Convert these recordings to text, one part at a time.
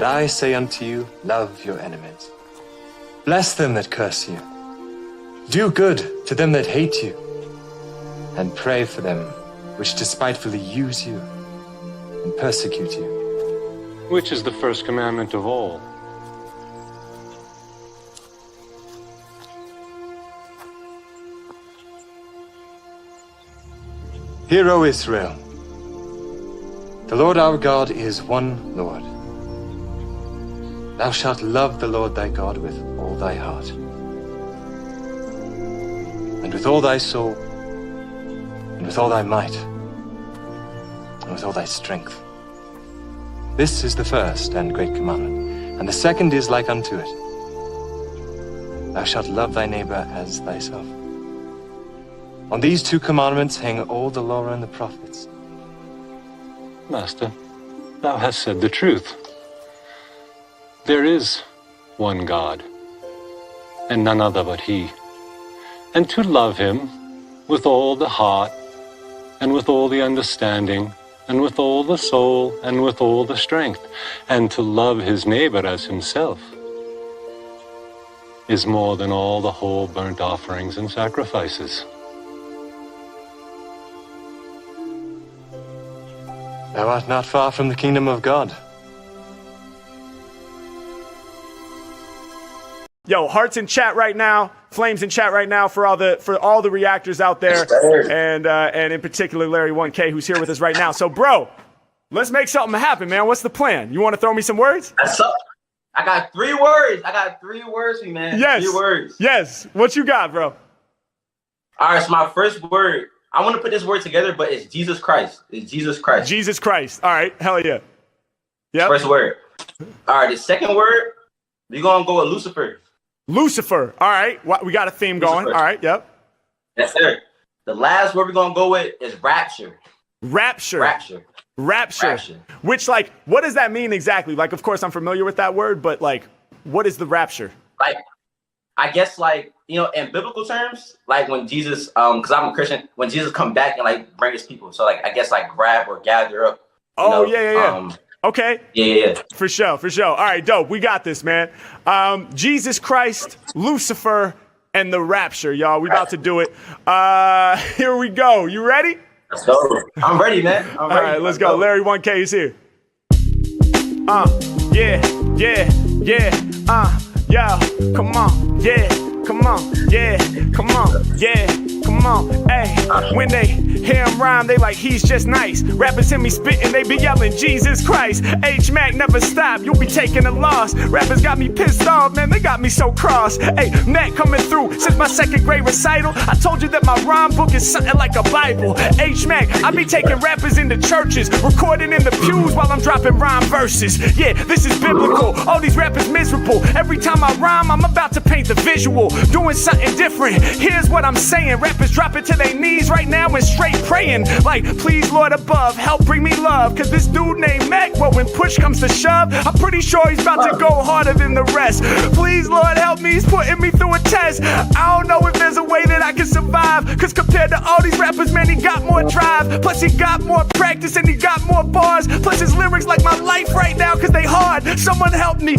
I say unto you, love your enemies. Bless them that curse you. Do good to them that hate you. And pray for them which despitefully use you and persecute you. Which is the first commandment of all? Hear, O Israel, the Lord our God is one Lord. Thou shalt love the Lord thy God with all thy heart, and with all thy soul, and with all thy might, and with all thy strength. This is the first and great commandment, and the second is like unto it. Thou shalt love thy neighbor as thyself. On these two commandments hang all the law and the prophets. Master, thou hast said the truth. There is one God, and none other but He. And to love Him with all the heart, and with all the understanding, and with all the soul, and with all the strength, and to love his neighbor as himself, is more than all the whole burnt offerings and sacrifices. Thou art not far from the kingdom of God. Yo, hearts in chat right now, flames in chat right now for all the reactors out there, and in particular Larry 1K who's here with us right now. So, bro, let's make something happen, man. What's the plan? You want to throw me some words? I got 3 words. I got 3 words for you, man. Yes. 3 words. Yes. What you got, bro? All right. So my first word, I want to put this word together, but it's Jesus Christ. It's Jesus Christ. Jesus Christ. All right. Hell yeah. Yep. First word. All right. The second word, we're gonna go with Lucifer. Lucifer. All right. We got a theme going. Lucifer. All right. Yep. Yes, sir. The last word we're gonna go with is rapture. Rapture. Rapture. Rapture. Rapture. Which, like, what does that mean exactly? Like, of course, I'm familiar with that word, but like, what is the rapture? Like, I guess, like, you know, in biblical terms, like when Jesus, because I'm a Christian, when Jesus come back and like bring his people, so like I guess like grab or gather up. Oh, yeah. Okay. Yeah. For sure. All right, dope. We got this, man. Jesus Christ, Lucifer, and the rapture, y'all. We about to do it. Here we go. You ready? Let's go. I'm ready, man. I'm ready. All right, let's go. Larry 1K is here. Yo, come on, yeah, come on, yeah, come on, yeah, come on, hey. When they hear him rhyme, they like, he's just nice. Rappers hear me spitting, they be yelling, Jesus Christ. H-Mac never stop, you'll be taking a loss. Rappers got me pissed off, man, they got me so cross. Hey, Mac coming through since my 2nd grade recital. I told you that my rhyme book is something like a Bible. H-Mac, I be taking rappers into churches, recording in the pews while I'm dropping rhyme verses. Yeah, this is biblical, all these rappers miserable. Every time I rhyme, I'm about to paint the visual, doing something different. Here's what I'm saying, rappers dropping to their knees right now and straight praying, like, please Lord above, help bring me love, cause this dude named Mac, well, when push comes to shove, I'm pretty sure he's about to go harder than the rest. Please Lord help me, he's putting me through a test. I don't know if there's a way that I can survive, cause compared to all these rappers, man, he got more drive, plus he got more practice and he got more bars, plus his lyrics like my life right now, cause they hard. Someone help me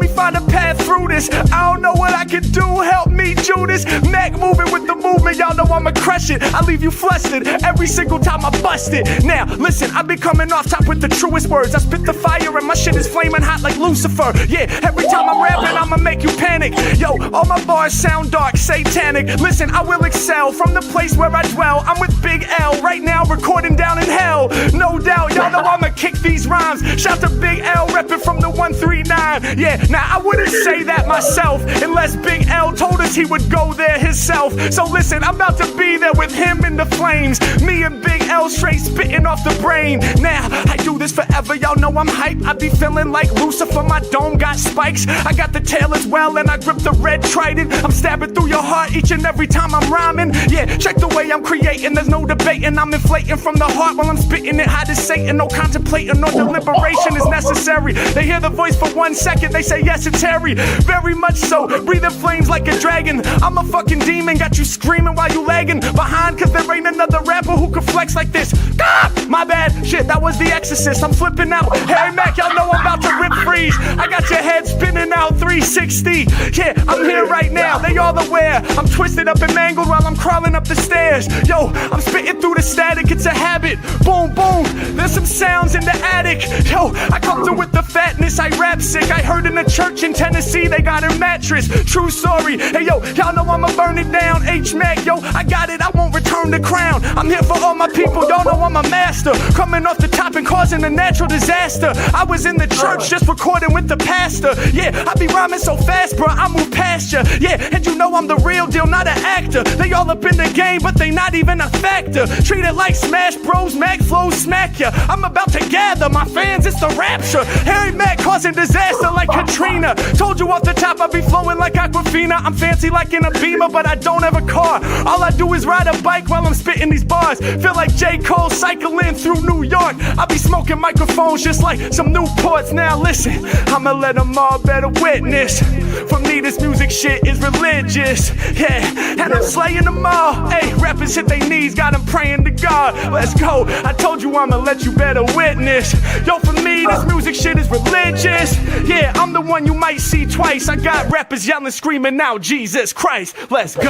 find a path through this. I don't know what I can do, help me Judas. Mac moving with the movement, y'all know I'ma crush it. I leave you flustered every single time I bust it. Now listen, I be coming off top with the truest words. I spit the fire and my shit is flaming hot like Lucifer. Yeah, every time I'm rapping I'ma make you panic. Yo, all my bars sound dark, satanic. Listen, I will excel from the place where I dwell. I'm with Big L right now, recording down in hell. No doubt, y'all know I'ma kick these rhymes. Shout to Big L, repping from the 139. Yeah, now I wouldn't say that myself unless Big L told us he would go there himself. So listen, I'm about to be there with him in the flames. Me and Big L straight spitting off the brain. Now, I do this forever, y'all know I'm hype. I be feeling like Lucifer, my dome got spikes. I got the tail as well and I grip the red trident. I'm stabbing through your heart each and every time I'm rhyming. Yeah, check the way I'm creating, there's no debating. I'm inflating from the heart while I'm spitting it hot as Satan. No contemplating or deliberation is necessary. They hear the voice for 1 second, they say yes, it's Harry. Very much so, breathing flames like a dragon. I'm a fucking demon, got you screaming screaming while you lagging behind, cause there ain't another rapper who can flex like this. Ah, my bad, shit, that was The Exorcist. I'm flipping out. Harry Mack, y'all know I'm about to rip freeze. I got your head spinning out 360. Yeah, I'm here right now, they all aware. I'm twisted up and mangled while I'm crawling up the stairs. Yo, I'm spitting through the static, it's a habit. Boom, boom, there's some sounds in the attic. Yo, I come through with the fatness, I rap sick. I heard in a church in Tennessee they got a mattress. True story. Hey yo, y'all know I'ma burn it down. H-Mac, yo, I got it, I won't return the crown. I'm here for all my people, y'all know I'm a master. Coming off the top and causing a natural disaster. I was in the church just recording with the pastor. Yeah, I be rhyming so fast, bro, I move past ya. Yeah, and you know I'm the real deal, not an actor. They all up in the game, but they not even a factor. Treat it like Smash Bros, Mac flows smack ya. I'm about to gather my fans, it's the rapture. Harry Mack causing disaster like Katrina. Told you off the top I be flowing like Aquafina. I'm fancy like in a Beamer, but I don't have a car. All I do is ride a bike while I'm spitting these bars. Feel like J. Cole cycling through New York. I be smoking microphones just like some Newports. Now listen, I'ma let them all better witness. For me this music shit is religious. Yeah, and I'm slaying them all. Hey, rappers hit their knees, got them praying to God. Let's go, I told you I'ma let you better witness. Yo, for me this music shit is religious. Yeah, I'm the one you might see twice. I got rappers yelling, screaming now, Jesus Christ. Let's go.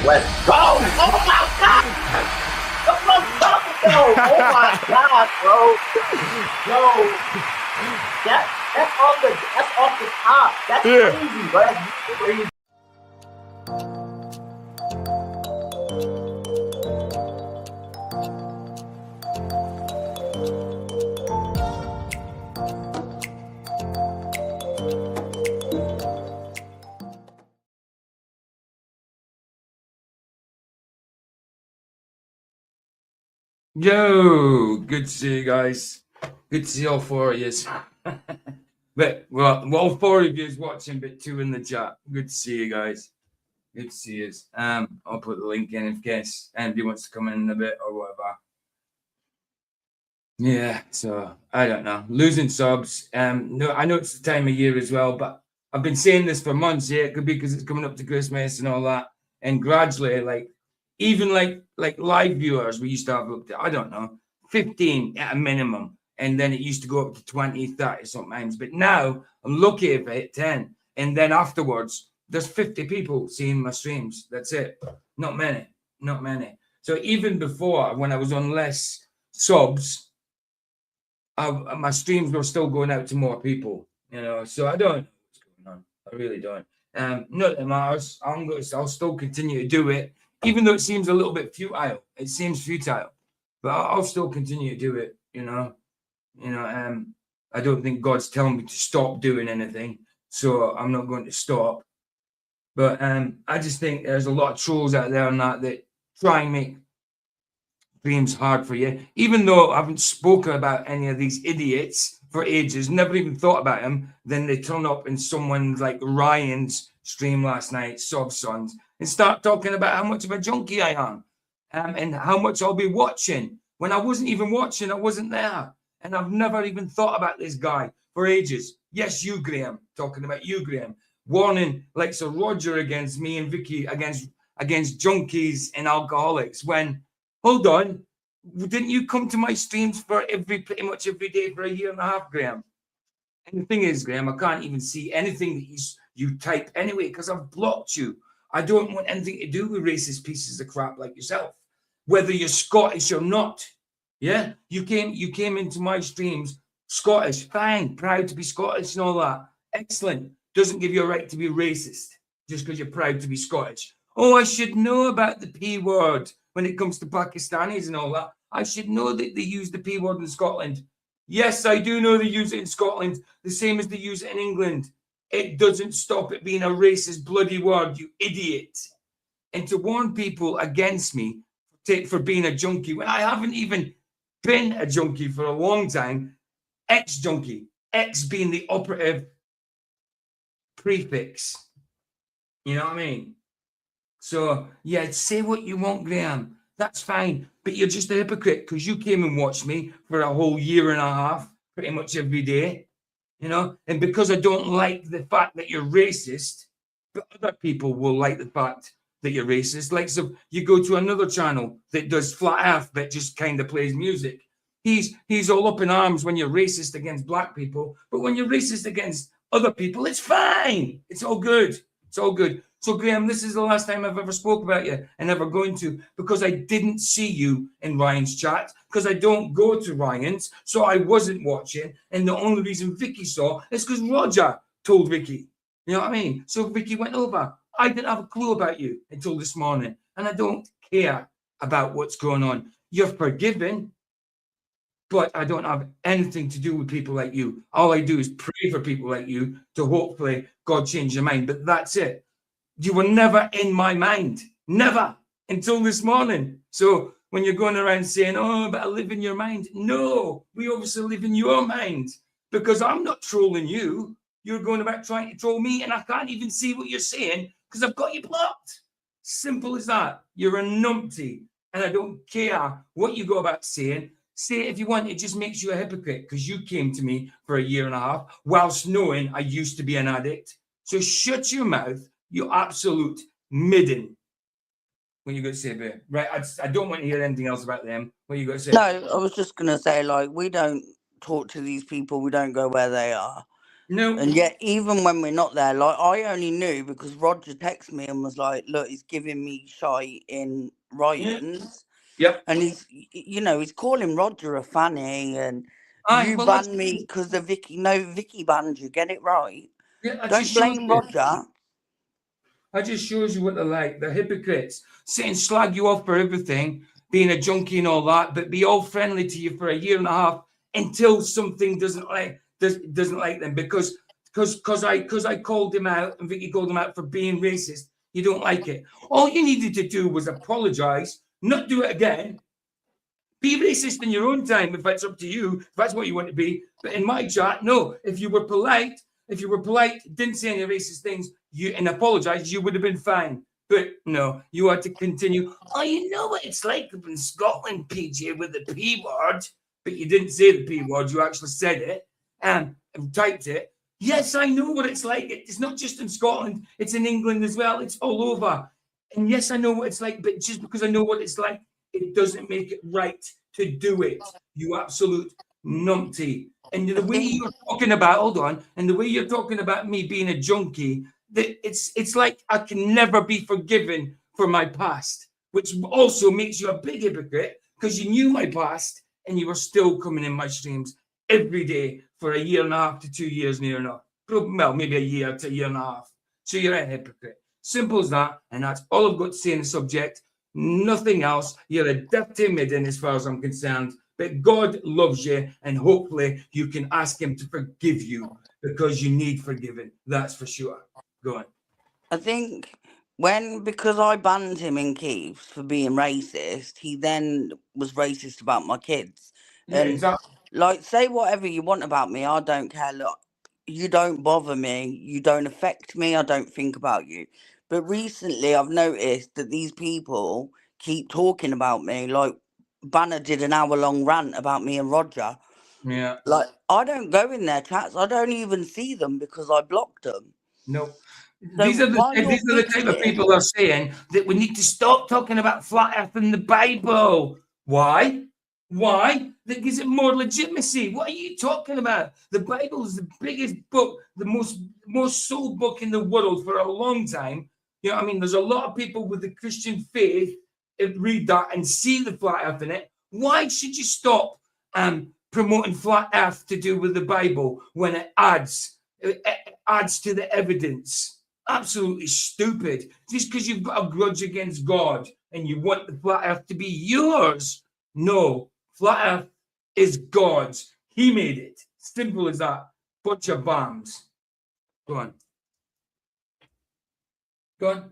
Let's go. Oh my God. Oh my God, bro. Yo. That's off the top. That's crazy, bro. That's crazy. Yo, good to see you guys. Good to see all four of you. But well, all four of you watching, but two in the chat. Good to see you guys. Good to see you. I'll put the link in in case anybody wants to come in a bit or whatever. Yeah, so I don't know. Losing subs. No, I know it's the time of year as well, but I've been saying this for months. Yeah, it could be because it's coming up to Christmas and all that, and gradually, like. Even like live viewers, we used to have up to, I don't know, 15 at a minimum. And then it used to go up to 20, 30 sometimes. But now I'm lucky if I hit 10. And then afterwards, there's 50 people seeing my streams. That's it. Not many. Not many. So even before, when I was on less subs, my streams were still going out to more people. You know, so I don't know what's going on. I really don't. Not that matters. I'll still continue to do it. Even though it seems a little bit futile, but I'll still continue to do it. You know, I don't think God's telling me to stop doing anything, so I'm not going to stop. But I just think there's a lot of trolls out there and that try and make dreams hard for you. Even though I haven't spoken about any of these idiots for ages, never even thought about them, then they turn up in someone like Ryan's stream last night, Sons, and start talking about how much of a junkie I am and how much I'll be watching. When I wasn't even watching, I wasn't there. And I've never even thought about this guy for ages. Yes, you, Graham, talking about you, Graham, warning like Sir Roger against me and Vicky against junkies and alcoholics. When, hold on, didn't you come to my streams for pretty much every day for a year and a half, Graham? And the thing is, Graham, I can't even see anything that you type anyway because I've blocked you. I don't want anything to do with racist pieces of crap like yourself, whether you're Scottish or not. Yeah, you came into my streams Scottish, fine, proud to be Scottish and all that. Excellent. Doesn't give you a right to be racist just because you're proud to be Scottish. Oh, I should know about the P word when it comes to Pakistanis and all that. I should know that they use the P word in Scotland. Yes, I do know they use it in Scotland, the same as they use it in England. It doesn't stop it being a racist bloody word, you idiot. And to warn people against me for being a junkie, when I haven't even been a junkie for a long time, ex-junkie, ex being the operative prefix. You know what I mean? So, yeah, say what you want, Graham. That's fine. But you're just a hypocrite because you came and watched me for a whole year and a half, pretty much every day. You know, and because I don't like the fact that you're racist, but other people will like the fact that you're racist. Like, so you go to another channel that does flat earth that just kind of plays music. He's all up in arms when you're racist against black people, but when you're racist against other people, it's fine. It's all good. It's all good. So, Graham, this is the last time I've ever spoke about you and ever going to, because I didn't see you in Ryan's chat, because I don't go to Ryan's, so I wasn't watching. And the only reason Vicky saw is because Roger told Vicky. You know what I mean? So Vicky went over. I didn't have a clue about you until this morning, and I don't care about what's going on. You're forgiven, but I don't have anything to do with people like you. All I do is pray for people like you to hopefully God change your mind. But that's it. You were never in my mind. Never until this morning. So when you're going around saying, oh, but I live in your mind. No, we obviously live in your mind, because I'm not trolling you. You're going about trying to troll me, and I can't even see what you're saying because I've got you blocked. Simple as that. You're a numpty, and I don't care what you go about saying. Say it if you want. It just makes you a hypocrite, because you came to me for a year and a half whilst knowing I used to be an addict. So shut your mouth, you absolute midden. What you got to say, babe? Right, I don't want to hear anything else about them. What you got to say? No, I was just going to say, like, we don't talk to these people. We don't go where they are. No. And yet, even when we're not there, like, I only knew because Roger texted me and was like, look, he's giving me shite in Ryan's. Yep. And he's, you know, he's calling Roger a fanny, and you well, banned me because of Vicky. No, Vicky banned you. Get it right. Yeah, Don't blame Roger. I just shows you what they're like. They're hypocrites. Sitting slag you off for everything, being a junkie and all that, but be all friendly to you for a year and a half until something doesn't like them because I called him out and Vicky called him out for being racist. You don't like it. All you needed to do was apologize, not do it again. Be racist in your own time if that's up to you, if that's what you want to be. But in my chat, no. If you were polite, didn't say any racist things, and apologized, you would have been fine. But no, you had to continue. Oh, you know what it's like up in Scotland, PJ, with the P word. But you didn't say the P word, you actually said it and typed it. Yes, I know what it's like. It's not just in Scotland, it's in England as well. It's all over. And yes, I know what it's like, but just because I know what it's like, it doesn't make it right to do it. You absolute numpty. And the way you're talking about, hold on, and the way you're talking about me being a junkie, that it's like I can never be forgiven for my past, which also makes you a big hypocrite because you knew my past and you were still coming in my streams every day for a year and a half to 2 years near enough. Well, maybe a year to a year and a half. So you're a hypocrite. Simple as that. And that's all I've got to say in the subject. Nothing else. You're a dirty midden as far as I'm concerned. But God loves you, and hopefully you can ask him to forgive you because you need forgiving. That's for sure. Go on. I think because I banned him in Keith's for being racist, he then was racist about my kids. Yeah, and exactly. Like, say whatever you want about me, I don't care. Look, you don't bother me, you don't affect me, I don't think about you. But recently I've noticed that these people keep talking about me. Like, Banner did an hour-long rant about me and Roger. Yeah. Like, I don't go in their chats. I don't even see them because I blocked them. No. So these are the type of people that are saying that we need to stop talking about flat earth in the Bible. Why? Why? That gives it more legitimacy. What are you talking about? The Bible is the biggest book, the most sold book in the world for a long time. You know what I mean? There's a lot of people with the Christian faith that read that and see the flat earth in it. Why should you stop promoting flat earth to do with the Bible when it adds to the evidence? Absolutely stupid. Just because you've got a grudge against God and you want the flat earth to be yours. No, flat earth is God's. He made it. Simple as that. Bunch of bombs. Go on. Go on.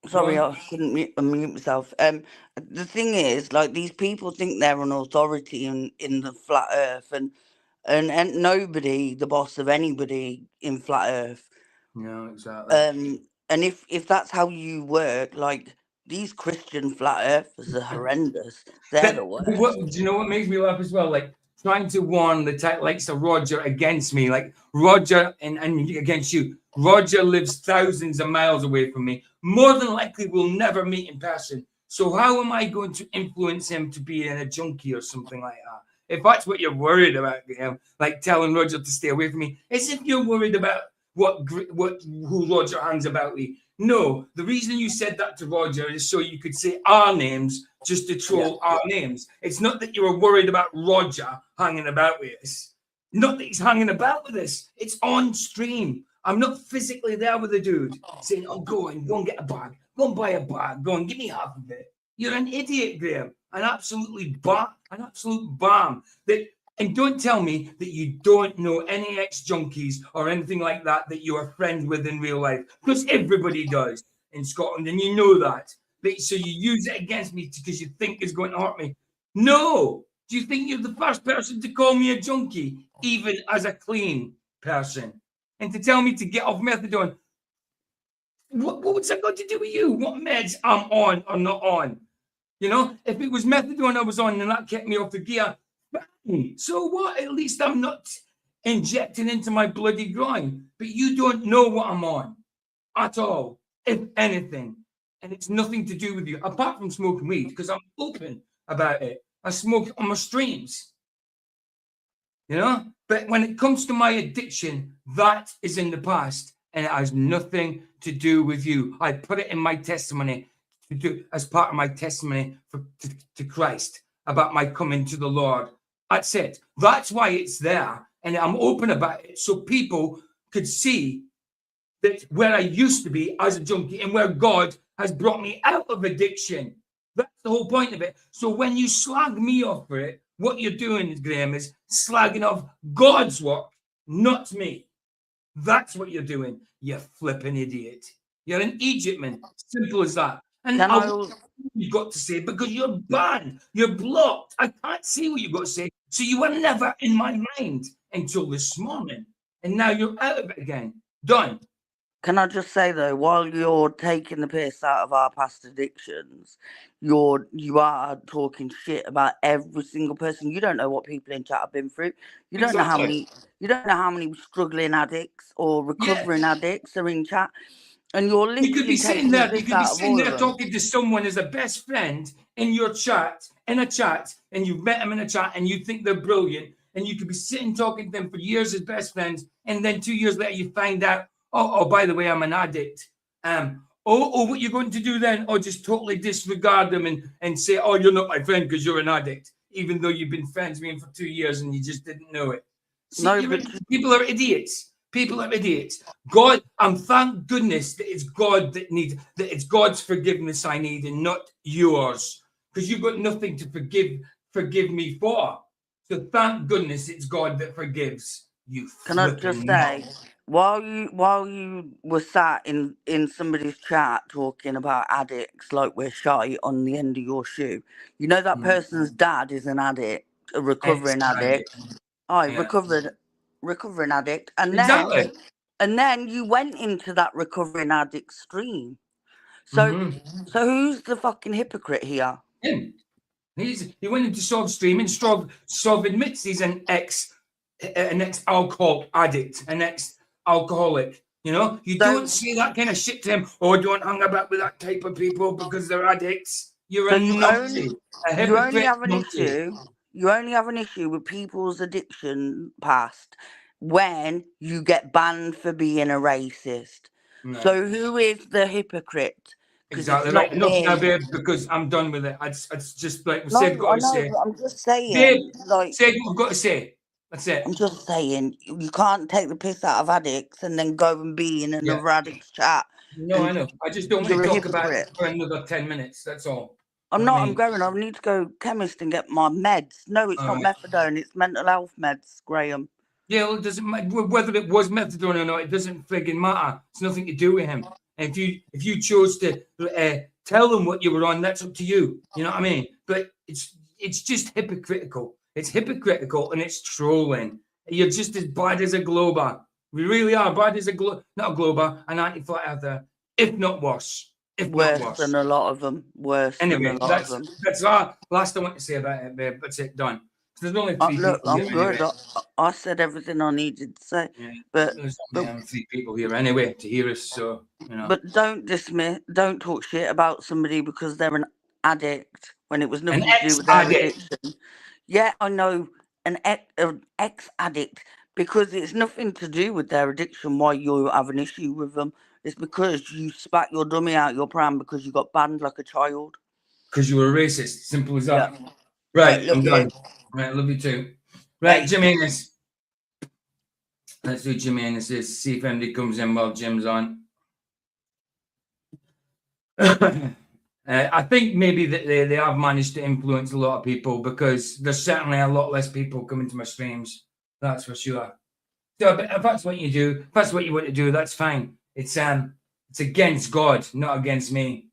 Sorry, I couldn't unmute myself. The thing is, like, these people think they're an authority in the flat earth, and nobody the boss of anybody in flat earth. No, exactly. And if that's how you work, like, these Christian flat earthers are horrendous. They're the worst. Do you know what makes me laugh as well? Like, trying to warn the likes of Roger against me, like Roger and against you. Roger lives thousands of miles away from me. More than likely, we'll never meet in person. So how am I going to influence him to be in a junkie or something like that? If that's what you're worried about, Graham, like telling Roger to stay away from me, as if you're worried about who Roger hangs about with. No, the reason you said that to Roger is so you could say our names just to troll our names. It's not that you were worried about Roger hanging about with us. Not that he's hanging about with us. It's on stream. I'm not physically there with the dude saying, oh, go and get a bag. Go and buy a bag. Go and give me half of it. You're an idiot, Graham. An absolute bomb. And don't tell me that you don't know any ex-junkies or anything like that you are friends with in real life. Because everybody does in Scotland, and you know that. So you use it against me because you think it's going to hurt me. No. Do you think you're the first person to call me a junkie, even as a clean person? And to tell me to get off methadone, what's that got to do with you? What meds I'm on or not on? You know, if it was methadone I was on and that kept me off the gear, so what? At least I'm not injecting into my bloody groin. But you don't know what I'm on at all, if anything. And it's nothing to do with you, apart from smoking weed, because I'm open about it. I smoke on my streams. You know? But when it comes to my addiction, that is in the past. And it has nothing to do with you. I put it in my testimony as part of my testimony to Christ about my coming to the Lord. That's it. That's why it's there. And I'm open about it so people could see that where I used to be as a junkie and where God has brought me out of addiction. That's the whole point of it. So when you slag me off for it, what you're doing, Graham, is slagging off God's work, not me. That's what you're doing, you flipping idiot. You're an Egyptman. Simple as that. And you've got to say, because you're banned, you're blocked. I can't see what you've got to say. So you were never in my mind until this morning. And now you're out of it again. Done. Can I just say though, while you're taking the piss out of our past addictions, you are talking shit about every single person. You don't know what people in chat have been through. You don't know how many struggling addicts or recovering addicts are in chat. And you're literally you could be sitting there talking to someone as a best friend in your chat, and you've met them in a chat and you think they're brilliant, and you could be sitting talking to them for years as best friends, and then 2 years later you find out, oh, by the way, I'm an addict. What you're going to do then? Or just totally disregard them and say, oh, you're not my friend because you're an addict, even though you've been friends with him for 2 years and you just didn't know it. See, people are idiots. People are idiots. God, thank goodness that it's God that it's God's forgiveness I need and not yours, because you've got nothing to forgive me for. So thank goodness it's God that forgives you. Can I just say, while you were sat in somebody's chat talking about addicts like we're shy on the end of your shoe, you know that person's dad is an addict, a recovering addict. Recovering addict, and then you went into that recovering addict stream. So who's the fucking hypocrite here? Him. He went into Sov stream, and Sov admits he's an ex-alcohol addict, an ex-alcoholic. You know, you don't say that kind of shit to him. Oh, don't hang about with that type of people because they're addicts. You're a Nazi. You only have an issue. You only have an issue with people's addiction past when you get banned for being a racist. No. So who is the hypocrite? Exactly right. Enough now, babe, because I'm done with it. It's just like said, got to say. I'm just saying. Babe, say what I've got to say. That's it. I'm just saying, you can't take the piss out of addicts and then go and be in another addict's chat. No, I know. I just don't want to talk about it for another 10 minutes. That's all. I need to go chemist and get my meds. No, it's not methadone. It's mental health meds, Graham. Yeah, well, it doesn't matter whether it was methadone or not. It doesn't frigging matter. It's nothing to do with him. And if you chose to tell them what you were on, that's up to you. You know what I mean? But it's just hypocritical. It's hypocritical and it's trolling. You're just as bad as a Glober. We really are bad as not a Glober, an anti-flat earther, if not worse. Worse than a lot of them. Worse than a lot of them. That's the last I want to say about it, babe. That's it, done. There's only three Look, people here I'm good. anyway. I said everything I needed to say. Yeah. But There's only three people here anyway to hear us, so you know. but don't talk shit about somebody because they're an addict when it was An nothing to do with their ex-addict. addiction. Yeah, I know an ex-addict because it's nothing to do with their addiction why you have an issue with them. It's because you spat your dummy out your pram because you got banned like a child. Because you were a racist. Simple as that. Yeah. Right, Right, love I'm you. done. Right, love you too. Right, Hey. Jim Ennis. Let's do Jim Ennis's. See if anybody comes in while Jim's on. I think maybe that they have managed to influence a lot of people because there's certainly a lot less people coming to my streams. That's for sure. So if that's what you do, if that's what you want to do, that's fine. It's against God, not against me.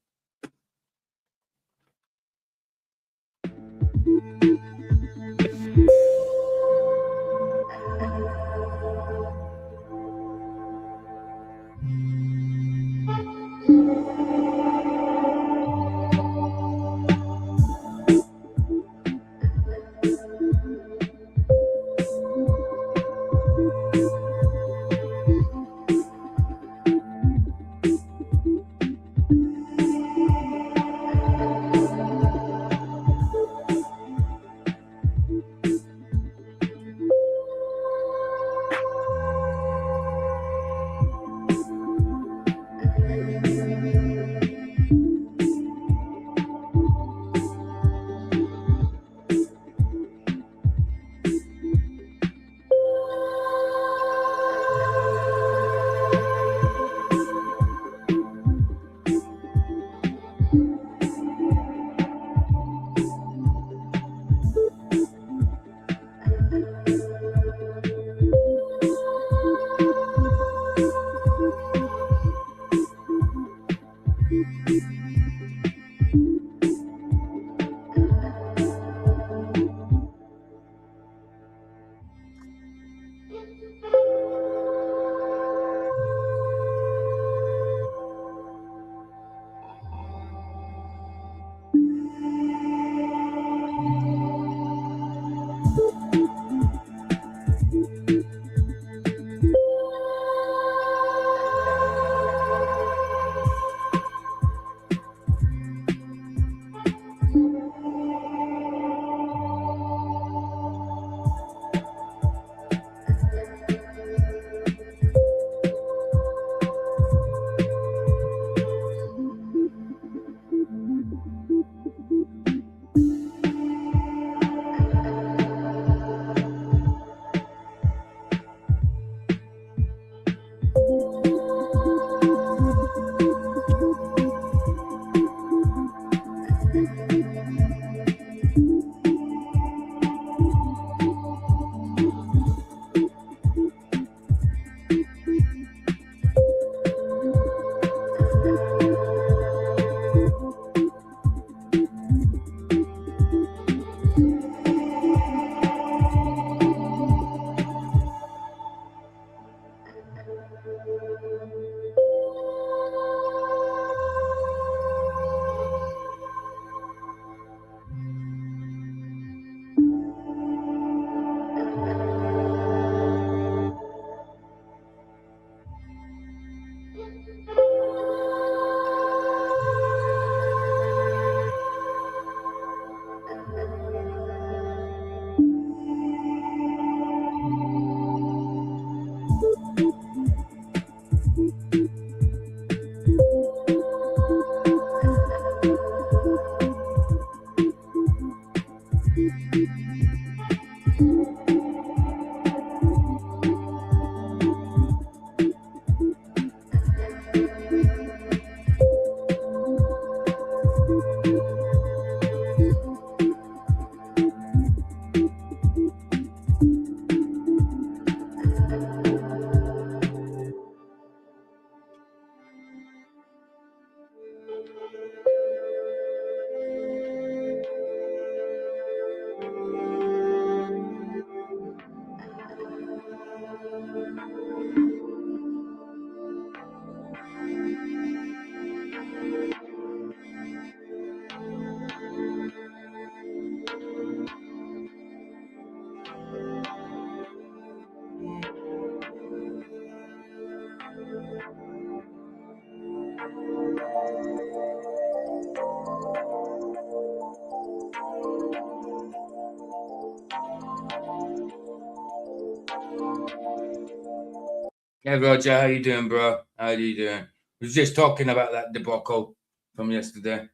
Hey, Roger, how you doing, bro? How are you doing? We was just talking about that debacle from yesterday.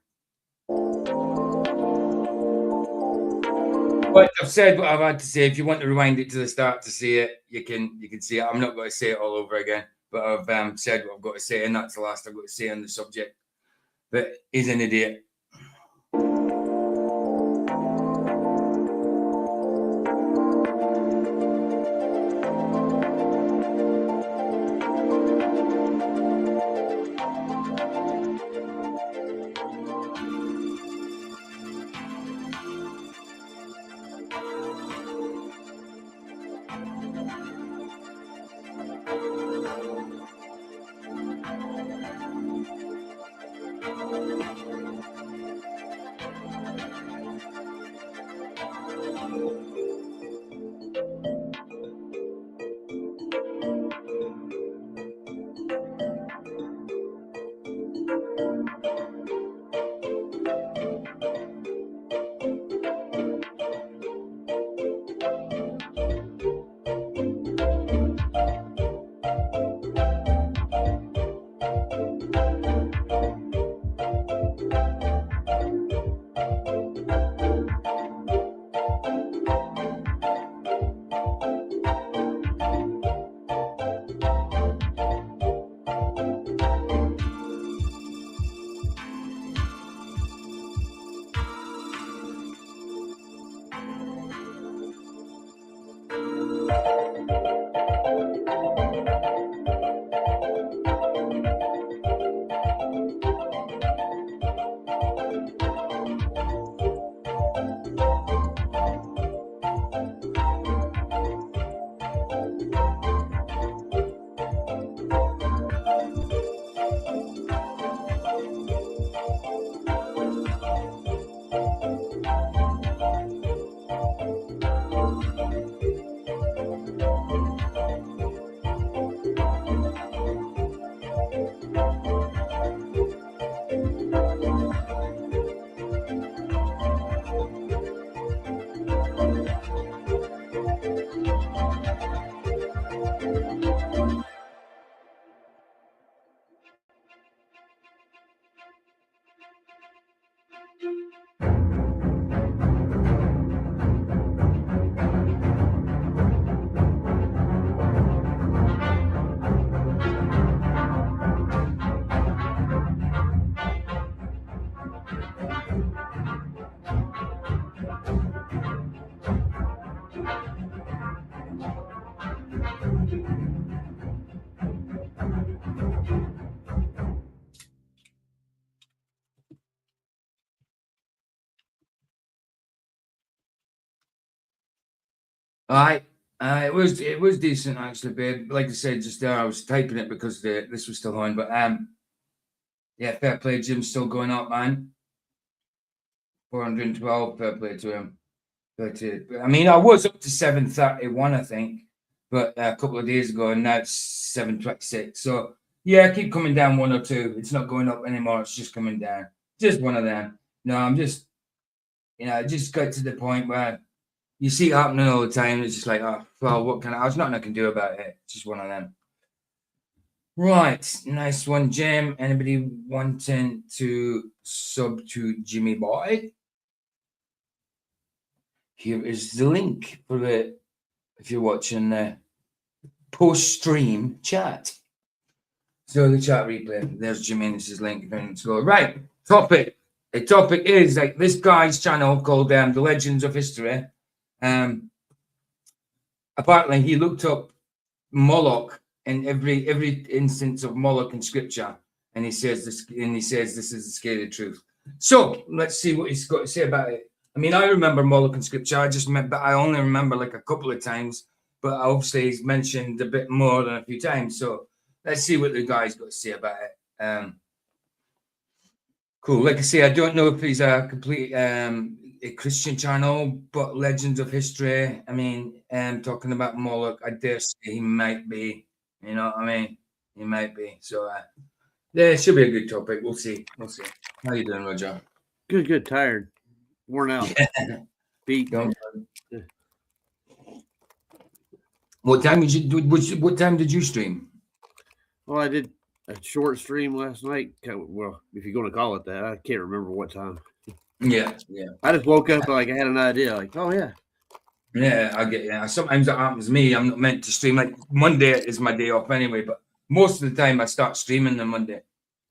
But I've said what I've had to say. If you want to rewind it to the start to see it, you can see it. I'm not going to say it all over again, but I've said what I've got to say, and that's the last I've got to say on the subject. But he's an idiot. All right. It was decent actually, babe. Like I said just there, I was typing it because this was still on. But yeah, fair play. Jim's still going up, man. 412. Fair play to him. But I mean, I was up to 731, I think, but a couple of days ago, and now it's 726. So yeah, keep coming down one or two. It's not going up anymore. It's just coming down. Just one of them. No, I'm just, I just got to the point where you see it happening all the time. It's just like, oh, well, what can there's nothing I can do about it. It's just one of them. Right, nice one, Jim. Anybody wanting to sub to Jimmy Boy? Here is the link for it if you're watching the post-stream chat. So the chat replay, there's Jimenez's link. Let's go. Right, topic. The topic is like this guy's channel called The Legends of History. Apparently, he looked up Moloch in every instance of Moloch in Scripture, and he says this. And he says this is the scary truth. So let's see what he's got to say about it. I mean, I remember Moloch in Scripture. I only remember like a couple of times, but obviously he's mentioned a bit more than a few times. So let's see what the guy's got to say about it. Cool. Like I say, I don't know if he's a complete a Christian channel, but Legends of History. I mean, talking about Moloch, I dare say he might be. You know what I mean? He might be. So yeah, it should be a good topic. We'll see. We'll see. How you doing, Roger? Good. Tired, worn out, beat. What time did you stream? Well, I did a short stream last night. Well, if you're going to call it that, I can't remember what time. Yeah. I just woke up like I had an idea. Like, oh yeah, Yeah, I get yeah. Sometimes that happens to me. I'm not meant to stream. Like Monday is my day off anyway, but most of the time I start streaming on Monday,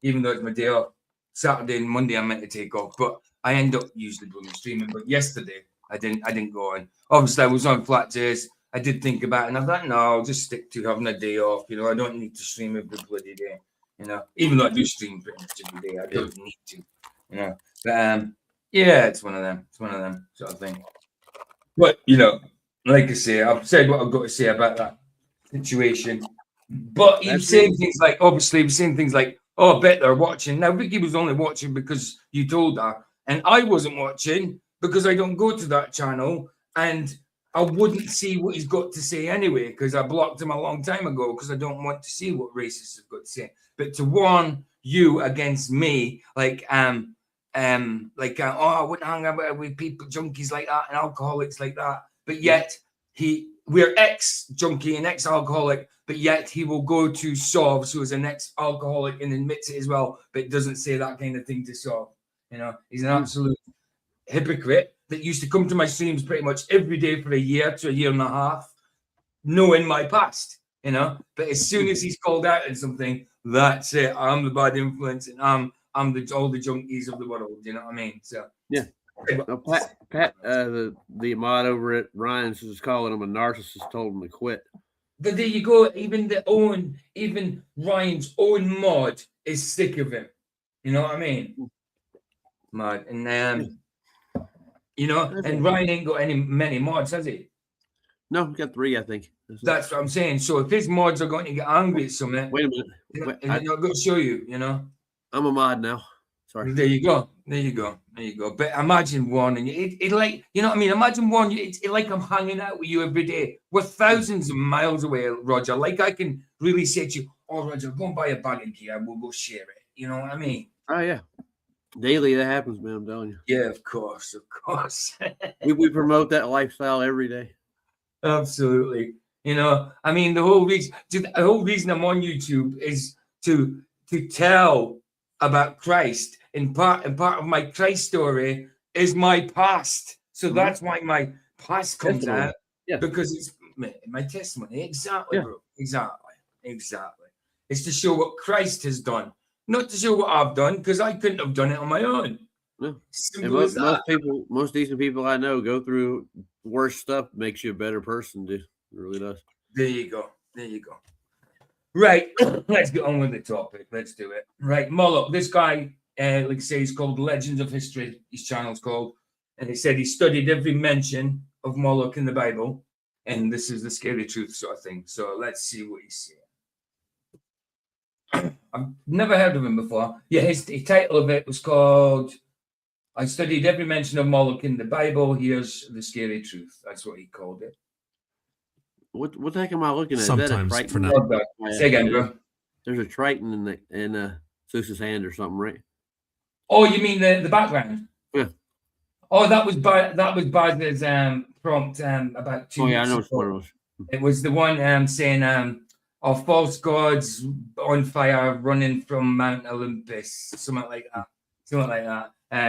even though it's my day off. Saturday and Monday I'm meant to take off, but I end up usually doing streaming. But yesterday I didn't go on. Obviously I was on flat days. I did think about it and I thought, no, I'll just stick to having a day off. You know, I don't need to stream every bloody day. You know, even though I do stream pretty much every day, I don't need to. You know, but yeah, it's one of them. It's one of them sort of thing. But you know, like I say, I've said what I've got to say about that situation. But he was saying things like, obviously, he was saying things like, "Oh, I bet they're watching." Now, Vicky was only watching because you told her, and I wasn't watching because I don't go to that channel, and I wouldn't see what he's got to say anyway because I blocked him a long time ago because I don't want to see what racists have got to say. But to warn you against me, oh, I wouldn't hang out with people, junkies like that, and alcoholics like that. But yet we're ex-junkie and ex-alcoholic, but yet he will go to Sovs, who is an ex-alcoholic, and admits it as well, but doesn't say that kind of thing to Sov. You know, he's an absolute hypocrite that used to come to my streams pretty much every day for a year to a year and a half, knowing my past. You know, but as soon as he's called out on something, that's it. I'm the bad influence, and I'm all the junkies of the world. You know what I mean? So yeah. Now, Pat, the mod over at Ryan's is calling him a narcissist. Told him to quit. But there you go. Even Ryan's own mod is sick of him. You know what I mean? Mod, and you know, and Ryan ain't got many mods, has he? No, he got 3, I think. That's what I'm saying. So if his mods are going to get angry at something, wait a minute, I'm not going to show you. You know, I'm a mod now. Sorry. There you go. But imagine warning it like, you know what I mean? Imagine warning it's like I'm hanging out with you every day. We're thousands of miles away, Roger. Like I can really say to you, "Oh, Roger, go and buy a bag of gear and we'll go share it." You know what I mean? Oh yeah. Daily that happens, man. I'm telling you. Yeah, of course. we promote that lifestyle every day. Absolutely. You know, I mean, the whole reason I'm on YouTube is to tell about Christ. And part of my Christ story is my past. So that's why my past comes out. Yeah. Because it's my testimony. Exactly, bro. Exactly. It's to show what Christ has done, not to show what I've done, because I couldn't have done it on my own. Yeah. Most decent people I know go through worse stuff, makes you a better person, dude. It really does. There you go. Right, let's get on with the topic. Let's do it. Right, Moloch, this guy, like I say, he's called Legends of History. His channel's called, and he said he studied every mention of Moloch in the Bible, and this is the scary truth sort of thing. So let's see what he's saying. I've never heard of him before. Yeah, the title of it was called "I Studied Every Mention of Moloch in the Bible. Here's the Scary Truth." That's what he called it. What the heck am I looking at? Sometimes is that a for now. Say again, bro. There's a Triton in Zeus's hand or something, right? Oh, you mean the background? Yeah. Oh, that was Bard's prompt about 2 weeks I know ago. It was the one saying of false gods on fire running from Mount Olympus, something like that.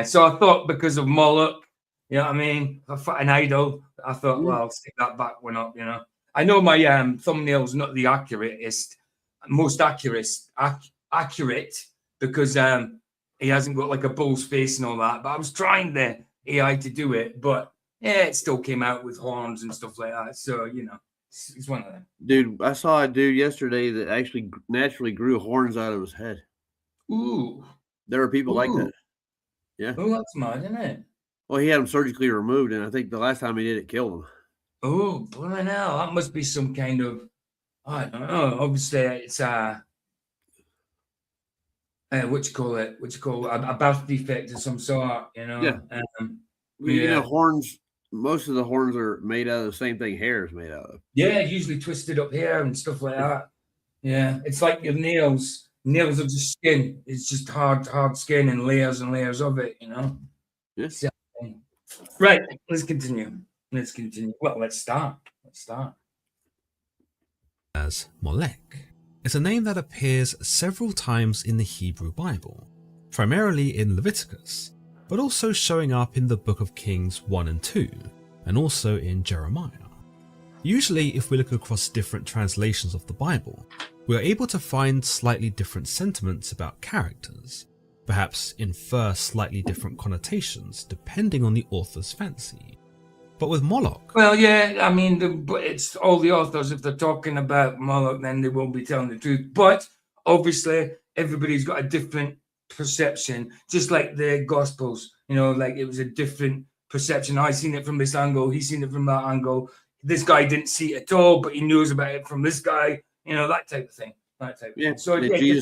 So I thought because of Moloch, you know what I mean, an idol, I thought, well, I'll stick that back one up, you know. I know my thumbnail's not the most accurate because he hasn't got like a bull's face and all that. But I was trying the AI to do it, but yeah, it still came out with horns and stuff like that. So, you know, it's one of them. Dude, I saw a dude yesterday that actually naturally grew horns out of his head. Ooh. There are people like that. Yeah. Oh, that's mad, isn't it? Well, he had them surgically removed, and I think the last time he did it killed him. Oh, bloody hell. That must be some kind of, I don't know. Obviously, it's what you call it? A birth defect of some sort, you know? Yeah. You know, horns, most of the horns are made out of the same thing hair is made out of. Yeah, usually twisted up hair and stuff like that. Yeah, it's like your nails. Nails are just skin. It's just hard skin and layers of it, you know? Yes. Yeah. Right, let's continue. Well, let's start. As Molech. is a name that appears several times in the Hebrew Bible, primarily in Leviticus, but also showing up in the Book of Kings 1 and 2, and also in Jeremiah. Usually, if we look across different translations of the Bible, we are able to find slightly different sentiments about characters, perhaps infer slightly different connotations depending on the author's fancy. But with Moloch... Well, yeah, I mean, it's all the authors. If they're talking about Moloch, then they won't be telling the truth. But obviously, everybody's got a different perception, just like the Gospels. You know, like it was a different perception. I seen it from this angle, he's seen it from that angle. This guy didn't see it at all, but he knows about it from this guy. You know, that type of thing. Yeah. So yeah,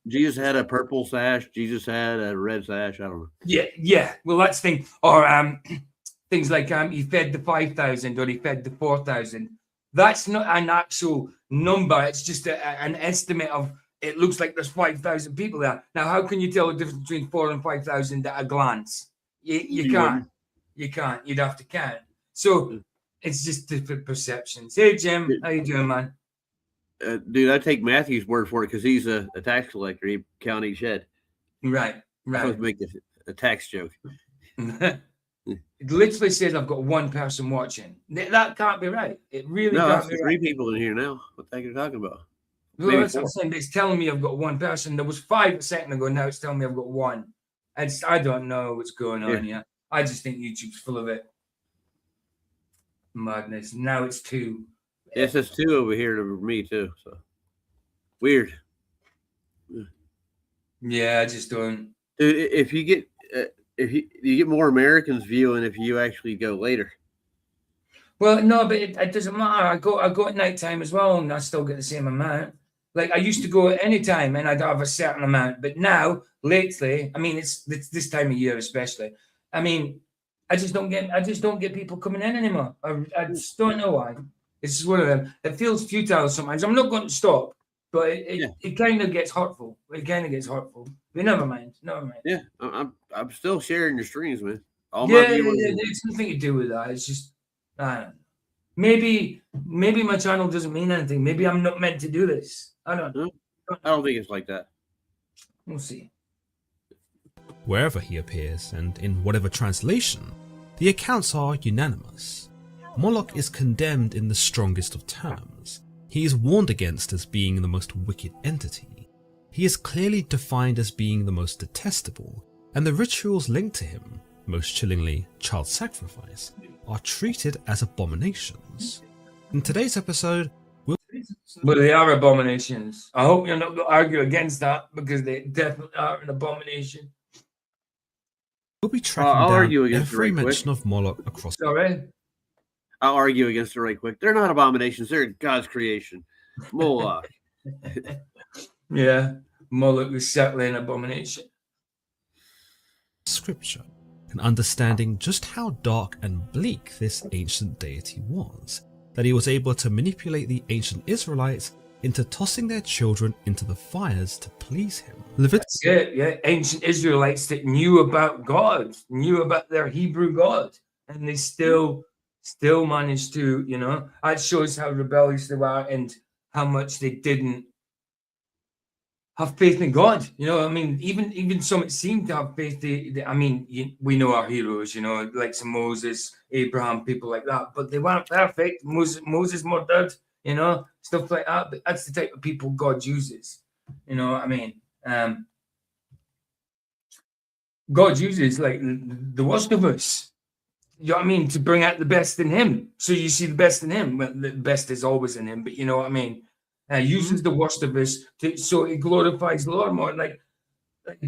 Jesus had a purple sash. Jesus had a red sash. I don't know. Yeah. Well, that's the thing. Or things like he fed the 5,000 or he fed the 4,000. That's not an actual number. It's just an estimate of. It looks like there's 5,000 people there. Now, how can you tell the difference between 4,000 and 5,000 at a glance? You can't. You can't. You'd have to count. So it's just different perceptions. Hey, Jim, how you doing, man? Dude, I take Matthew's word for it because he's a tax collector. He count each head. Right. I was making a tax joke. It literally says I've got one person watching. That can't be right. It really can't be right. 3 people in here now. What the heck are you talking about? Well, that's what I'm saying. It's telling me I've got one person. There was 5 a second ago. Now it's telling me I've got one. I don't know what's going on here. I just think YouTube's full of it. Madness. Now it's 2. It says 2 over here to me too. So weird. Yeah, I just don't. Dude, if you get you get more Americans viewing if you actually go later. Well, no, but it doesn't matter. I go at night time as well, and I still get the same amount. Like I used to go at any time, and I'd have a certain amount. But now, lately, I mean, it's this time of year especially. I mean, I just don't get people coming in anymore. I just don't know why. It's just one of them. It feels futile sometimes. I'm not going to stop, but it kind of gets hurtful. It kind of gets hurtful. But never mind. Yeah, I'm still sharing your streams, man. It's nothing to do with that. It's just I don't know. Maybe my channel doesn't mean anything. Maybe I'm not meant to do this. I don't know. I don't think it's like that. We'll see. Wherever he appears, and in whatever translation, the accounts are unanimous. Moloch is condemned in the strongest of terms. He is warned against as being the most wicked entity. He is clearly defined as being the most detestable, and the rituals linked to him, most chillingly child sacrifice, are treated as abominations. In today's episode, But they are abominations. I hope you're not going to argue against that, because they definitely are an abomination. we'll be tracking down every mention of Moloch across... Sorry? I'll argue against it right quick. They're not abominations. They're God's creation. Moloch. Yeah, Moloch is certainly an abomination. Scripture, and understanding just how dark and bleak this ancient deity was, that he was able to manipulate the ancient Israelites into tossing their children into the fires to please him. Ancient Israelites that knew about God, knew about their Hebrew God, and they still managed to, that shows how rebellious they were and how much they didn't have faith in God. I mean, even some that seem to have faith. We know our heroes, like some Moses, Abraham, people like that, but they weren't perfect. Moses murdered, stuff like that. But that's the type of people God uses. You know what I mean? God uses like the worst of us. You know what I mean? To bring out the best in him. So you see the best in him. Well, the best is always in him, but you know what I mean? Uses the worst of us so it glorifies the Lord more. Like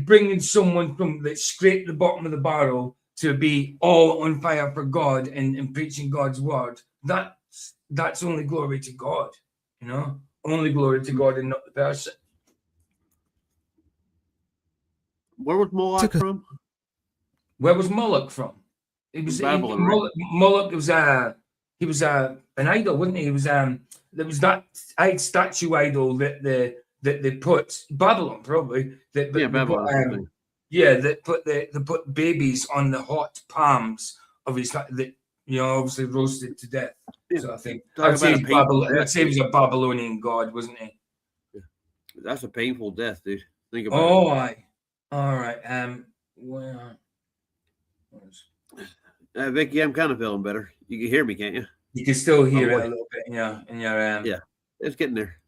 bringing someone from the scrape the bottom of the barrel to be all on fire for God and preaching God's word. That's only glory to God, only glory to God and not the person. Where was Moloch from? Where was Moloch from? It was Babylon, right? Moloch was he was an idol, wasn't he? He was there was that statue idol that they put Babylon probably. Babylon. They put babies on the hot palms of his obviously roasted to death. Yeah. So I think I'd say he was a Babylonian god, wasn't he? That's a painful death, dude. Think about Oh, aye. All right. Well, Vicky, I'm kind of feeling better. You can hear me, can't you? you can still hear boy. it a little bit in your Yeah, it's getting there.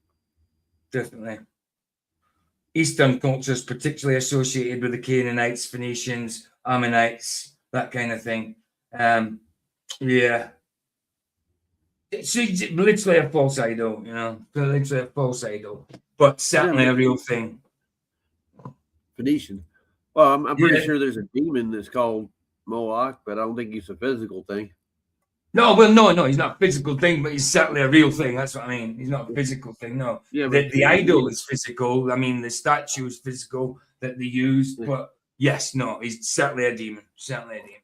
definitely. Eastern cultures, particularly associated with the Canaanites, Phoenicians, Ammonites, that kind of thing. Yeah. It's literally a false idol, literally a false idol, but certainly a real thing. Phoenician. Well, I'm pretty Yeah. sure there's a demon that's called Moloch, but I don't think he's a physical thing. No, well, no, he's not a physical thing, but he's certainly a real thing. That's what I mean. He's not a physical thing, no. Yeah, The idol is physical. I mean, the statue is physical that they used, but yes, no, he's certainly a demon. Certainly a demon.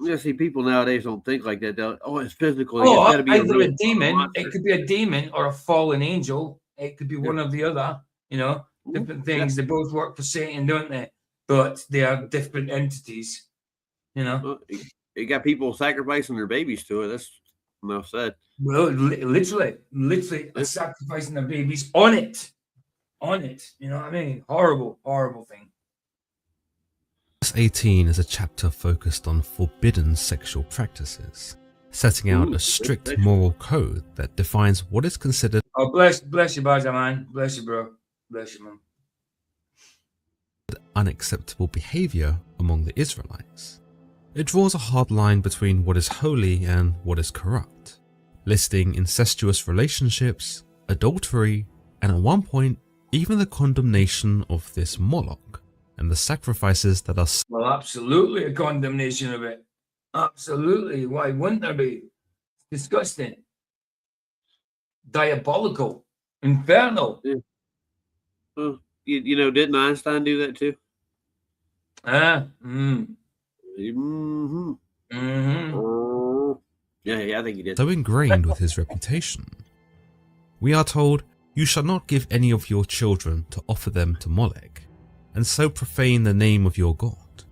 Yeah, see, people nowadays don't think like that. It's physical. Oh, It's got to be either a real demon. monster. It could be a demon or a fallen angel. It could be one or the other. Different things. They both work for Satan, don't they? But they are different entities. Well, you got people sacrificing their babies to it. That's enough said. Well, literally sacrificing their babies on it. You know what I mean? Horrible thing. Verse 18 is a chapter focused on forbidden sexual practices, setting out a strict moral code that defines what is considered. Oh, bless you, Baja, man. Bless you, bro. Bless you, man. Unacceptable behavior among the Israelites. It draws a hard line between what is holy and what is corrupt, listing incestuous relationships, adultery, and at one point, even the condemnation of this Moloch and the sacrifices that are. Well, absolutely a condemnation of it. Absolutely. Why wouldn't there be? It's disgusting. Diabolical. Infernal. Yeah. Well, didn't Einstein do that too? Yeah, I think he did. So ingrained with his reputation. We are told, "You shall not give any of your children to offer them to Moloch, and so profane the name of your God."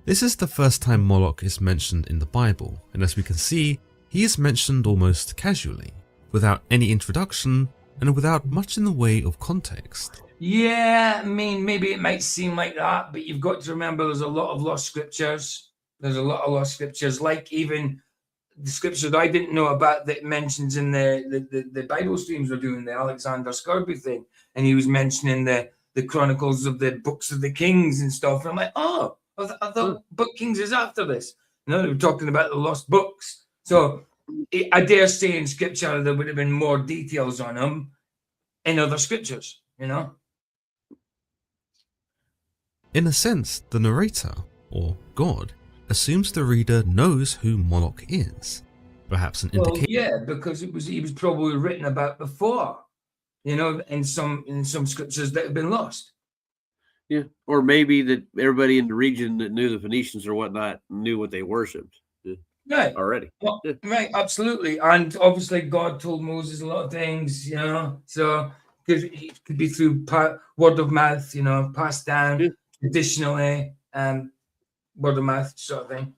This is the first time Moloch is mentioned in the Bible, and as we can see, he is mentioned almost casually, without any introduction and without much in the way of context. Yeah, I mean, maybe it might seem like that, but you've got to remember there's a lot of lost scriptures. Like even the scriptures I didn't know about that mentions in the Bible streams we're doing, the Alexander Scurby thing, and he was mentioning the chronicles of the books of the kings and stuff. And I'm like, I thought Book Kings is after this. No, they were talking about the lost books. So I dare say in scripture there would have been more details on them in other scriptures, In a sense, the narrator, or God, assumes the reader knows who Moloch is. Perhaps an indication. Yeah, because he was probably written about before, in some scriptures that have been lost. Yeah, or maybe that everybody in the region that knew the Phoenicians or whatnot knew what they worshipped. Right. Already. Well, right, absolutely. And obviously God told Moses a lot of things, so it could be through word of mouth, passed down traditionally, word of mouth sort of thing,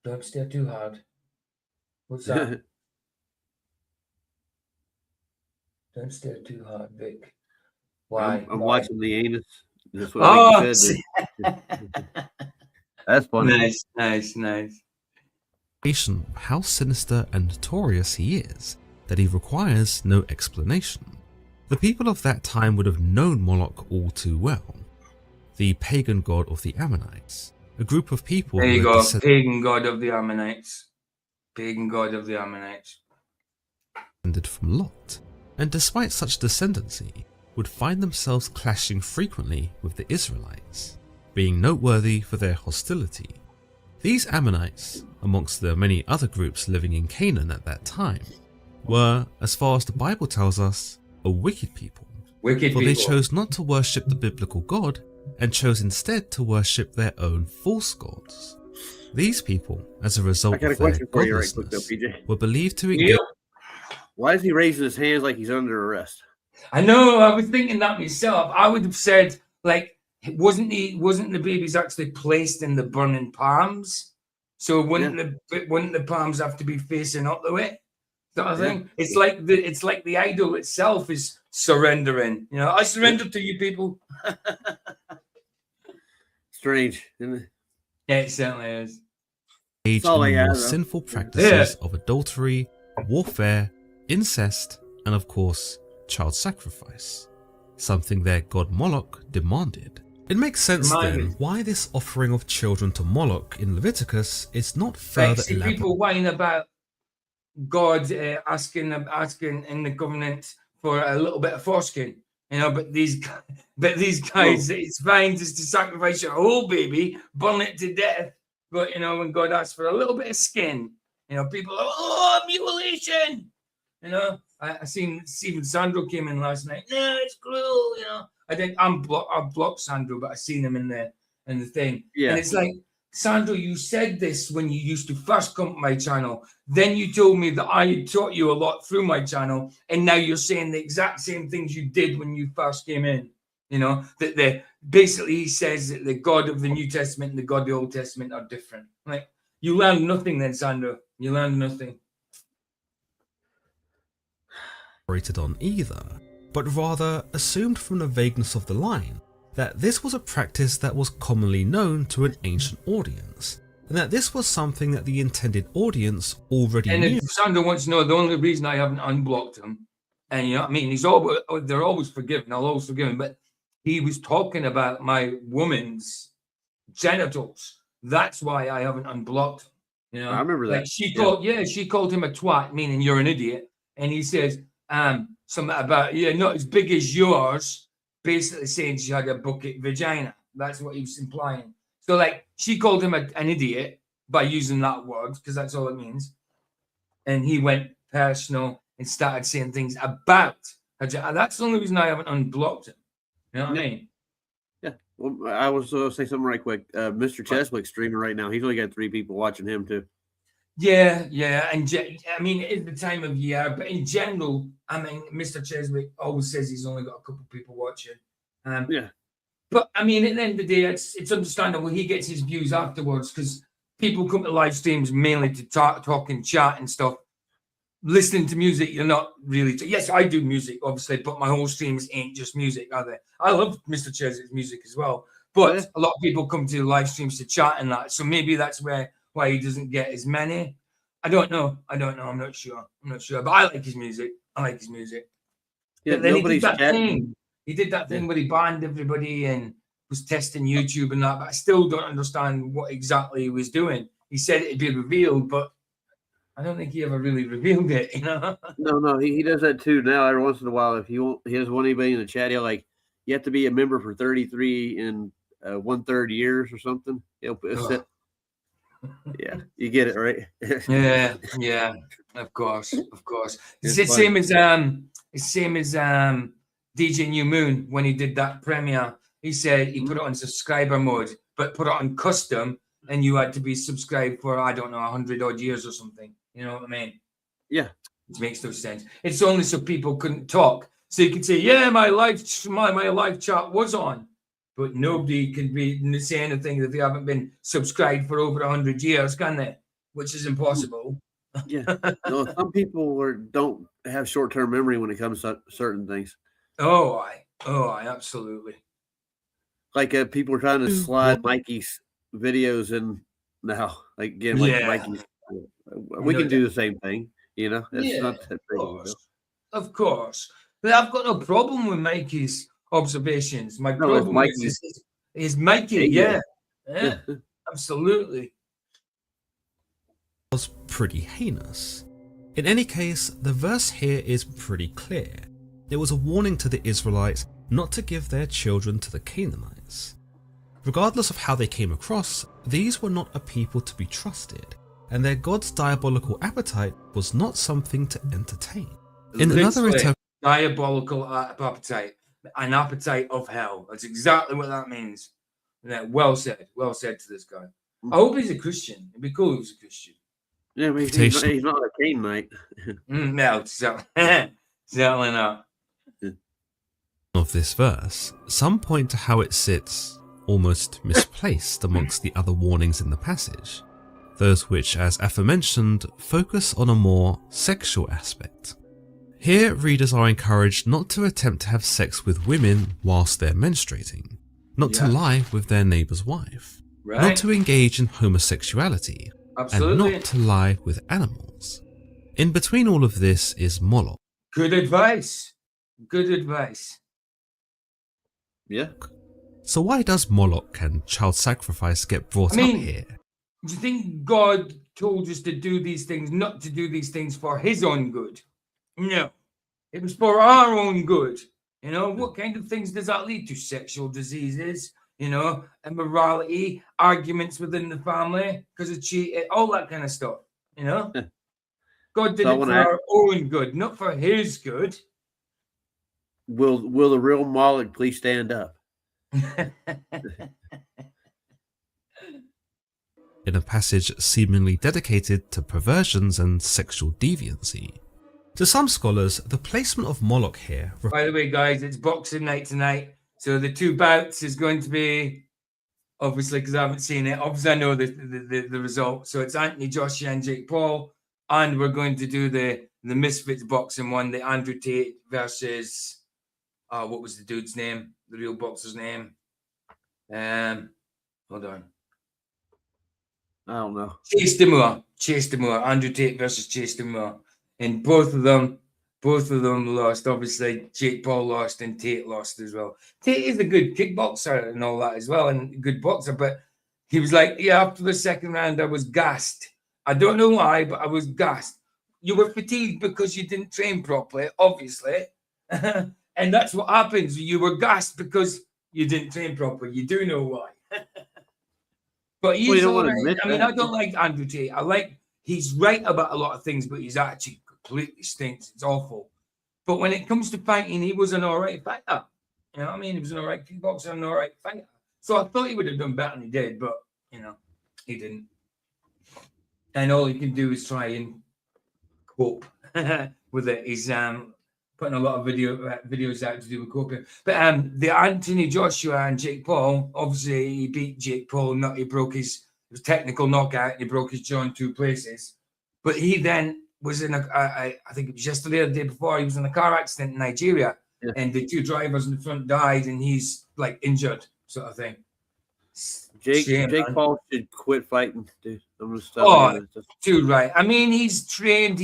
Don't stare too hard. What's that? Don't stare too hard, Vic. Why? I'm watching the anus. That's what you said. That's funny. Nice. How sinister and notorious he is, that he requires no explanation. The people of that time would have known Moloch all too well. The pagan god of the Ammonites, a group of people. There you go, pagan god of the Ammonites. Pagan god of the Ammonites. Descended from Lot, and despite such descendancy, would find themselves clashing frequently with the Israelites, being noteworthy for their hostility. These Ammonites, amongst the many other groups living in Canaan at that time, were, as far as the Bible tells us, a wicked people. For they chose not to worship the biblical God, and chose instead to worship their own false gods. These people, as a result of their godlessness, were believed to engage. Why is he raising his hands like he's under arrest? I know, I was thinking that myself. I would have said, wasn't the babies actually placed in the burning palms? So wouldn't the palms have to be facing up the way? sort of thing. It's like the idol itself is surrendering. You know, I surrender to you people. Strange, isn't it? Yeah, it certainly is. Engage in the more sinful practices of adultery, warfare, incest, and of course, child sacrifice. Something their god Moloch demanded. It makes sense then why this offering of children to Moloch in Leviticus is not further elaborate. People whine about God asking in the covenant for a little bit of foreskin, you know, but these guys, it's fine just to sacrifice your whole baby, burn it to death. But you know, when God asks for a little bit of skin, you know, people are, oh, mutilation. You know, I seen Stephen Sandro came in last night. No, it's cruel. You know, I blocked Sandro, but I seen him in the thing. Yeah. And it's like, Sandro, you said this when you used to first come to my channel. Then you told me that I had taught you a lot through my channel, and now you're saying the exact same things you did when you first came in. You know, that basically he says that the God of the New Testament and the God of the Old Testament are different. Like, you learned nothing then, Sandro. You learned nothing. On either, but rather assumed from the vagueness of the line that this was a practice that was commonly known to an ancient audience, and that this was something that the intended audience already knew. And if Sandro wants to know, the only reason I haven't unblocked him, and you know what I mean, they're always forgiven, I'll always forgive him, but he was talking about my woman's genitals. That's why I haven't unblocked him. You know, I remember that. Like she called him a twat, meaning you're an idiot, and he says something about not as big as yours, basically saying she had a bucket vagina. That's what he was implying. So like she called him an idiot by using that word, because that's all it means. And he went personal and started saying things about her. That's the only reason I haven't unblocked him. You know what I mean? Yeah. Well, I was say something right quick. Mr. Cheswick's streaming right now. He's only got 3 people watching him too. Yeah, and I mean, it's the time of year, but in general, I mean, Mr. Cheswick always says he's only got a couple of people watching. Yeah. But I mean, at the end of the day, it's understandable. He gets his views afterwards because people come to live streams mainly to talk and chat and stuff. Listening to music, you're not really. Yes, I do music, obviously, but my whole streams ain't just music, are they? I love Mr. Cheswick's music as well, but a lot of people come to live streams to chat and that. So maybe that's why he doesn't get as many. I don't know. I'm not sure. But I like his music. Yeah, but then he did that thing. He did that thing where he banned everybody and was testing YouTube and that. But I still don't understand what exactly he was doing. He said it'd be revealed, but I don't think he ever really revealed it. You know? No. He does that too now. Every once in a while, if he doesn't want anybody in the chat, he'll like, you have to be a member for 33 and 1/3 years or something. He'll sit. Yeah, you get it, right? yeah, of course. It's the same as DJ New Moon when he did that premiere. He said he put it on subscriber mode, but put it on custom, and you had to be subscribed for 100 odd years or something. You know what I mean? Yeah, it makes no sense. It's only so people couldn't talk, so you could say, "Yeah, my live chat was on." But nobody can say anything if they haven't been subscribed for over 100 years, can they? Which is impossible. Yeah. No, some people don't have short-term memory when it comes to certain things. Oh, absolutely. Like people are trying to slide Mikey's videos in now. Like again, like Mikey's. We can do the same thing, you know. It's not that big. Of course. But I've got no problem with Mikey's observations. My problem is Mikey. Yeah, absolutely. Was pretty heinous. In any case, the verse here is pretty clear. It was a warning to the Israelites not to give their children to the Canaanites. Regardless of how they came across, these were not a people to be trusted, and their God's diabolical appetite was not something to entertain. In another diabolical appetite. An appetite of hell. That's exactly what that means. Yeah, well said to this guy. I hope he's a Christian. It'd be cool if he was a Christian. Yeah, but he's not a Canaanite. No, certainly not. Of this verse, some point to how it sits almost misplaced amongst the other warnings in the passage. those which, as aforementioned, focus on a more sexual aspect. Here, readers are encouraged not to attempt to have sex with women whilst they're menstruating, not to lie with their neighbour's wife, not to engage in homosexuality, and not to lie with animals. In between all of this is Moloch. Good advice. Good advice. Yeah. So why does Moloch and child sacrifice get brought up here? Do you think God told us to do these things, not to do these things for his own good? No. It was for our own good. You know, what kind of things does that lead to? Sexual diseases, you know, immorality, arguments within the family because of cheating, all that kind of stuff, you know? God did it for our own good, not for his good. Will the real Moloch please stand up? In a passage seemingly dedicated to perversions and sexual deviancy. To some scholars, the placement of Moloch here... By the way, guys, it's boxing night tonight. So the 2 bouts is going to be, obviously, because I haven't seen it, obviously I know the result. So it's Anthony Joshua and Jake Paul. And we're going to do the Misfits boxing one, the Andrew Tate versus... what was the dude's name? The real boxer's name? Hold on. I don't know. Chase Demore. Andrew Tate versus Chase Demore. And both of them lost. Obviously, Jake Paul lost and Tate lost as well. Tate is a good kickboxer and all that as well, and a good boxer. But he was like, yeah, after the second round, I was gassed. I don't know why, but I was gassed. You were fatigued because you didn't train properly, obviously. And that's what happens. You were gassed because you didn't train properly. You do know why. But he's all right. I mean, I don't like Andrew Tate. He's right about a lot of things, but his attitude completely stinks. It's awful. But when it comes to fighting, he was an all right fighter. You know what I mean? He was an all right kickboxer, an all right fighter. So I thought he would have done better than he did, but, you know, he didn't. And all he can do is try and cope with it. He's putting a lot of videos out to do with coping. But the Anthony Joshua and Jake Paul, obviously he beat Jake Paul, he broke his technical knockout, and he broke his jaw in 2 places. But he then was in I think it was yesterday or the day before, he was in a car accident in Nigeria, and the 2 drivers in the front died, and he's like injured, sort of thing. Jake Paul should quit fighting, dude. I'm just too right. I mean, he's trained.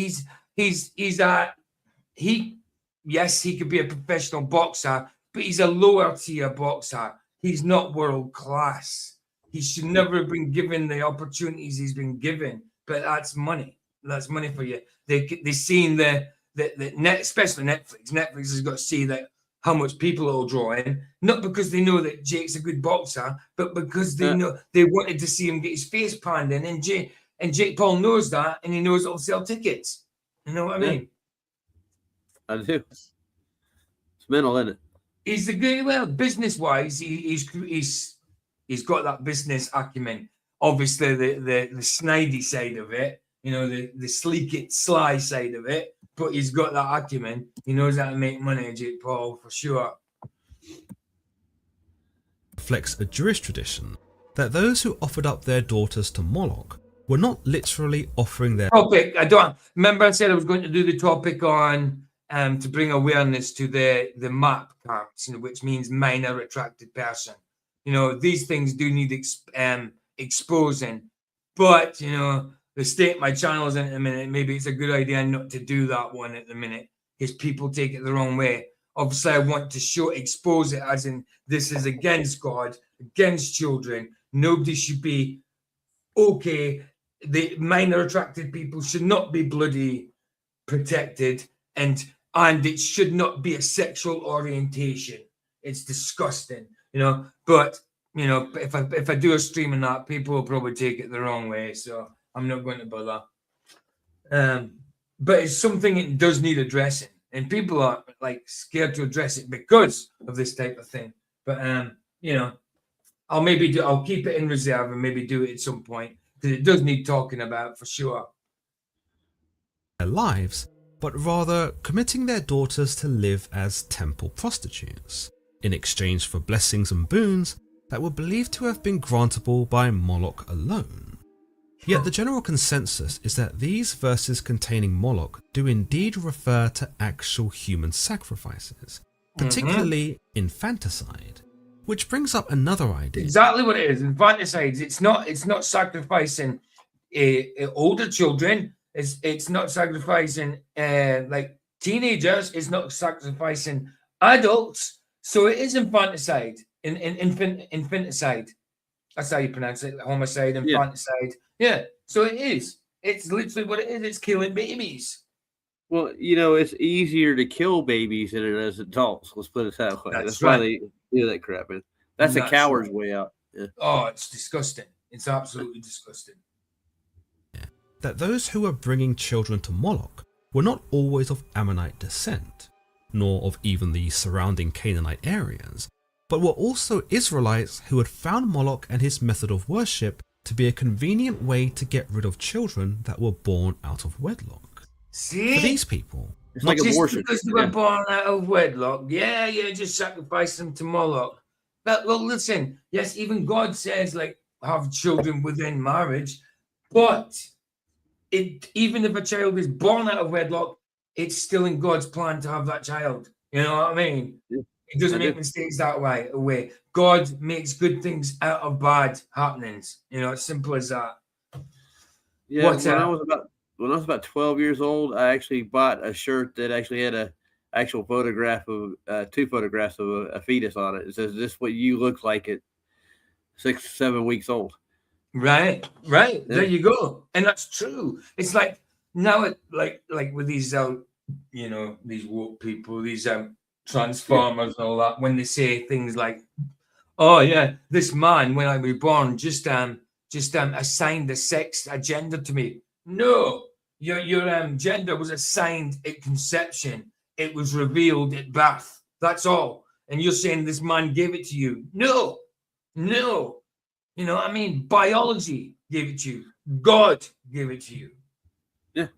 Yes, he could be a professional boxer, but he's a lower tier boxer. He's not world class. He should never have been given the opportunities he's been given. But that's money. That's money for you. They've seen the especially Netflix. Netflix has got to see that how much people it'll draw in, not because they know that Jake's a good boxer, but because they know they wanted to see him get his face panned in, and Jake Paul knows that, and he knows it'll sell tickets. You know what I mean? I do. It's mental, isn't it? He's a good, well, business-wise, he's got that business acumen. Obviously, the snidey side of it, you know, the sleek it, sly side of it, but he's got that acumen. He knows how to make money, Jake Paul, for sure. Reflects a Jewish tradition that those who offered up their daughters to Moloch were not literally offering their topic. I said I was going to do the topic on to bring awareness to the MAP camps, you know, which means minor attracted person. You know, these things do need exposing, but you know, the state my channel is in at the minute, maybe it's a good idea not to do that one at the minute because people take it the wrong way. Obviously, I want to expose it as in this is against God, against children. Nobody should be okay. The minor attracted people should not be bloody protected, and it should not be a sexual orientation. It's disgusting, you know. But you know, if I do a stream on that, people will probably take it the wrong way. So I'm not going to bother. But it's something it does need addressing, and people are like scared to address it because of this type of thing. But you know, I'll keep it in reserve and maybe do it at some point because it does need talking about for sure. Their lives, but rather committing their daughters to live as temple prostitutes in exchange for blessings and boons that were believed to have been grantable by Moloch alone. Yet the general consensus is that these verses containing Moloch do indeed refer to actual human sacrifices, particularly infanticide, which brings up another idea. Exactly what it is. Infanticides. It's not sacrificing older children. It's not sacrificing like teenagers. It's not sacrificing adults. So it is infanticide. Infanticide. That's how you pronounce it. Homicide, infanticide. Yeah. So it is. It's literally what it is. It's killing babies. Well, it's easier to kill babies than it is adults. Let's put it that way. That's why they do that crap, man. That's a coward's way out. Yeah. Oh, it's disgusting. It's absolutely disgusting. That those who were bringing children to Moloch were not always of Ammonite descent, nor of even the surrounding Canaanite areas, but were also Israelites who had found Moloch and his method of worship to be a convenient way to get rid of children that were born out of wedlock. See? For these people, it's like just abortion. Because they were born out of wedlock. Yeah, just sacrifice them to Moloch. But well, listen, yes, even God says like have children within marriage, but even if a child is born out of wedlock, it's still in God's plan to have that child. You know what I mean? Yeah, He doesn't make mistakes that way. God makes good things out of bad happenings. It's simple as that. Yeah, when I was about 12 years old, I actually bought a shirt that actually had a actual photograph of 2 photographs of a fetus on it. It says, "This is what you look like at 6, 7 weeks old." Right. Yeah. There you go. And that's true. It's like now like with these these woke people, these transformers and all that, when they say things like, oh yeah, this man when I was born just assigned a gender to me. No, your gender was assigned at conception. It was revealed at birth. That's all. And you're saying this man gave it to you. No. You know what I mean? Biology gave it to you. God gave it to you. Yeah.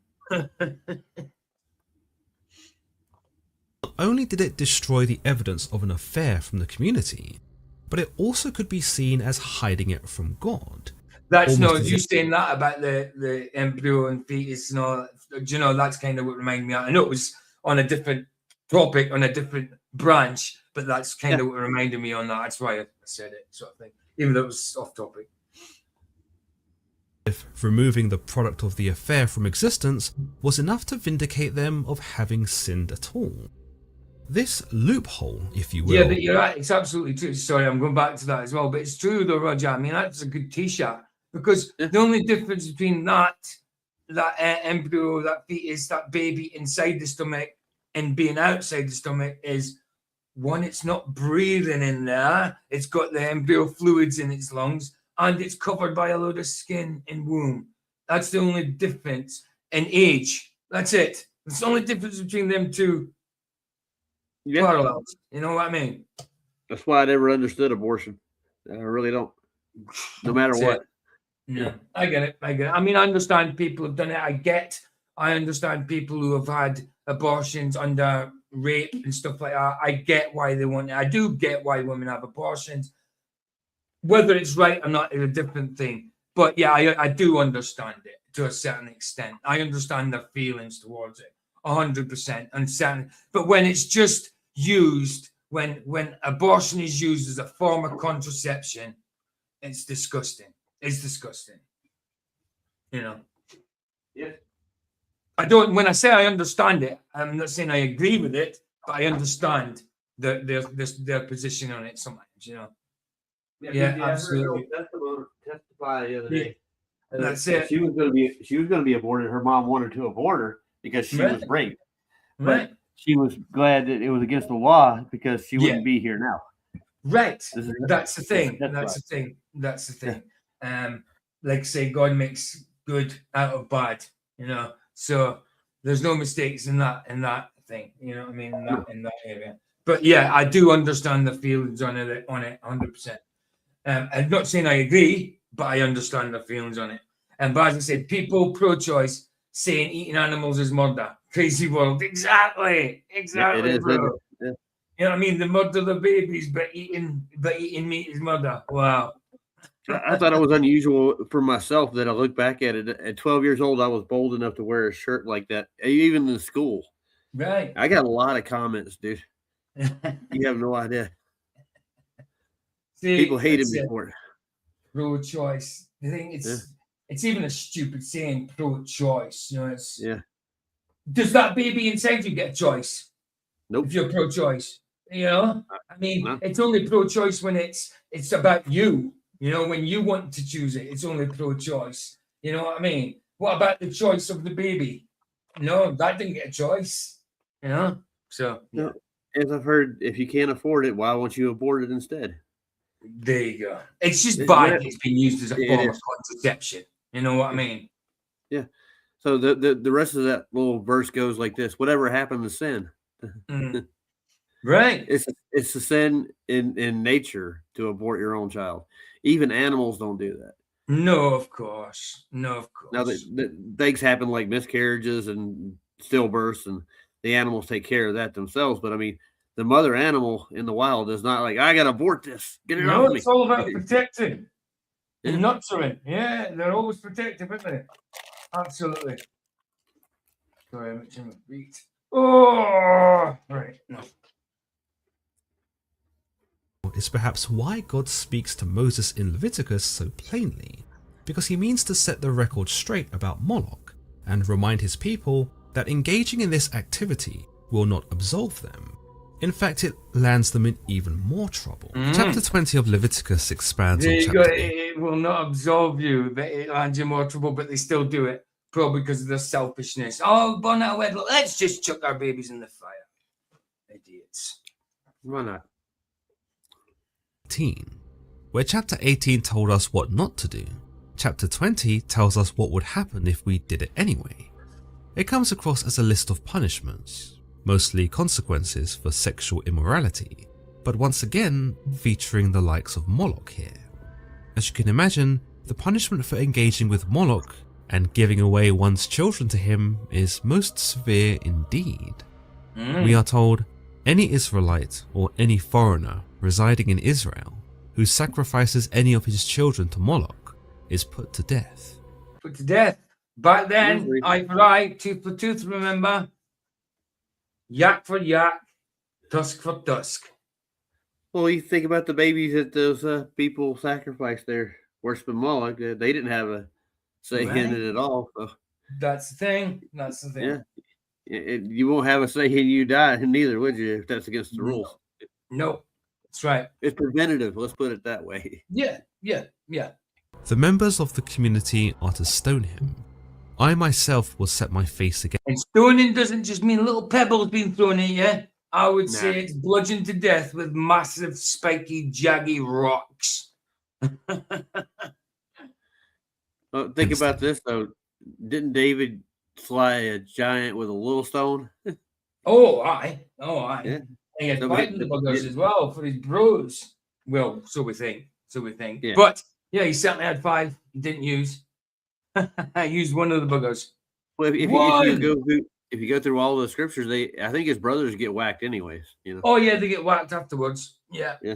Not only did it destroy the evidence of an affair from the community, but it also could be seen as hiding it from God. That's you saying that about the embryo and fetus and all. That's kind of what reminded me of. I know it was on a different topic, on a different branch, but that's kind of what reminded me on that. That's why I said it, sort of thing, even though it was off topic. If removing the product of the affair from existence was enough to vindicate them of having sinned at all. This loophole, if you will. Yeah, but you're right. It's absolutely true. Sorry, I'm going back to that as well. But it's true though, Roger. I mean, that's a good T-shirt because the only difference between that embryo, that fetus, that baby inside the stomach and being outside the stomach is, one, it's not breathing in there. It's got the embryo fluids in its lungs and it's covered by a load of skin and womb. That's the only difference. And age. That's it. It's the only difference between them two parallels. You know what I mean? That's why I never understood abortion. I really don't. No matter what. Yeah, I get it. I mean, I understand people have done it. I understand people who have had abortions under rape and stuff like that. I get why they want it. I do get why women have abortions. Whether it's right or not is a different thing. But yeah, I do understand it to a certain extent. I understand their feelings towards it 100%. And but when it's just used, when abortion is used as a form of contraception, it's disgusting. It's disgusting. Yeah. When I say I understand it, I'm not saying I agree with it, but I understand their position on it sometimes, Yeah, absolutely. Testify the other day. That's it. She was going to be aborted. Her mom wanted to abort her because she was raped. Right. But she was glad that it was against the law because she wouldn't be here now. Right. That's the thing. That's the thing. Like say, God makes good out of bad, So there's no mistakes in that thing, you know what I mean, in that area. But yeah, I do understand the feelings on it 100%. I'm not saying I agree, but I understand the feelings on it. And but as I said, people pro-choice saying eating animals is murder. Crazy world. Exactly. It is, bro. Yeah. You know what I mean? The murder the babies, but eating meat is murder. Wow. I thought it was unusual for myself that I look back at it. At 12 years old, I was bold enough to wear a shirt like that, even in school. Right. I got a lot of comments, dude. You have no idea. See, People hated that's me it. for it. Pro-choice. I think it's even a stupid saying, pro-choice. You know, it's Yeah. Does that baby inside you get a choice? Nope. If you're pro-choice, you know, I mean, No. it's only pro-choice when it's about you. You know, when you want to choose it, it's only pro-choice. You know what I mean? What about the choice of the baby? No, that didn't get a choice. You know, so yeah. No. As I've heard, if you can't afford it, why won't you abort it instead? There you go. It's just It- bad. yeah, It's been used as a it form of is. contraception. You know what I mean? Yeah. So the rest of that little verse goes like this: whatever happened to sin? Mm. Right. It's a sin in nature to abort your own child. Even animals don't do that. No, of course. No, of course. Now the things happen like miscarriages and stillbirths, and the animals take care of that themselves. But I mean, the mother animal in the wild is not like I gotta abort this. Get it No, off me. it's all about protecting Yeah. and nurturing. Yeah, they're always protective, aren't they? Absolutely. Sorry, I'm itching my feet. Oh, right. No. Is perhaps why God speaks to Moses in Leviticus so plainly, because he means to set the record straight about Moloch and remind his people that engaging in this activity will not absolve them. In fact, it lands them in even more trouble. Chapter 20 of Leviticus expands There on you go. chapter 8. It will not absolve you. It lands you more trouble, but they still do it. Probably because of their selfishness. Oh, born out of wedlock. Let's just chuck our babies in the fire. Idiots. Why not? 18. Where chapter 18 told us what not to do, chapter 20 tells us what would happen if we did it anyway. It comes across as a list of punishments, mostly consequences for sexual immorality, but once again featuring the likes of Moloch here. As you can imagine, the punishment for engaging with Moloch and giving away one's children to him is most severe indeed. We are told, any Israelite or any foreigner residing in Israel who sacrifices any of his children to Moloch is put to death. Put to death. Back then, Usually. eye for eye, tooth for tooth, remember? Yak for yak, tusk for tusk. Well, you think about the babies that those people sacrificed there, worshiping Moloch. They didn't have a say Right. in it at all. So, That's the thing. That's the thing. yeah, you won't have a say in you die neither, would you? If that's against the rules, No, that's right. it's preventative. Let's put it that way. Yeah. The members of the community are to stone him. I myself will set my face against And stoning doesn't just mean little pebbles being thrown at you. I would say Nah. it's bludgeoned to death with massive, spiky, jaggy rocks. Well, think about this though. Didn't David slay a giant with a little stone? Oh, aye. Yeah. He had So fighting the buggers as well for his bros. Well, so we think. Yeah. But yeah, he certainly had 5. He didn't use. I used one of the buggers. Well, if you go through all the scriptures, I think his brothers get whacked anyways. You know. Oh yeah, they get whacked afterwards. Yeah. Yeah.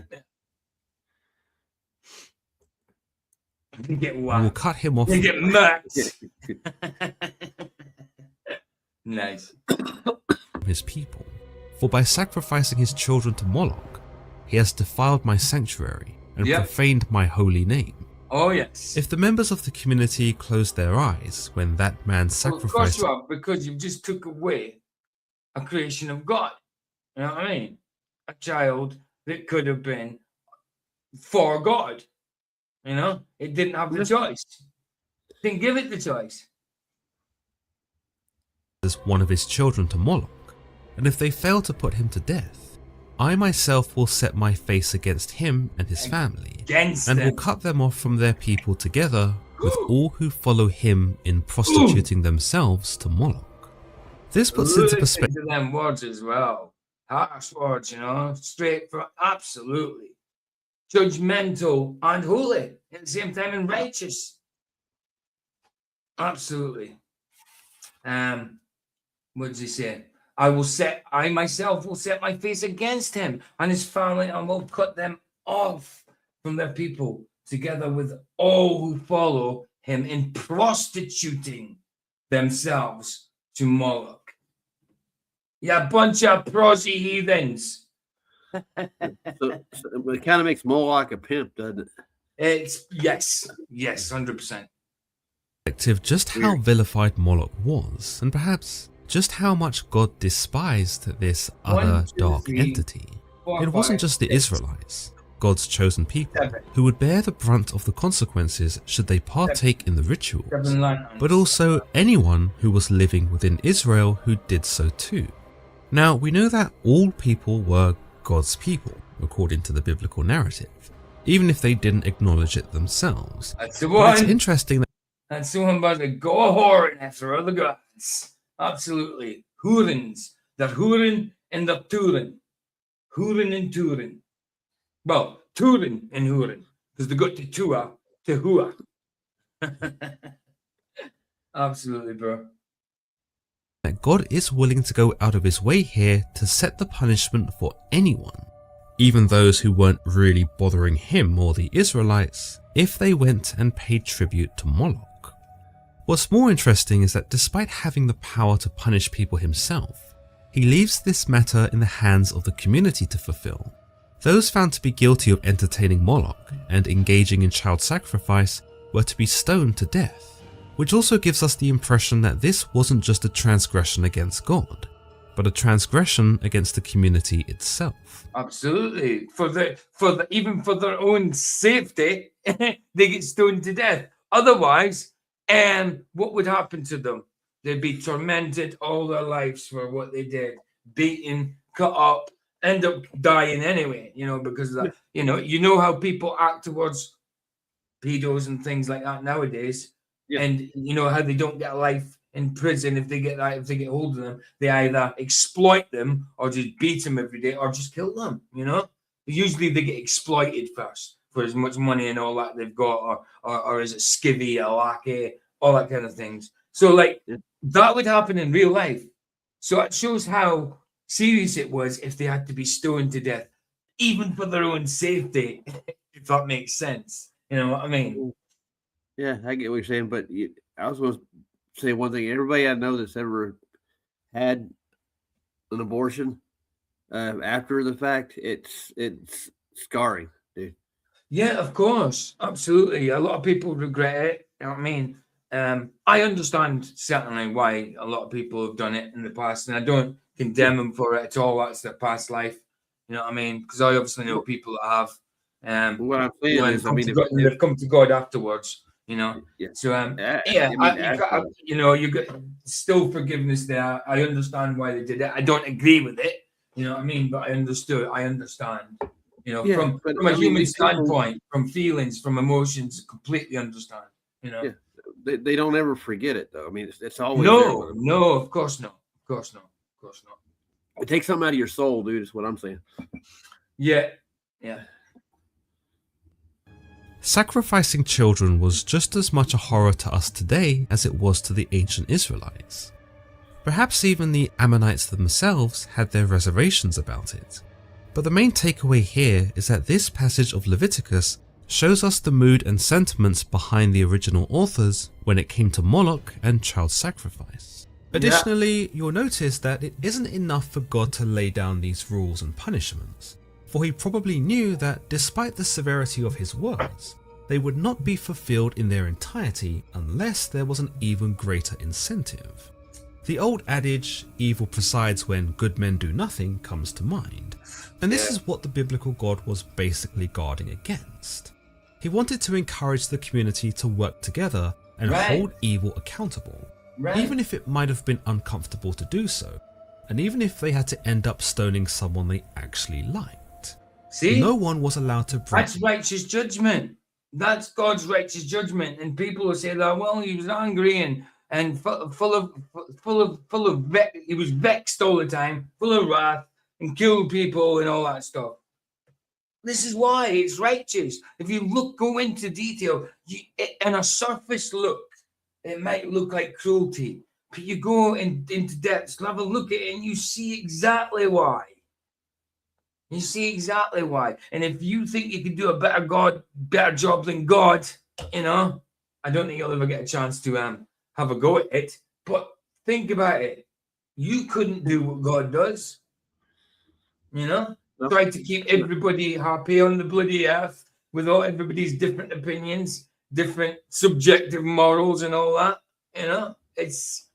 They get and will whacked. cut him off They get murked. Nice. from his people. For by sacrificing his children to Moloch, he has defiled my sanctuary and Yep. profaned my holy name. Oh yes. If the members of the community closed their eyes when that man Well, of course sacrificed, you are, because you've just took away a creation of God. You know what I mean? A child that could have been for God. You know, it didn't have the choice. Didn't give it the choice. as one of his children to Moloch, and if they fail to put him to death, I myself will set my face against him and his family, Against and will them. cut them off from their people together with all who follow him in prostituting themselves to Moloch. This puts into Listen perspective to them words as well. Harsh words, you know, straight from absolutely judgmental and holy at the same time and righteous. Absolutely. What does he say? I myself will set my face against him and his family and will cut them off from their people together with all who follow him in prostituting themselves to Moloch. You bunch of prosy heathens. So it kind of makes Moloch a pimp, doesn't it? It's yes, 100%. Just how vilified Moloch was, and perhaps just how much God despised this other dark entity. It wasn't just the Israelites, God's chosen people, who would bear the brunt of the consequences should they partake in the rituals, but also anyone who was living within Israel who did so too. Now, we know that all people were God's people, according to the biblical narrative, even if they didn't acknowledge it themselves. That's the one. It's interesting that That's the one about to go whoring after other gods. Absolutely. Hoorens. That Hooren and the Turen. Hooren and Turen. Well, Turen and Hooren. Because they got to Tua, to Hua. Absolutely, bro. that God is willing to go out of his way here to set the punishment for anyone, even those who weren't really bothering him or the Israelites, if they went and paid tribute to Moloch. What's more interesting is that despite having the power to punish people himself, he leaves this matter in the hands of the community to fulfill. Those found to be guilty of entertaining Moloch and engaging in child sacrifice were to be stoned to death, which also gives us the impression that this wasn't just a transgression against God, but a transgression against the community itself. Absolutely. Even for their own safety, they get stoned to death. Otherwise, what would happen to them? They'd be tormented all their lives for what they did, beaten, cut up, end up dying anyway, because of that. You know how people act towards pedos and things like that nowadays. Yeah. And you know how they don't get a life in prison if they get hold of them. They either exploit them or just beat them every day or just kill them, Usually they get exploited first for as much money and all that they've got, or is it skivvy, a lackey, all that kind of things. So that would happen in real life. So it shows how serious it was if they had to be stoned to death, even for their own safety, if that makes sense. You know what I mean? Yeah, I get what you're saying, but I was going to say one thing. Everybody I know that's ever had an abortion after the fact, it's scarring, dude. Yeah, of course. Absolutely. A lot of people regret it. You know what I mean? I understand certainly why a lot of people have done it in the past, and I don't condemn them for it at all. That's their past life. You know what I mean? Because I obviously know people that have. What I'm saying is, they've come to God afterwards. Yeah. So you got still forgiveness there. I understand why they did it. I don't agree with it. You know what I mean? But I understand. From a human standpoint, from feelings, from emotions, completely understand. Yeah. They don't ever forget it though. I mean, it's always no, of course not. It takes something out of your soul, dude. Is what I'm saying. Yeah. Sacrificing children was just as much a horror to us today as it was to the ancient Israelites. Perhaps even the Ammonites themselves had their reservations about it. But the main takeaway here is that this passage of Leviticus shows us the mood and sentiments behind the original authors when it came to Moloch and child sacrifice. Additionally, you'll notice that it isn't enough for God to lay down these rules and punishments, for he probably knew that despite the severity of his words, they would not be fulfilled in their entirety unless there was an even greater incentive. The old adage, evil presides when good men do nothing, comes to mind, and this is what the biblical God was basically guarding against. He wanted to encourage the community to work together and hold evil accountable, even if it might have been uncomfortable to do so, and even if they had to end up stoning someone they actually liked. See? No one was allowed to break. That's righteous judgment. That's God's righteous judgment. And people will say that, well, he was angry and full of he was vexed all the time, full of wrath, and killed people and all that stuff. This is why it's righteous. If you go into detail, in a surface look, it might look like cruelty, but you go into depth, have a look at it, and you see exactly why. You see exactly why. And if you think you can do a better job than God, you know, I don't think you'll ever get a chance to have a go at it. But think about it. You couldn't do what God does. You know, try to keep everybody happy on the bloody earth with all everybody's different opinions, different subjective morals, and all that. You know, it's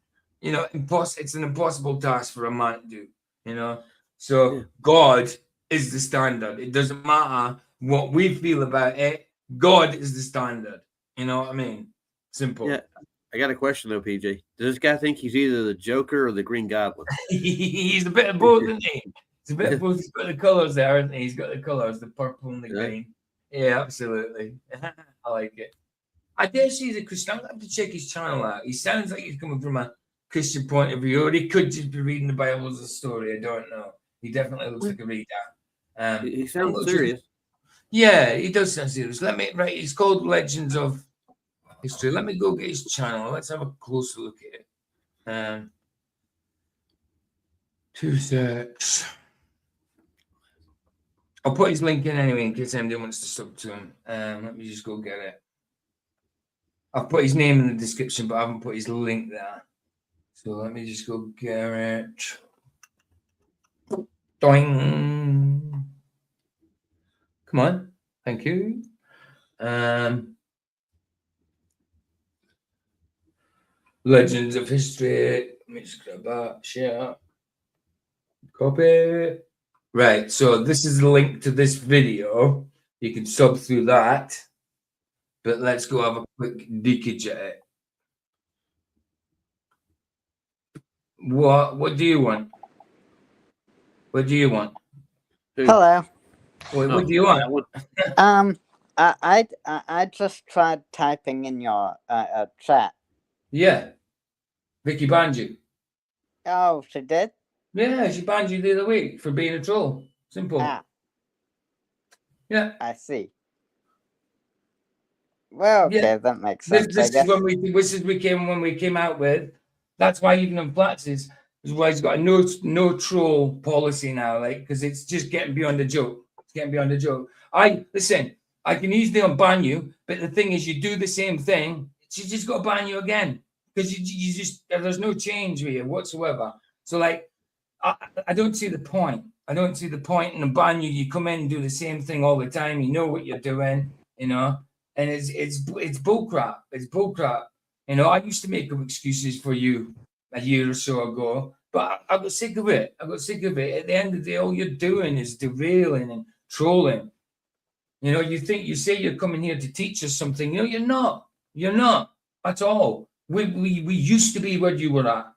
it's an impossible task for a man to do. You know, so God is the standard. It doesn't matter what we feel about it. God is the standard. You know what I mean? Simple. Yeah. I got a question though, PJ. Does this guy think he's either the Joker or the Green Goblin? He's a bit of both, isn't he? He's a bit of both. He's got the colours there, isn't he? He's got the colours, the purple and the green. Yeah, absolutely. I like it. I dare say he's a Christian. I'm going to have to check his channel out. He sounds like he's coming from a Christian point of view, or he could just be reading the Bible as a story. I don't know. He definitely looks like a reader. He sounds serious. Yeah, he does sound serious. It's called Legends of History. Let me go get his channel. Let's have a closer look at it. 2 secs. I'll put his link in anyway in case anybody wants to sub to him. Let me just go get it. I've put his name in the description, but I haven't put his link there. So let me just go get it. Doing. Come on. Thank you. Legends of History. Let me just grab that. Share. Copy. Right. So this is the link to this video. You can sub through that. But let's go have a quick leakage at it. What do you want? What do you want? Hello. What do you want? I just tried typing in your chat. Yeah. Vicky banned you. Oh, she did? Yeah, she banned you the other week for being a troll. Simple. Yeah. I see. Well, okay, that makes sense. This is when we came out with. That's why even on Flats is why he's got a no troll policy now, like, because it's just getting beyond the joke. It's getting beyond the joke. I can easily unban you, but the thing is, you do the same thing, she's just got to ban you again because you just there's no change here whatsoever. So like, I don't see the point. I don't see the point in ban you. You come in and do the same thing all the time. You know what you're doing, you know. And it's bullcrap. It's bullcrap. You know, I used to make up excuses for you a year or so ago, but I got sick of it. At the end of the day, all you're doing is derailing and trolling. You know, you say you're coming here to teach us something. You know, you're not. You're not at all. We used to be where you were at.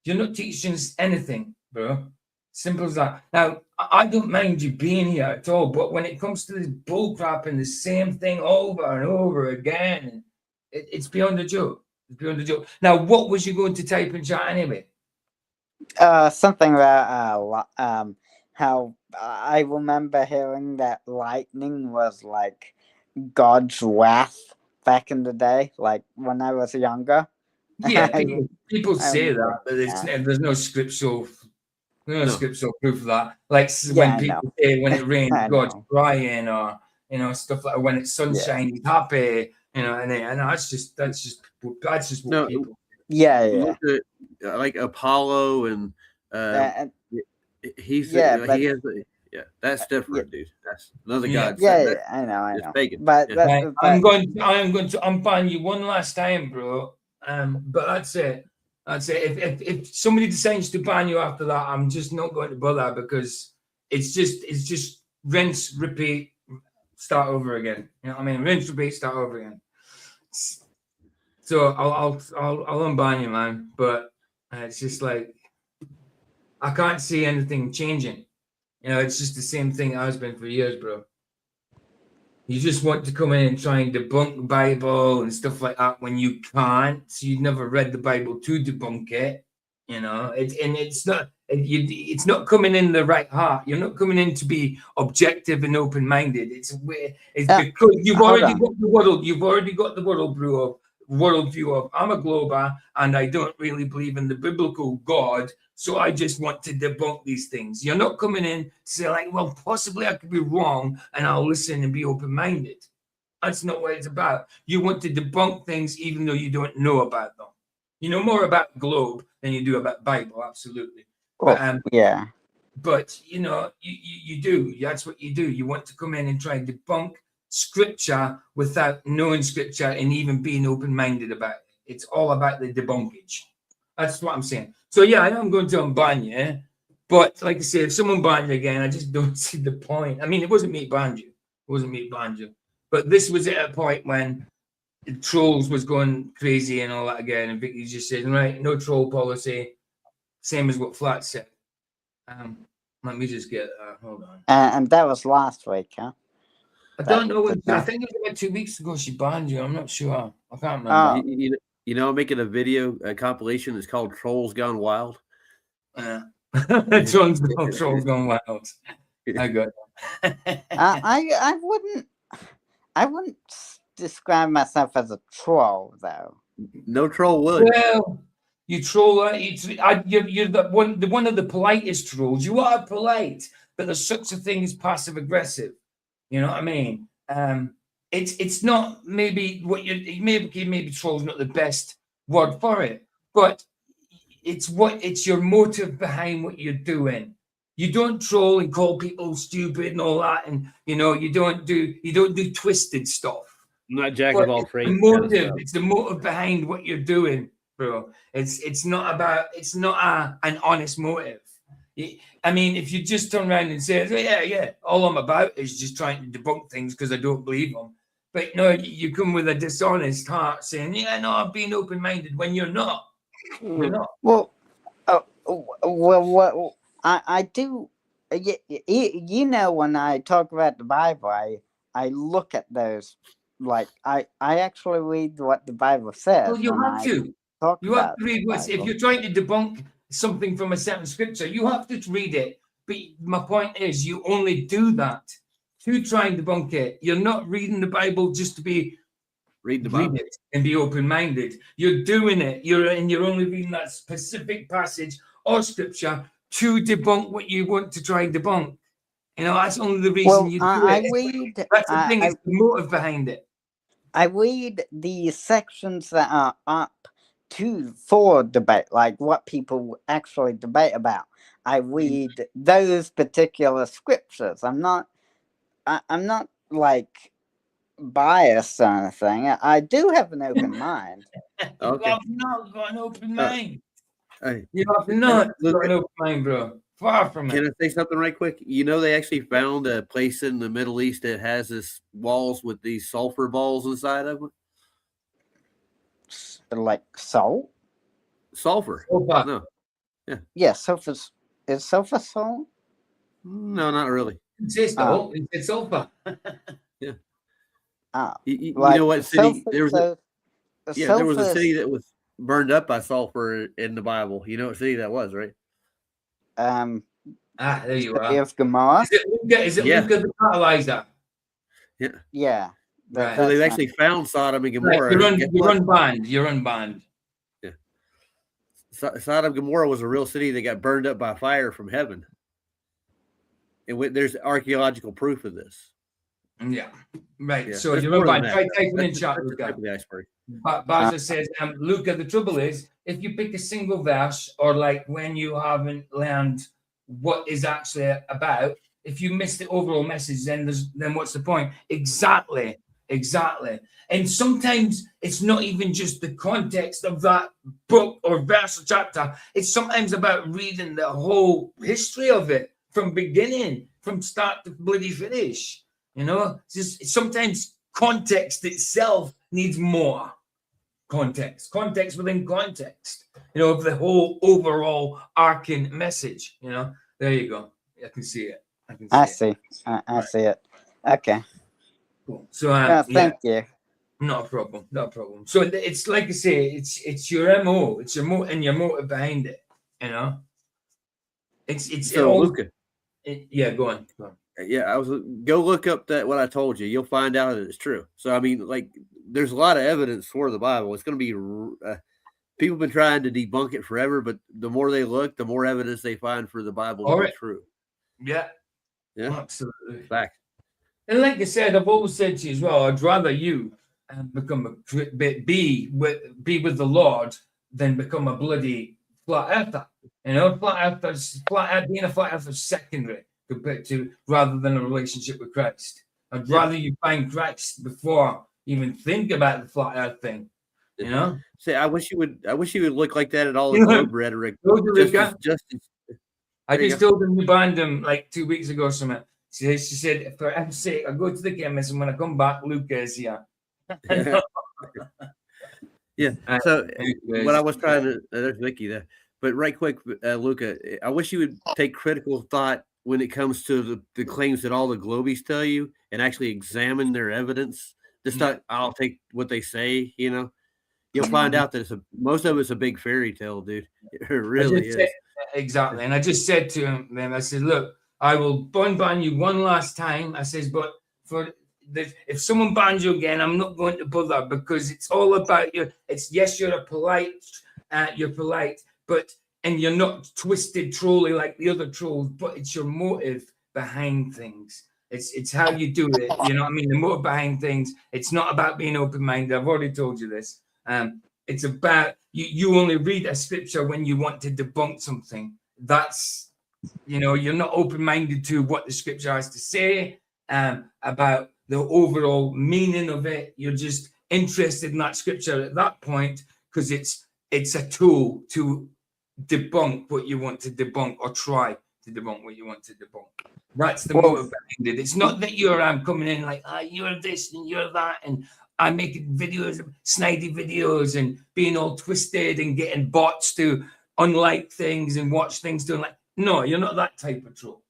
You're not teaching us anything, bro. Simple as that. Now, I don't mind you being here at all, but when it comes to this bullcrap and the same thing over and over again, it's beyond a joke. It's beyond a joke. Now, what was you going to type in chat anyway? Something about how I remember hearing that lightning was like God's wrath back in the day, like when I was younger. Yeah, people say that, but there's no scriptural. No scriptural proof of that. Like when people say when it rains, God's crying, or you know, stuff like when it's sunshine, he's happy. You know, and that's just what people. Yeah. Like Apollo and he has that's different, dude. That's another god. Yeah, I know. It's pagan. But I'm going to unban you one last time, bro. But that's it. If somebody decides to ban you after that, I'm just not going to bother because it's just rinse, repeat, start over again. You know what I mean? Rinse, repeat, start over again. So I'll unban you, man. But it's just like I can't see anything changing. You know, it's just the same thing it has been for years, bro. You just want to come in and try and debunk the Bible and stuff like that when you can't. So you've never read the Bible to debunk it, you know. It's not coming in the right heart. You're not coming in to be objective and open-minded. It's because you've already got the world. You've already got the world, bro, of worldview of I'm a glober and I don't really believe in the biblical God, so I just want to debunk these things. You're not coming in to say like, well, possibly I could be wrong and I'll listen and be open-minded. That's not what it's about. You want to debunk things even though you don't know about them. You know more about globe than you do about Bible, absolutely. Well, yeah. But you know, you do. That's what you do. You want to come in and try and debunk scripture without knowing scripture and even being open-minded about it. It's all about the debunkage. That's what I'm saying. So yeah, I know I'm going to unban you, but like I say, if someone banned you again, I just don't see the point. I mean, it wasn't me banned you. It wasn't me banned you. But this was at a point when the trolls was going crazy and all that again, and Vicky just said, right, no troll policy, same as what Flat said. Let me just get hold on. And that was last week, huh? I don't know when. I think it was about 2 weeks ago she banned you. I'm not sure. I can't remember. You know, I'm making a compilation. It's called Trolls Gone Wild. Trolls Gone Wild. I got it. I wouldn't describe myself as a troll, though. No troll would. Well, you troll. You're the one of the politest trolls. You are polite, but there's such a thing as passive aggressive. You know what I mean? It's not maybe what you maybe troll is not the best word for it, but it's your motive behind what you're doing. You don't troll and call people stupid and all that, and you know you don't do twisted stuff. Not jack of all trades. It's the motive behind what you're doing, bro. It's not an honest motive. I mean, if you just turn around and say, yeah, all I'm about is just trying to debunk things because I don't believe them. But no, you come with a dishonest heart saying, yeah, no, I'm being open-minded when you're not. You're not. Well, I do. You know, when I talk about the Bible, I look at those. Like I actually read what the Bible says. Well, you have to. You have to read what's. If you're trying to debunk something from a certain scripture, you have to read it. But my point is, you only do that to try and debunk it. You're not reading the Bible just to be read it and be open-minded. You're doing it. You're only reading that specific passage or scripture to debunk what you want to try and debunk. You know, that's only the reason you do it. That's the thing. It's the motive behind it. I read the sections that are up for debate, like what people actually debate about. I read those particular scriptures. I'm not like biased or anything. I do have an open mind. Okay. You have not got an open mind. You have not got an open mind, bro. Far from it. Can I say something right quick? You know, they actually found a place in the Middle East that has this walls with these sulfur balls inside of them. Like salt? Sulfur. No. Yeah. Yeah, sulfur. Is sulfur salt? No, not really. It's salt. It's sulfur. Yeah. You know what city? There was a city that was burned up by sulfur in the Bible. You know what city that was, right? There you are. Of Gomorrah. Is it Luca the fertilizer? Yeah. Yeah. Right. So they've actually found Sodom and Gomorrah. You're unbanned. Yeah. Sodom and Gomorrah was a real city that got burned up by fire from heaven. And there's archaeological proof of this. Yeah. Right. Yeah. So you're unbanned. Try typing in chat, Luca. Baza says, Luca, the trouble is, if you pick a single verse or like when you haven't learned what is actually about, if you miss the overall message, then what's the point? Exactly. And sometimes it's not even just the context of that book or verse or chapter. It's sometimes about reading the whole history of it from beginning, from start to bloody finish. You know, sometimes context itself needs more context within context, you know, of the whole overall arcing message. You know, there you go. I can see it. I see it. Okay. Cool. So thank you. Not a problem. So it's like I say, it's your MO, it's your motive behind it. You know, it's so all, Luca. Go on. Yeah, I was go look up that what I told you. You'll find out that it's true. So I mean, like, there's a lot of evidence for the Bible. It's going to be people have been trying to debunk it forever, but the more they look, the more evidence they find for the Bible to be true. Yeah, Yeah, absolutely. fact. And like I said, I've always said to you as well, I'd rather you become be with the Lord than become a bloody flat earther. You know, being a flat earther is secondary compared to rather than a relationship with Christ. I'd rather you find Christ before even think about the flat earth thing. You know? Say, I wish you would look like that at all the globe rhetoric. Just I just told him you banned him like 2 weeks ago or something. She said, for F's sake, I'll go to the chemist, and when I come back, Luca is here. Yeah. So what I was trying to there's Vicky there, but right quick, Luca, I wish you would take critical thought when it comes to the claims that all the Globies tell you, and actually examine their evidence. Just not, I'll take what they say. You know, you'll find out that most of it's a big fairy tale, dude. It really is. Exactly. And I just said to him, I said, look, I will ban you one last time. I says, but if someone bans you again, I'm not going to bother, because it's all about you. It's yes, you're polite, but and you're not twisted trolly like the other trolls, but it's your motive behind things. It's how you do it. You know what I mean? The motive behind things. It's not about being open-minded. I've already told you this. It's about you only read a scripture when you want to debunk something. That's, you know, you're not open-minded to what the scripture has to say about the overall meaning of it. You're just interested in that scripture at that point because it's a tool to debunk what you want to debunk, or try to debunk what you want to debunk. That's the motive behind it. It's not that you're coming in like, you're this and you're that, and I'm making videos, snidey videos, and being all twisted and getting bots to unlike things and watch things doing like. No, you're not that type of troll.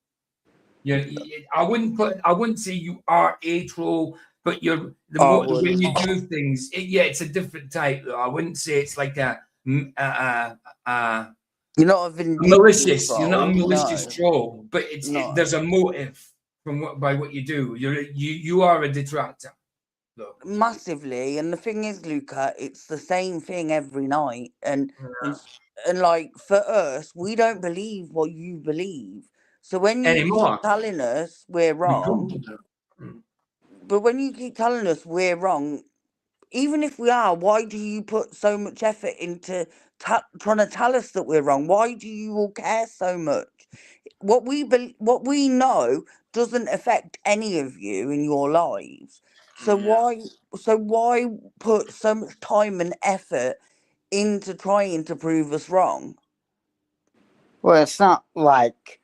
I wouldn't say you are a troll, but you're the way you do things. It's a different type though. I wouldn't say it's like a you're not a malicious. troll, you're not a malicious troll, but there's a motive by what you do. You are a detractor. Massively, and the thing is, Luca, it's the same thing every night, and like for us, we don't believe what you believe. So when you keep telling us we're wrong, but when you keep telling us we're wrong, even if we are, why do you put so much effort into trying to tell us that we're wrong? Why do you all care so much? What we know doesn't affect any of you in your lives. So why put so much time and effort into trying to prove us wrong? Well, it's not like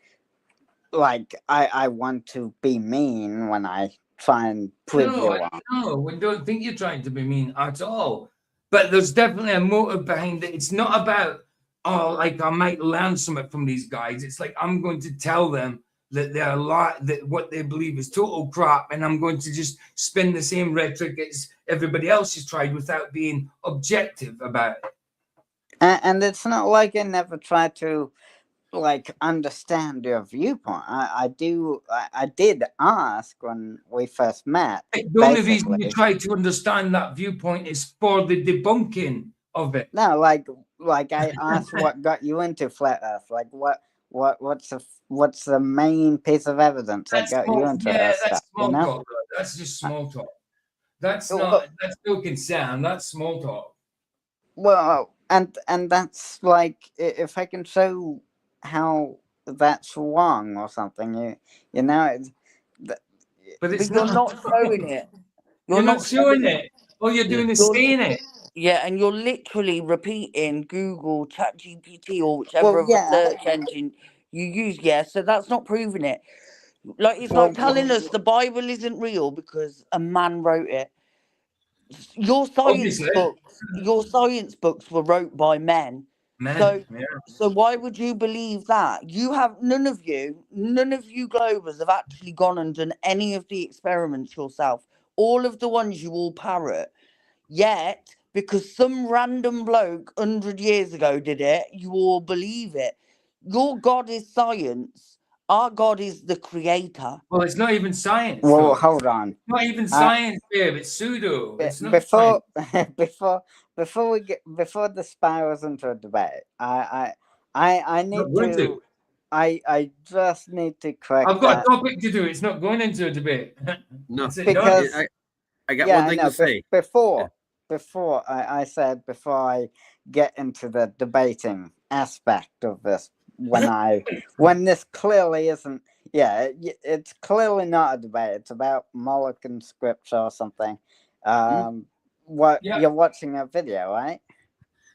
I want to be mean when I try and prove you wrong. No, we don't think you're trying to be mean at all. But there's definitely a motive behind it. It's not about, like I might learn something from these guys. It's like I'm going to tell them that they're that what they believe is total crap, and I'm going to just spin the same rhetoric as everybody else has tried without being objective about it. And it's not like I never try to understand your viewpoint. I did ask when we first met. The only reason you try to understand that viewpoint is for the debunking of it. No, like I asked what got you into flat Earth. Like what's the main piece of evidence that got you into Earth that's stuff? Small talk. That's just small talk. That's no concern. That's small talk. Well, and that's like, if I can show how that's wrong or something, you know, but you're not showing it. You're not showing it. All you're doing is saying it. Yeah, and you're literally repeating Google, ChatGPT, or whichever other search engine you use. Yeah, so that's not proving it. Like it's like telling us the Bible isn't real because a man wrote it. Your science books were wrote by men. So why would you believe that? None of you Globers have actually gone and done any of the experiments yourself. All of the ones you all parrot. Yet, because some random bloke 100 years ago did it, you all believe it. Your God is science. Our God is the creator. Well, it's not even science. Well, though. hold on. Not even science, babe. It's pseudo. It's not Before science. before the spirals into a debate, I need Not going to. I just need to correct I've got that. a topic to do. It's not going into a debate. No, That's it, Because done. I got yeah, one I thing know. to say. Before I said before I get into the debating aspect of this, when this clearly isn't, it's clearly not a debate. It's about Moloch and scripture or something. What Yeah. you're watching a video, right?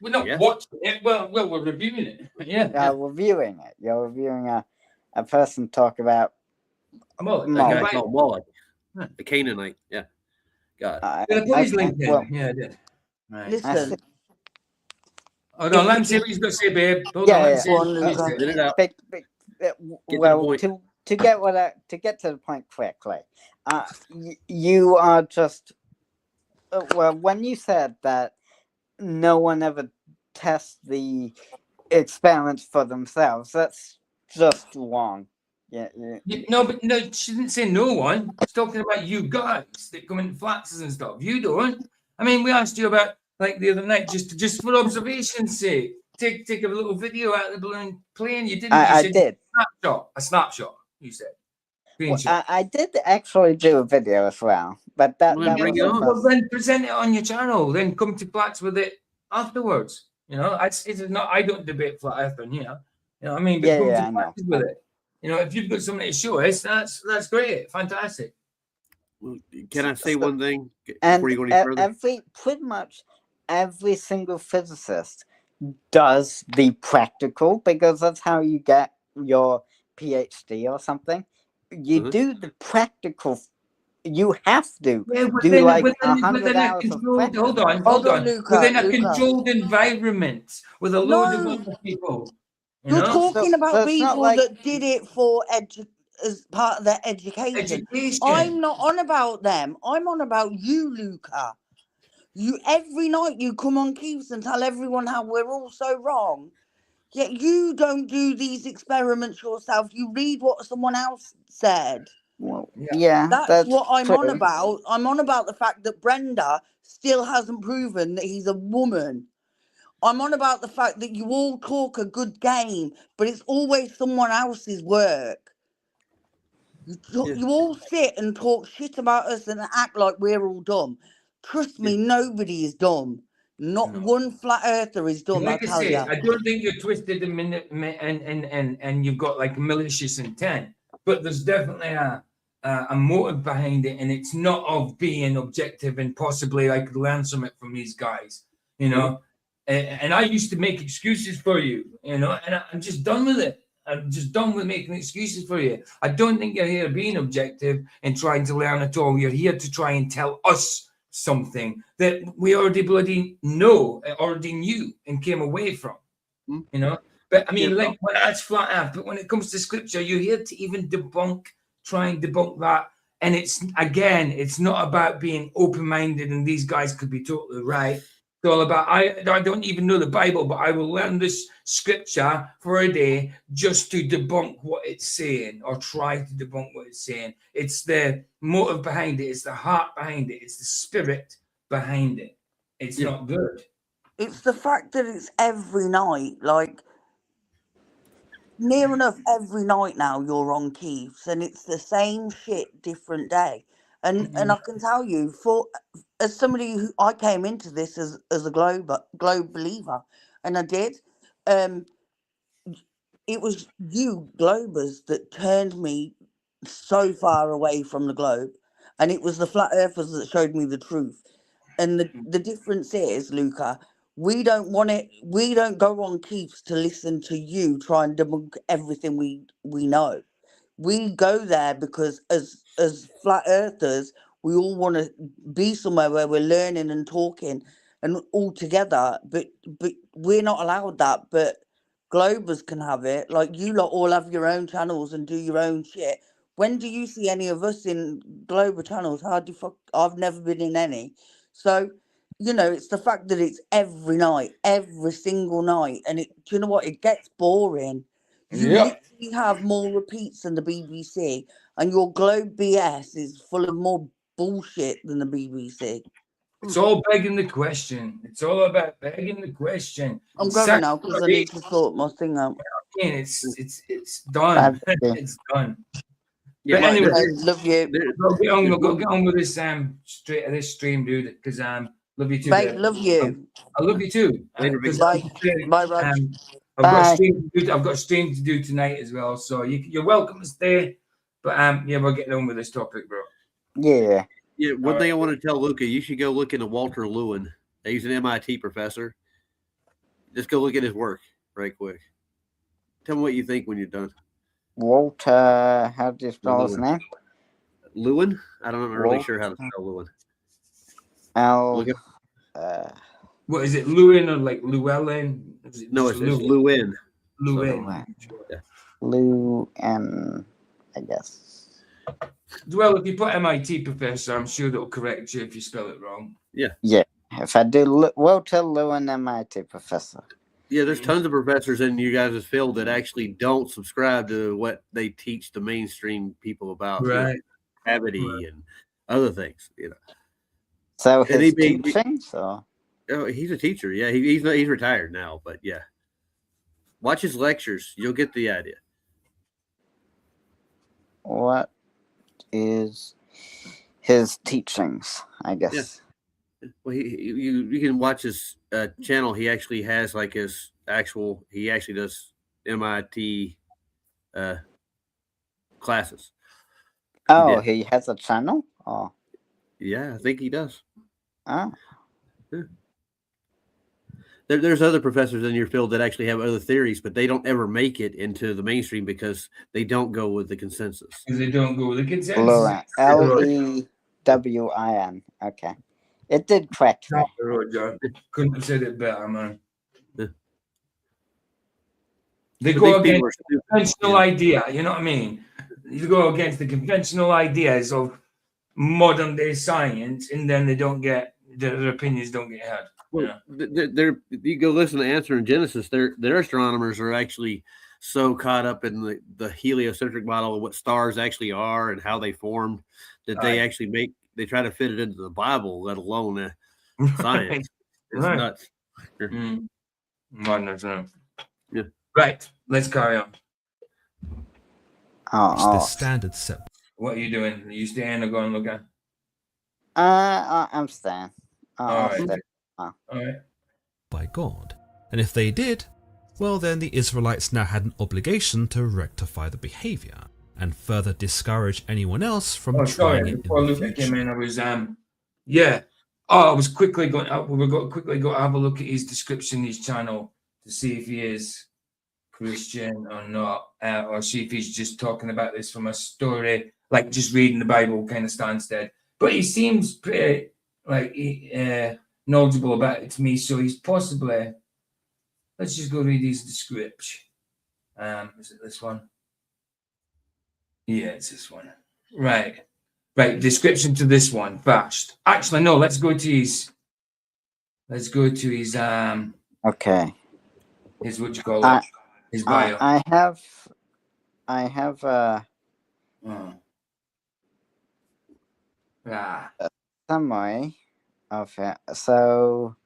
We're not Yes. watching it. Well, we're reviewing it. Yeah. Reviewing it. You're reviewing a person talk about Well, That guy Moloch. called Moloch, the Canaanite. Yeah. God. Did I put his Okay, link in? well, Yeah, I did. Right. Listen, Hold on, let him say what he's got to say, babe. Hold Yeah, on, let him yeah. say Go what on, he's got to Luca. say. Get it out. well, point. to get to the point quickly, you are just well, when you said that no one ever tests the experiments for themselves, that's just wrong. Yeah. No, but no, she didn't say no one. She's talking about you guys that come in flats and stuff. You don't. I mean, we asked you about like the other night, just for observation's sake. Take a little video out of the balloon plane. You didn't. I said did. A snapshot. You said. Well, I did actually do a video as well, but that Bring was it on. Well, then present it on your channel. Then come to flats with it afterwards. You know, it's not. I don't debate flat earth on here. You know what I mean? But come I to know. flats with it. You know, if you've got something to show us, that's great, fantastic. Can I say one thing And before you go any further? pretty much every single physicist does the practical because that's how you get your PhD or something. You do the practical. You have to do like 100 hours of practice. Hold on. Luca, Within a Luca. controlled environment with a load of No. other people. You're talking about so it's not people like- that did it for as part of their education. I'm not on about them. I'm on about you, Luca. You every night you come on Keeps and tell everyone how we're all so wrong. Yet you don't do these experiments yourself. You read what someone else said. Well, yeah, That's what I'm on true. about. I'm on about the fact that Brenda still hasn't proven that he's a woman. I'm on about the fact that you all talk a good game, but it's always someone else's work. You all sit and talk shit about us and act like we're all dumb. Trust me, nobody is dumb. Not one flat earther is dumb, Like I tell you. I don't think you're twisted and you've got like malicious intent, but there's definitely a motive behind it, and it's not of being objective and possibly I could learn something from these guys, you know. And I used to make excuses for you, you know, and I'm just done with it. I'm just done with making excuses for you. I don't think you're here being objective and trying to learn at all. You're here to try and tell us something that we already bloody know, already knew and came away from, you know. But I mean, like when that's flat earth, but when it comes to scripture, you're here to even try and debunk that. And it's again, it's not about being open-minded and these guys could be totally right. It's all about I don't even know the Bible, but I will learn this scripture for a day just to debunk what it's saying or try to debunk what it's saying. It's the motive behind it, it's the heart behind it, it's the spirit behind it. It's not good. It's the fact that it's every night, like near enough every night now you're on Keith's and it's the same shit, different day. And I can tell you, as somebody who I came into this as a globe believer, and I did, it was you globers that turned me so far away from the globe, and it was the flat earthers that showed me the truth. And the difference is, Luca, we don't want it. We don't go on Keeps to listen to you try and debunk everything we know. We go there because as flat earthers, we all want to be somewhere where we're learning and talking and all together. But we're not allowed that. But Globers can have it. Like you lot all have your own channels and do your own shit. When do you see any of us in Glober channels? I've never been in any. So, you know, it's the fact that it's every night, every single night. And do you know what? It gets boring. You Yep. literally have more repeats than the BBC, and your Globe BS is full of more bullshit than the BBC. It's all begging the question. It's all about begging the question. I'm going now because I need to sort my thing out. It's done. It's done. Yeah, But anyway, love you. We've got to get on with this this stream, dude. Because love you too, Babe, babe. love you. I love you too. Bye. Bye, Rog. I've got a stream to do. I've got a stream to do tonight as well. So you're welcome to stay. But yeah, we're getting on with this topic, bro. Yeah. Yeah, one thing I want to tell Luca, you should go look into Walter Lewin. He's an MIT professor. Just go look at his work right quick. Tell me what you think when you're done. Walter, how do you spell his name? Lewin? I'm not really sure how to spell Lewin. What is it, Lewin or like Llewellyn? No, it's Lewin. Lewin. Yeah. Lewin, I guess. Well, if you put MIT professor, I'm sure that'll correct you if you spell it wrong. Yeah. Yeah. If I do Walter Lewin, MIT professor. Yeah, there's tons of professors in you guys' field that actually don't subscribe to what they teach the mainstream people about, gravity and other things. So his teachings, or? Oh, he's a teacher. Yeah, he's retired now, but yeah, watch his lectures. You'll get the idea. What is his teachings? I guess. Yeah. Well, you can watch his channel. He actually has like his actual. He actually does MIT classes. Oh, he has a channel. Oh, yeah, I think he does. Ah. Yeah. There's other professors in your field that actually have other theories, but they don't ever make it into the mainstream because they don't go with the consensus. Because they don't go with the consensus. Lewin. Lewin. Okay. It did correct me. Couldn't have said it better, man. Yeah. They go against the conventional idea, you know what I mean? You go against the conventional ideas of modern day science, and then they don't get their opinions don't get heard. Well, you go listen to Answer in Genesis. Their astronomers are actually so caught up in the heliocentric model of what stars actually are and how they formed that they actually they try to fit it into the Bible, let alone science. It's nuts. Yeah. Right. Let's carry on. The standard set. What are you doing? Are you staying or going, Luca? I'm staying. All right. Stay. All right. By God. And if they did, well then the Israelites now had an obligation to rectify the behavior and further discourage anyone else from trying it. Before Luca came in, I was I was quickly going up. We were going quickly go have a look at his description, his channel, to see if he is Christian or not, or see if he's just talking about this from a story, like just reading the Bible kind of stance there. But he seems pretty knowledgeable about it to me, so he's possibly. Let's just go read his description. Is it this one? Yeah, it's this one. Right. Description to this one first. Actually, no. Let's go to his. Okay. His what you call it? His bio. I have a summary of it. So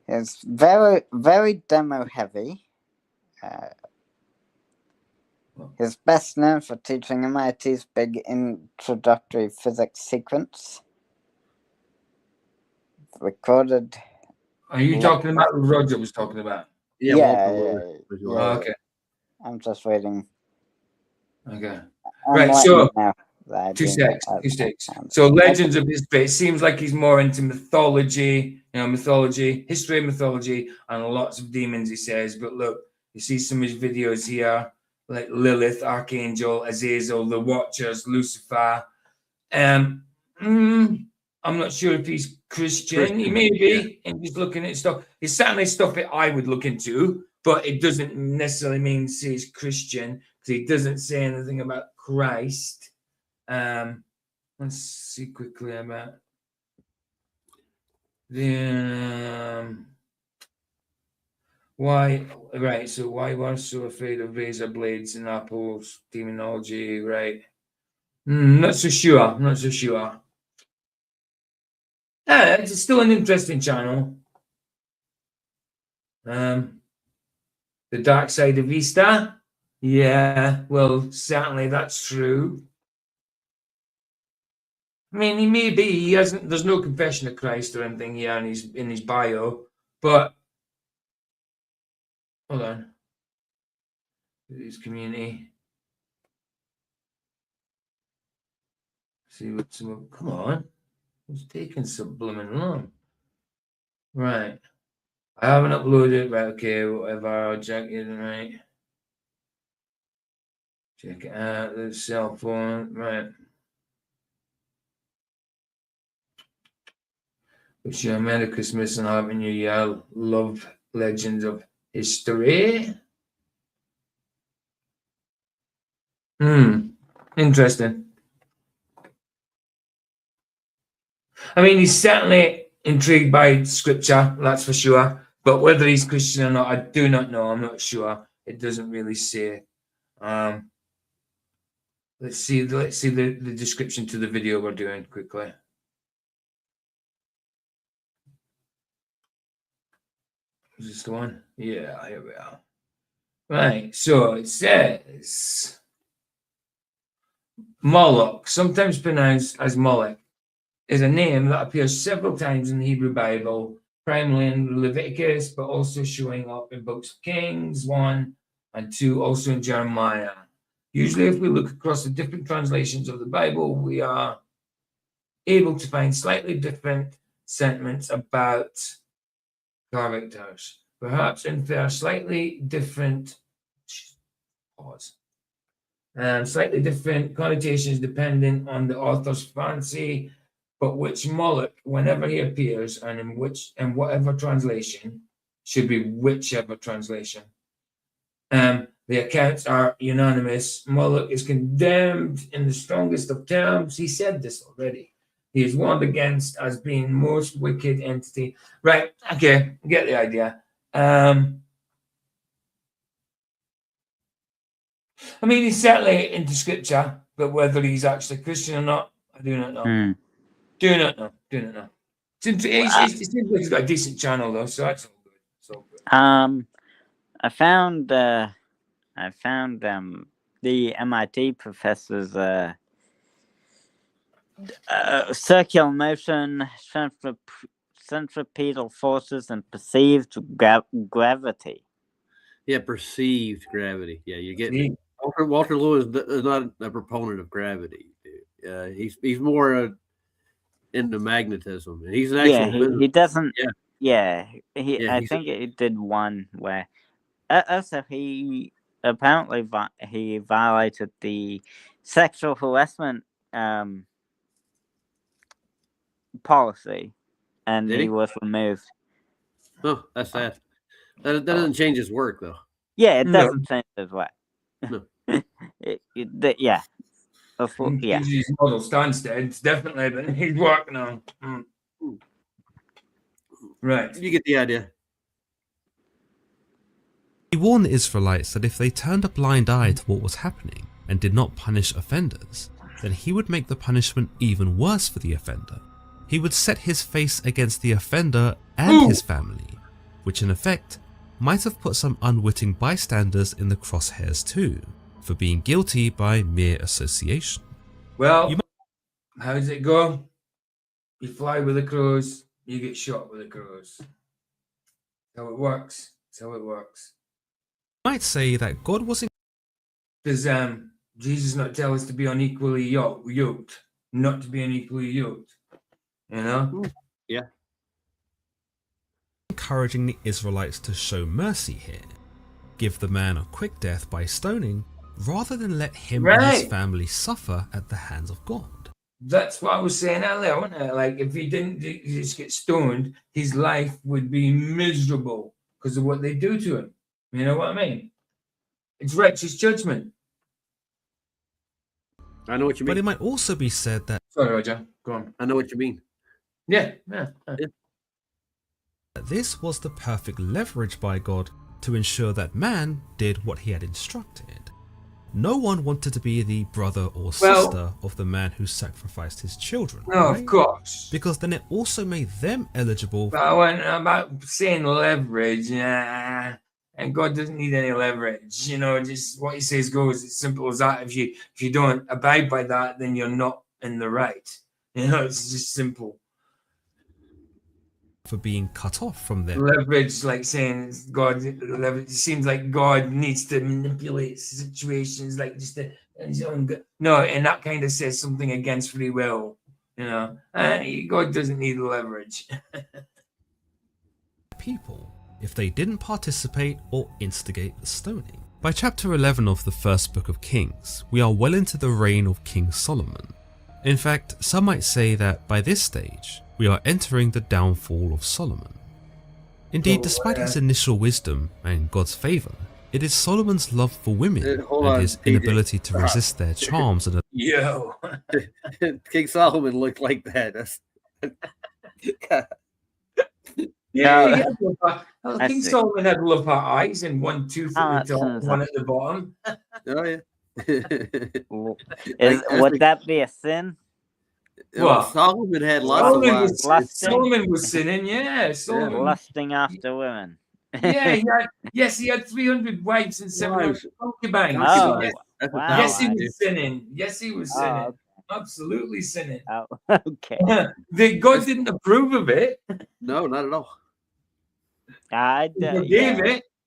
it's very, very demo heavy. He's best known for teaching MIT's big introductory physics sequence. Recorded. Are you talking about what Roger was talking about? Yeah. Okay. I'm just waiting. Okay. Right, so 2 seconds. So Legends of his Faith seems like he's more into mythology, history of mythology, and lots of demons, he says. But look, you see some of his videos here, like Lilith, Archangel, Azazel, the Watchers, Lucifer. I'm not sure if he's Christian. He may be, and he's looking at stuff. It's certainly stuff that I would look into, but it doesn't necessarily mean he's Christian, because he doesn't say anything about Christ. Let's see quickly about the Why? Right. So why were so afraid of razor blades and apples? Demonology. Right. Not so sure. Not so sure. It's still an interesting channel. The dark side of Easter. Yeah. Well, certainly that's true. I mean, he may be. He hasn't. There's no confession of Christ or anything here in his bio. But hold on. His community. See what some. Come on. It's taking subliminal long. Right. I haven't uploaded. Right. Okay. Whatever. I'll check it. Right. Check it out. The cell phone. Right. Wish you a Merry Christmas and Happy New Year. Love Legends of History. Interesting. I mean, he's certainly intrigued by scripture, that's for sure. But whether he's Christian or not, I do not know. I'm not sure. It doesn't really say. Let's see the description to the video we're doing quickly. Is this the one? Yeah, here we are. Right, so it says Moloch, sometimes pronounced as Moloch, is a name that appears several times in the Hebrew Bible, primarily in Leviticus, but also showing up in books of Kings 1 and 2, also in Jeremiah. Usually, if we look across the different translations of the Bible, we are able to find slightly different sentiments about characters, perhaps infer slightly different slightly different connotations depending on the author's fancy, but which Moloch, whenever he appears, and in whatever translation, should be whichever translation. The accounts are unanimous. Moloch is condemned in the strongest of terms. He said this already. He is warned against as being most wicked entity. Right, okay, get the idea. I mean, he's certainly into scripture, but whether he's actually Christian or not, I do not know. Do not know. It seems like he's got a decent channel though, so that's all good. It's all good. I found the MIT professor's circular motion, centripetal forces, and perceived gravity. Yeah, perceived gravity. Yeah, you get Walter Lewis is not a proponent of gravity. He's more into magnetism. He's an actual. He doesn't. Yeah. I think he did one where. Also, he apparently he violated the sexual harassment policy, and he was removed. Oh, that's sad. That doesn't change his work, though. Yeah, it doesn't change his work. No. Yeah. His model Stansted, it's definitely been his work now. Right. You get the idea. He warned the Israelites that if they turned a blind eye to what was happening and did not punish offenders, then he would make the punishment even worse for the offender. He would set his face against the offender and his family, which in effect might have put some unwitting bystanders in the crosshairs too, for being guilty by mere association. Well, how does it go? You fly with the crows, you get shot with the crows. That's how it works. You might say that God wasn't. Does Jesus not tell us to be unequally yoked? Not to be unequally yoked. You know? Yeah. Encouraging the Israelites to show mercy here. Give the man a quick death by stoning, rather than let him and his family suffer at the hands of God. That's what I was saying earlier, wasn't it? Like, if he didn't just get stoned, his life would be miserable because of what they do to him. You know what I mean? It's righteous judgment. I know what you mean. But it might also be said that... Sorry, Roger. Go on. I know what you mean. Yeah. This was the perfect leverage by God to ensure that man did what he had instructed. No one wanted to be the brother or sister of the man who sacrificed his children. No, right? of course. Because then it also made them eligible. But I went about saying leverage, and God doesn't need any leverage. You know, just what He says goes. It's simple as that. If you don't abide by that, then you're not in the right. You know, it's just simple. For being cut off from them. Leverage, like saying God, leverage, it seems like God needs to manipulate situations, like just his own. No, and that kind of says something against free will. You know, God doesn't need leverage. People, if they didn't participate or instigate the stoning. By chapter 11 of the first book of Kings, we are well into the reign of King Solomon. In fact, some might say that by this stage, we are entering the downfall of Solomon. Indeed, despite his initial wisdom and God's favour, it is Solomon's love for women and his inability to resist their charms and King Solomon looked like that. Yeah, King Solomon had love heart eyes and one tooth at the top, one at the bottom. Oh yeah. Would that be a sin? Well, Solomon had lots of wives. Solomon was sinning, yeah. Solomon. Lusting after women. Yeah, he had 300 wives and 700 concubines. Oh, wow. Yes, he was sinning. Yes, he was sinning. Okay. Absolutely sinning. Oh, okay. God didn't approve of it. No, not at all.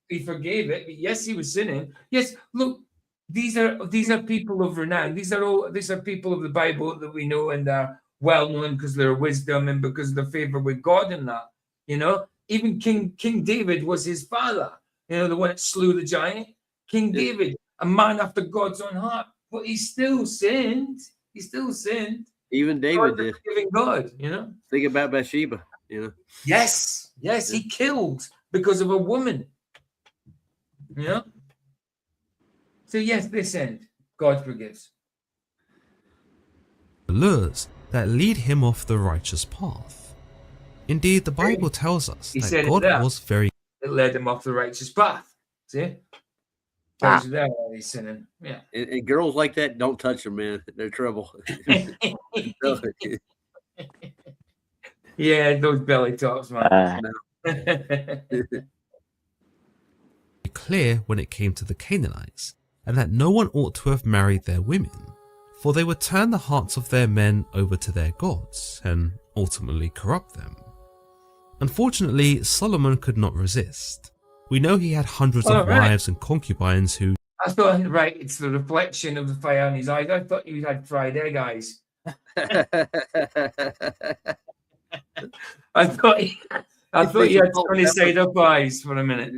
He forgave it. But yes, he was sinning. Yes, look, these are people of renown. These are people of the Bible that we know and are well known because of their wisdom and because of their favor with God and that. You know, even King David was his father. You know, the one that slew the giant. King David, a man after God's own heart, but he still sinned. He still sinned. Even David did. Forgiving God, you know. Think about Bathsheba, you know. Yes, he killed because of a woman. You know. So yes, this end, God forgives. Lures that lead him off the righteous path. Indeed, the Bible tells us that God was very. It led him off the righteous path. See? Tells you there while he's sinning. Yeah. And girls like that, don't touch them, man. They're trouble. Yeah, those belly tops, man. Clear when it came to the Canaanites, and that no one ought to have married their women, for they would turn the hearts of their men over to their gods and ultimately corrupt them. Unfortunately, Solomon could not resist. We know he had hundreds of wives and concubines who. I thought, it's the reflection of the fire in his eyes. I thought he had fried egg eyes. I thought he had sunny side up eyes for a minute.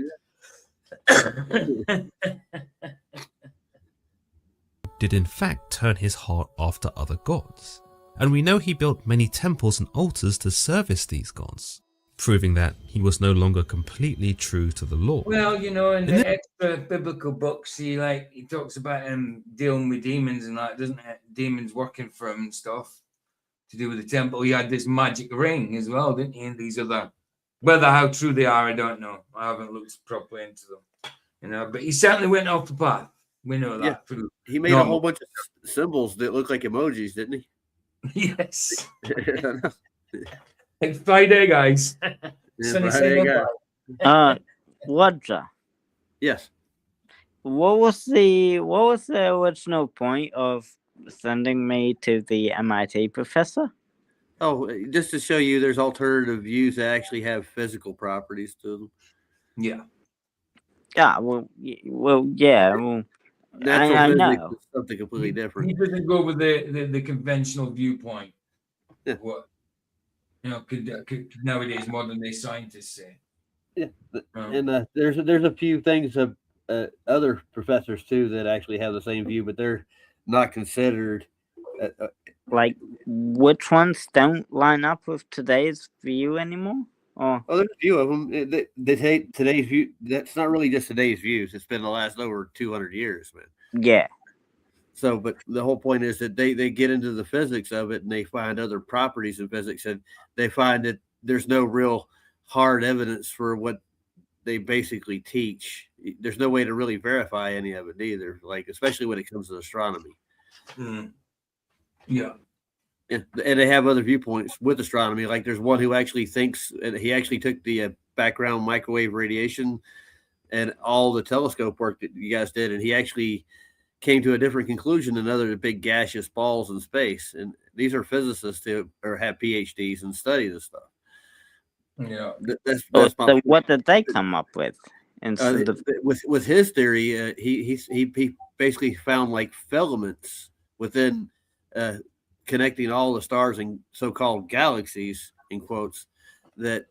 Did in fact turn his heart after other gods, and we know he built many temples and altars to service these gods, proving that he was no longer completely true to the Lord. Well, you know, in the extra biblical books, he talks about him dealing with demons and that, doesn't it? Demons working for him and stuff to do with the temple. He had this magic ring as well, didn't he? And these other, whether how true they are, I don't know. I haven't looked properly into them, you know. But he certainly went off the path. We know that. Yeah. He made a whole bunch of symbols that look like emojis, didn't he? Yes. Like Friday, guys. Roger. Yes. What was the original point of sending me to the MIT professor? Oh, just to show you there's alternative views that actually have physical properties to them. Yeah. Yeah, yeah. Natural physics is something completely different. He doesn't go with the conventional viewpoint. Yeah. What could nowadays modern day scientists say? Yeah, and there's a few things of other professors too that actually have the same view, but they're not considered. Like which ones don't line up with today's view anymore? Oh, there's a few of them. They take today's view. That's not really just today's views. It's been the last over 200 years, man. Yeah. So, but the whole point is that they get into the physics of it and they find other properties in physics, and they find that there's no real hard evidence for what they basically teach. There's no way to really verify any of it either. Like especially when it comes to astronomy. Yeah. And they have other viewpoints with astronomy. Like there's one who actually thinks, and he actually took the background microwave radiation and all the telescope work that you guys did, and he actually came to a different conclusion than other big gaseous balls in space. And these are physicists who have PhDs and study this stuff. Yeah. That's So what did they come up with? Instead of with his theory, he basically found like filaments within connecting all the stars and so-called galaxies in quotes that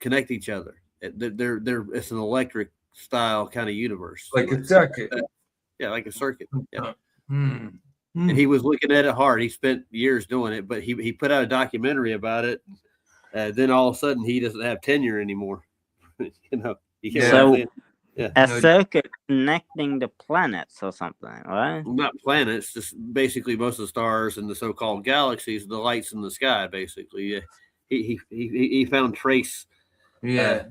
connect each other. They're it's an electric style kind of universe, like a circuit. Yeah, like a circuit. Yeah. Mm. And he was looking at it hard. He spent years doing it, but he put out a documentary about it. Then all of a sudden, he doesn't have tenure anymore. You know, so a circuit connecting the planets or something, right? Not planets, just basically most of the stars and the so-called galaxies, the lights in the sky. Basically, he found trace. Yeah,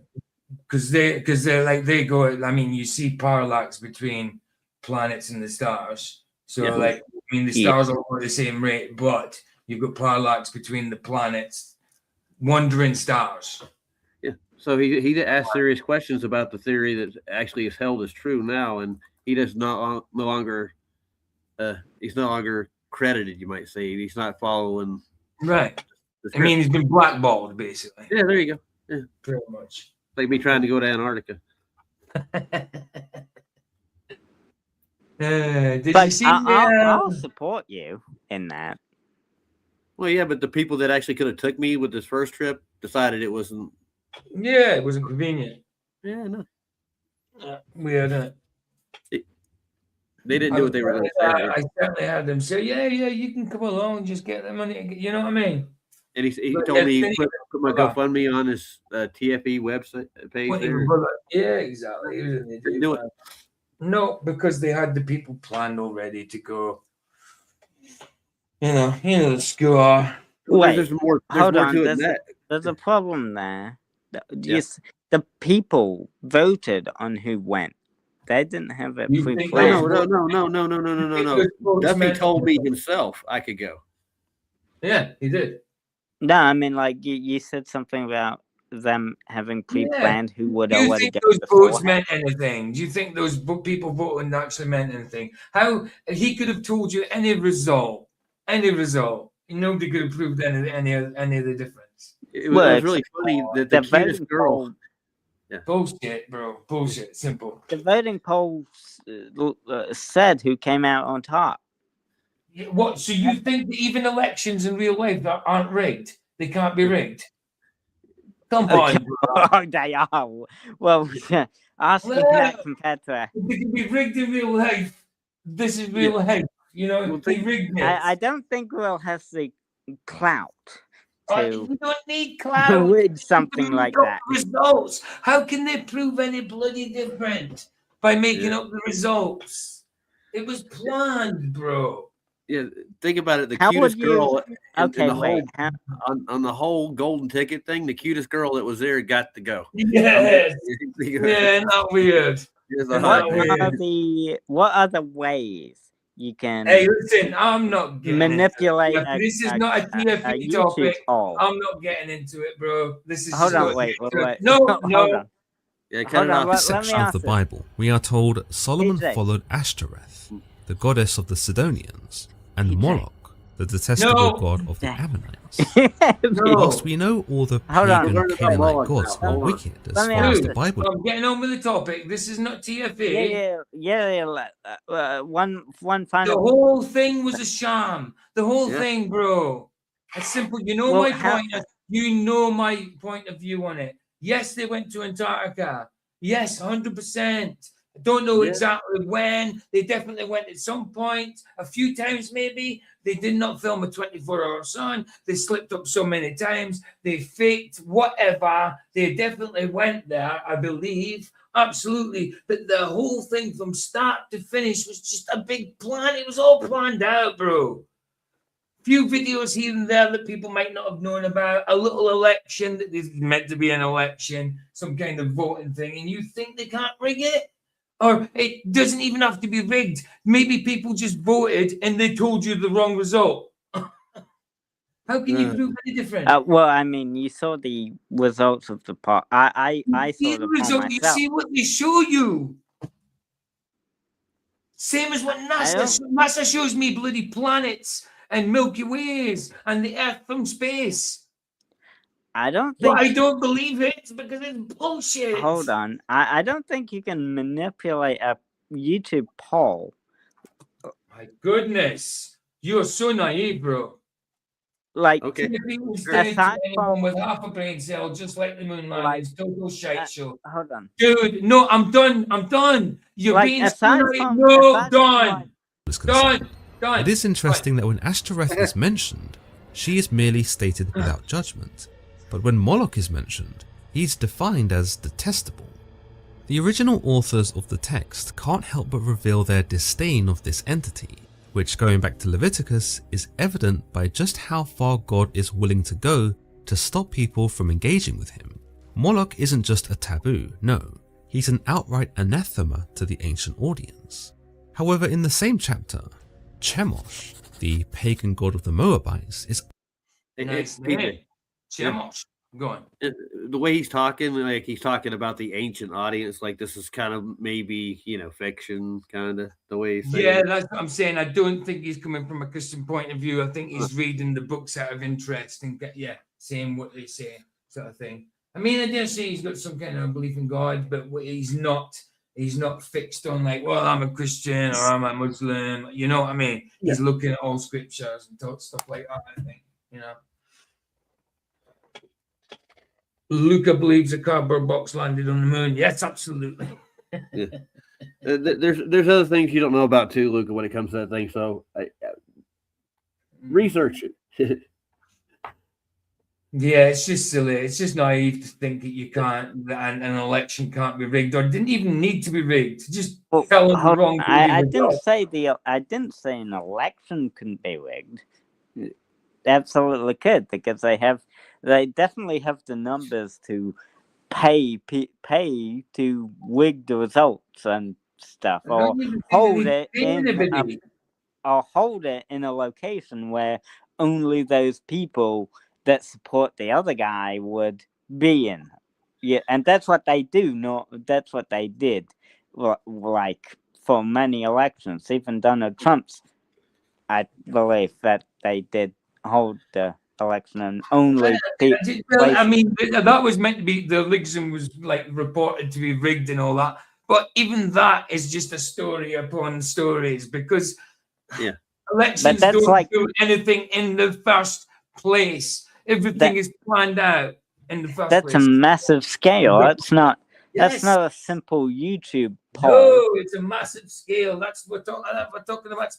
because they're like they go. I mean, you see parallax between planets and the stars. So like, I mean, the stars all go at the same rate, but you've got parallax between the planets, wandering stars. Yeah. So he asked serious questions about the theory that actually is held as true now, and he does no longer he's no longer credited. You might say he's not following. Right. I mean, he's been blackballed basically. Yeah. There you go. Yeah. Pretty much. Like me trying to go to Antarctica. Did you see? I'll support you in that. Well, yeah, but the people that actually could have took me with this first trip decided it wasn't. Yeah, it wasn't convenient. Yeah, no. Weird, isn't it? They didn't do what they were going to say. I certainly had them say, yeah, you can come along, just get the money. You know what I mean? And he told me he put my GoFundMe on his TFE website page. Yeah, exactly. Didn't do it. No, because they had the people planned already to go. You know the score. Wait, there's more hold on. to it than that. There's a problem there. The people voted on who went. They didn't have it pre-planned. No. Duffy told me himself I could go. Yeah, he did. No, I mean, like you said something about them having pre-planned who would already get. Do you think those votes meant anything? Do you think those people voting actually meant anything? How he could have told you any result. Nobody could have proved any of the difference. It was really funny that the cutest girl. Bullshit, bro. Bullshit. Simple. The voting polls said who came out on top. What? So you think that even elections in real life aren't rigged? They can't be rigged? Come on, bro. They are. Well, asking that compared to... They can be rigged in real life. This is real life. You know, they rigged it. I don't think Will has the clout to... You don't need clout. Rig something like that. Results. How can they prove any bloody different by making up the results? It was planned, bro. Yeah, think about it. The cutest girl on the whole golden ticket thing, the cutest girl that was there got to go. Yes. Yeah, not weird. What are the ways you can? Hey, listen, I'm not getting manipulate. This is not a TFP topic. I'm not getting into it, bro. This is. Hold on, wait. No. Hold on. Yeah, in this section of the Bible, we are told Solomon followed Ashtoreth, the goddess of the Sidonians, and Moloch, the detestable god of the Ammonites. Whilst we know all the pagan Canaanite gods are wicked as far as the Bible. I'm getting on with the topic. This is not TFE. Yeah. One final. The whole thing was a sham. The whole thing, bro. It's simple. You know my point. You know my point of view on it. Yes, they went to Antarctica. Yes, 100%. I don't know exactly when. They definitely went at some point, a few times maybe. They did not film a 24-hour sun. They slipped up so many times. They faked whatever. They definitely went there, I believe. Absolutely. But the whole thing from start to finish was just a big plan. It was all planned out, bro. few videos here and there that people might not have known about, a little election that is meant to be an election, some kind of voting thing, and you think they can't rig it? Or it doesn't even have to be rigged. Maybe people just voted and they told you the wrong result. How can you prove any different? Well, I mean, you saw the results of the poll. I saw the poll myself. You see what they show you. Same as what NASA shows me bloody planets and Milky Ways and the Earth from space. I don't think. Well, I don't believe it because it's bullshit. Hold on. I don't think you can manipulate a YouTube poll. My goodness. You're so naive, bro. Like, okay. Anyone with half a brain cell, just like the moon landing, it's total shite show. Hold on. Dude, no, I'm done. You're like, being so naive. No, done. It is interesting that when Ashtoreth is mentioned, she is merely stated without judgment. But when Moloch is mentioned, he's defined as detestable. The original authors of the text can't help but reveal their disdain of this entity, which, going back to Leviticus, is evident by just how far God is willing to go to stop people from engaging with him. Moloch isn't just a taboo, no, he's an outright anathema to the ancient audience. However, in the same chapter, Chemosh, the pagan god of the Moabites, is Chemosh. Go on. The way he's talking, like he's talking about the ancient audience, like this is kind of maybe, fiction, kind of the way he's saying. Yeah, that's what I'm saying. I don't think he's coming from a Christian point of view. I think he's reading the books out of interest and saying what they say, sort of thing. I mean, I dare say he's got some kind of belief in God, but he's not fixed on like, well, I'm a Christian or I'm a Muslim. You know what I mean? Yeah. He's looking at all scriptures and stuff like that, I think, Luca believes a cardboard box landed on the moon. Yes, absolutely. Yeah. There's other things you don't know about too, Luca, when it comes to that thing. So research it. Yeah, it's just silly. It's just naive to think that you can't, that an election can't be rigged, or didn't even need to be rigged. Just tell them the wrong. I didn't say an election couldn't be rigged. It absolutely could, because they definitely have the numbers to pay to rig the results and stuff, or hold it in a location where only those people that support the other guy would be in. Yeah, and that's what they do. No, that's what they did. Like for many elections, even Donald Trump's, I believe that they did hold the election and only people. I mean, that was meant to be, the election was like reported to be rigged and all that. But even that is just a story upon stories, because elections don't do anything in the first place. Everything is planned out in the first place. That's a massive scale. That's not a simple YouTube poll. No, it's a massive scale. That's what we're talking about.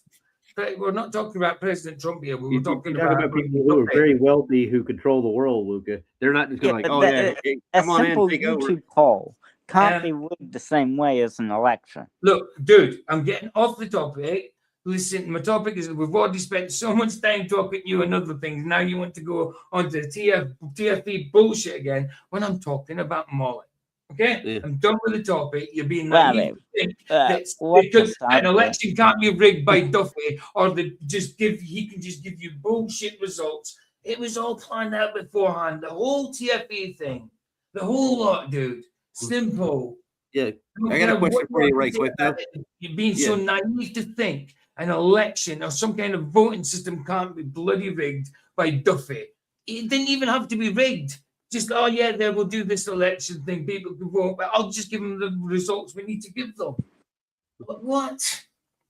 We're not talking about President Trump here. We're talking about people who are very wealthy who control the world, Luca. They're not just going come on in, take over. A simple YouTube poll can't be rigged the same way as an election. Look, dude, I'm getting off the topic. Listen, my topic is we've already spent so much time talking to you and other things. Now you want to go on to TFE bullshit again when I'm talking about Moloch. Okay? Yeah. I'm done with the topic. You're being naive to think that because an election can't be rigged by Duffy, or he can just give you bullshit results. It was all planned out beforehand. The whole TFE thing. The whole lot, dude. Simple. Yeah. I got a question for you right quick though. You're being so naive to think an election or some kind of voting system can't be bloody rigged by Duffy. It didn't even have to be rigged. Just, we'll do this election thing. People can vote, but I'll just give them the results we need to give them. What?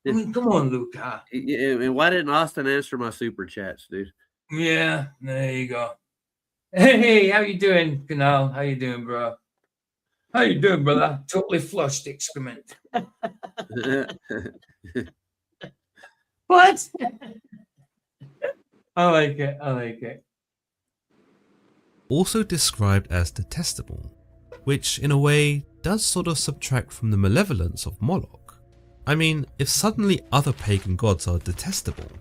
I mean, come on, Luca. And why didn't Austin answer my super chats, dude? Yeah, there you go. Hey, how you doing, Canal? How you doing, bro? How you doing, brother? Totally flushed excrement. What? I like it. Also described as detestable, which in a way does sort of subtract from the malevolence of Moloch. I mean, if suddenly other pagan gods are detestable,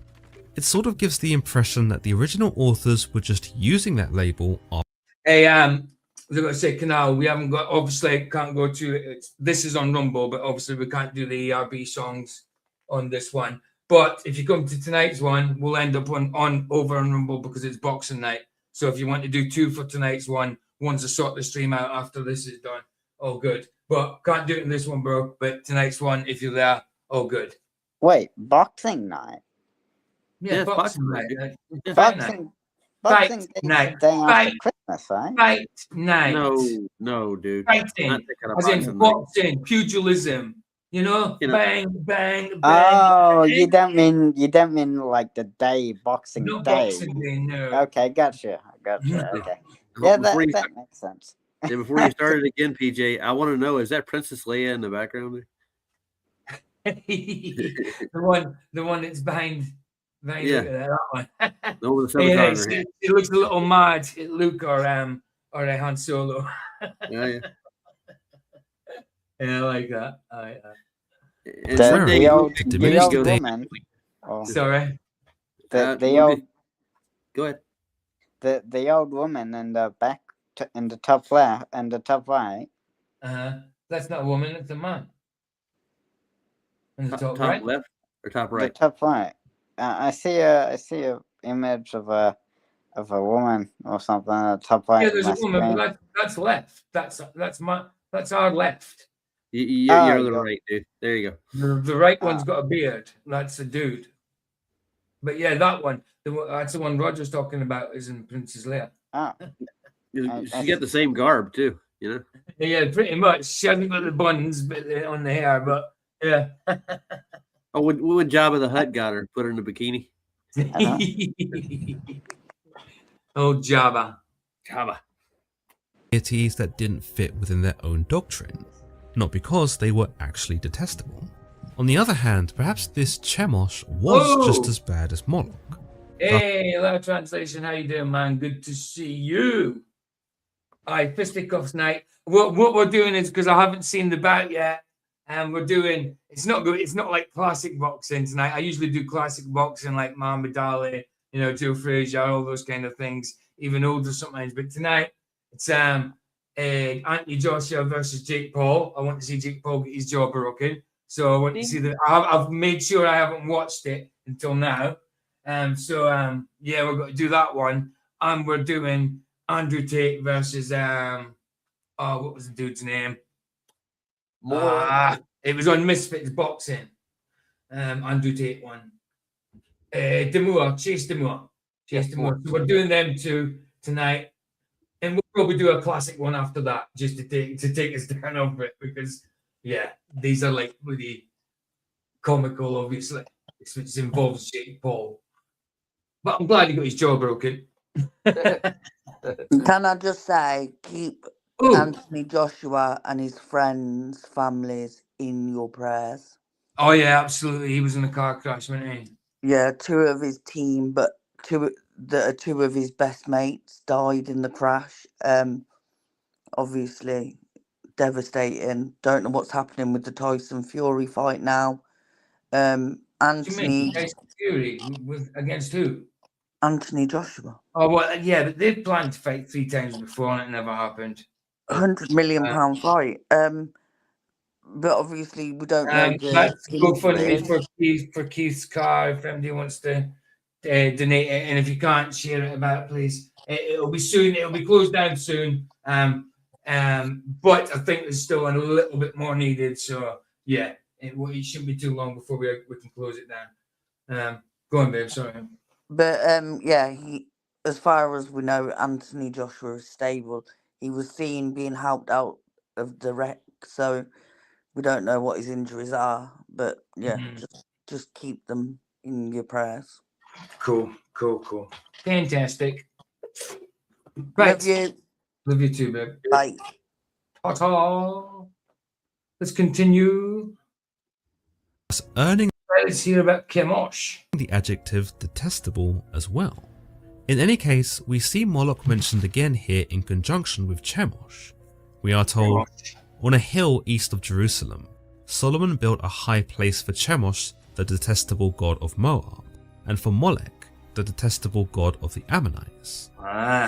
it sort of gives the impression that the original authors were just using that label of. Hey, they're gonna say canal. We haven't got, obviously can't go to it. This is on Rumble, but obviously we can't do the ERB songs on this one. But if you come to tonight's one, we'll end up on over on Rumble because it's Boxing Night. So if you want to do 2 for tonight's one, one's to sort the stream out after this is done. All good. But can't do it in this one, bro. But tonight's one, if you're there, all good. Wait, Boxing Night? Yeah, it's Boxing Boxing Night. Night. Fight night. Boxing Day is night. the day after Fight. Christmas, right? Fight night. No, dude. Fighting. Not that kind of As in boxing night. boxing, pugilism. You know, You know- bang, bang, bang. Oh, bang. you don't mean like the day Boxing Not Day. Boxing Day, no. Okay, gotcha. Okay. Oh, Yeah, before you- that makes sense. Yeah, before you started again, PJ, I want to know, is that Princess Leia in the background there? the one that's behind Yeah. that one. No, with the Yeah, scimitar in her hand. it looks a little mad at Luke or Han Solo. Yeah. Yeah, I like that. And The, one day the you old, the the diminished old day- woman. Oh, Sorry. the one old day- Go ahead. the old woman in the back in the top left and the top right. That's not a woman, it's a man. In the top, Top right? left or top right? The top right. I see a image of a woman or something at the top right. Yeah, of there's my a woman, screen. but that's left. That's our left. You're Oh, on the yeah. right, dude. There you go. The right one's got a beard. That's a dude. But yeah, that one, that's the one Roger's talking about, is in Princess Leia. Oh, She got the same garb too, you know. Yeah, pretty much. She hasn't got the buns on the hair, but yeah. Oh, when Jabba the Hutt got her, put her in a bikini. Oh, Jabba. Jabba. deities that didn't fit within their own doctrine, not because they were actually detestable. On the other hand, perhaps this Chemosh was just as bad as Moloch. Hey, hello, translation. How you doing, man? Good to see you. Aye, fisticuffs night. What we're doing is, because I haven't seen the bout yet, and we're doing, it's not good. It's not like classic boxing tonight. I usually do classic boxing like Muhammad Ali, Joe Frazier, all those kind of things, even older sometimes. But tonight, it's Anthony Joshua versus Jake Paul. I want to see Jake Paul get his jaw broken. So I want to see that. I've made sure I haven't watched it until now. Yeah, we're going to do that one. And we're doing Andrew Tate versus what was the dude's name? It was on Misfits Boxing. Andrew Tate one. Chase Demore. So we're doing them two tonight. And we'll probably do a classic one after that, just to take us down over it, because these are like really comical, obviously. Which involves Jake Paul. But I'm glad he got his jaw broken. Can I just say, keep Ooh. Anthony Joshua and his friends' families in your prayers. Oh yeah, absolutely. He was in a car crash, wasn't he? Yeah, two of his team, but two of his best mates died in the crash. Obviously, devastating. Don't know what's happening with the Tyson Fury fight now. What do you Anthony mean? Tyson Fury against who? Anthony Joshua. Oh well, yeah, but they've planned to fight 3 times before and it never happened. £100 million fight. But obviously we don't know the That's scheme GoFundMe for Keith's car if anybody wants to donate it, and if you can't, share it about, please. It'll be soon. It'll be closed down soon. But I think there's still a little bit more needed. So yeah, it shouldn't be too long before we can close it down. Go on, babe. Sorry. But he, as far as we know, Anthony Joshua is stable. He was seen being helped out of the wreck, so we don't know what his injuries are. But yeah, just keep them in your prayers. Cool. Fantastic. Right. Love you too, babe. Bye. Ta-ta. Let's continue. Earning Let's hear about Chemosh. the adjective detestable as well. In any case, we see Moloch mentioned again here in conjunction with Chemosh. We are told, on a hill east of Jerusalem, Solomon built a high place for Chemosh, the detestable god of Moab. and for Moloch, the detestable god of the Ammonites.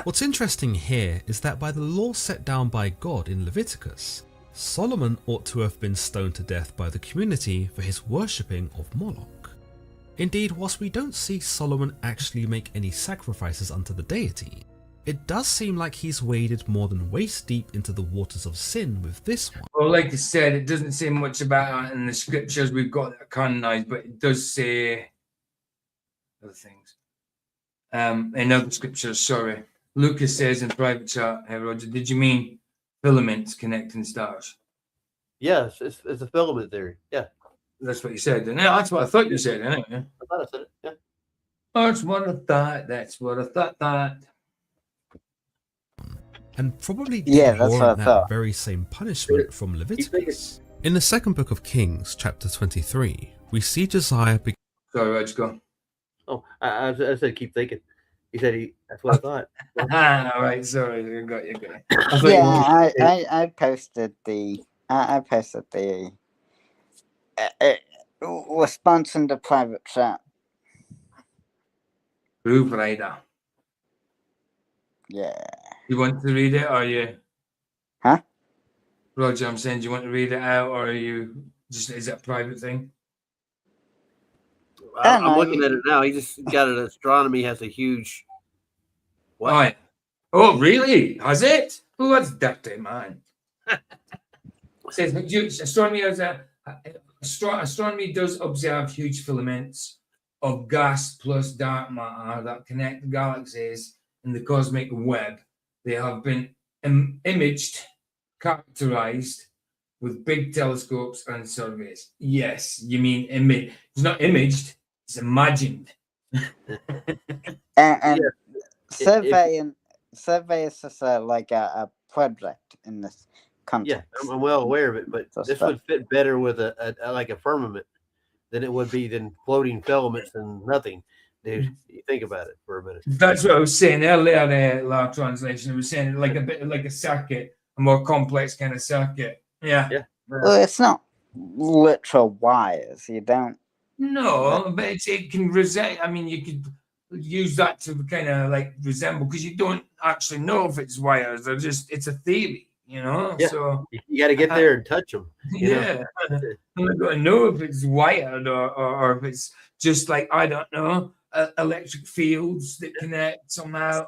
What's interesting here is that by the law set down by God in Leviticus, Solomon ought to have been stoned to death by the community for his worshipping of Moloch. Indeed, whilst we don't see Solomon actually make any sacrifices unto the deity, it does seem like he's waded more than waist deep into the waters of sin with this one. Well, like I said, it doesn't say much about it in the scriptures we've got that are canonized, but it does say other things. In other scriptures, sorry. Lucas says in private chat, hey Roger, did you mean filaments connecting stars? Yes, it's a filament theory. Yeah. That's what you said, didn't it? That's what I thought you said, anyway. I thought I said it. Yeah. That's what I thought. That's what I thought. And probably Yeah, did that's what warrant I that thought. very same punishment from Leviticus. In the second book of Kings, chapter 23, we see Josiah begin. Sorry, Reg, go. Oh, I said keep thinking. He said that's what I thought. All right, sorry, you got it. Yeah, I posted the response in the private chat. Groove Rider. Yeah. You want to read it, or you? Huh? Roger, I'm saying, do you want to read it out, or are you just? Is it a private thing? I'm looking at it now. He just got it. Astronomy has a huge. What? Right. Oh, really? Has it? Oh, that's dirty, man. Says astronomy has astronomy does observe huge filaments of gas plus dark matter that connect the galaxies in the cosmic web. They have been imaged, characterized with big telescopes and surveys. Yes, you mean image. It's not imaged, it's imagined. And survey is just like a project in this context. Yeah, I'm well aware of it, but So this stuff. would fit better with a like a firmament than it would be than floating filaments and nothing. Dude, you think about it for a minute. That's what I was saying earlier, La Translation. I was saying like a bit like a circuit, a more complex kind of circuit. Yeah. Yeah. Well, it's not literal wires. You don't. No, but it can resemble. I mean, you could use that to kind of like resemble, because you don't actually know if it's wires. They're just, it's a theory, you know? Yeah. So You got to get there and touch them. yeah, I'm not going to know if it's wired or if it's just like, I don't know, electric fields that connect somehow.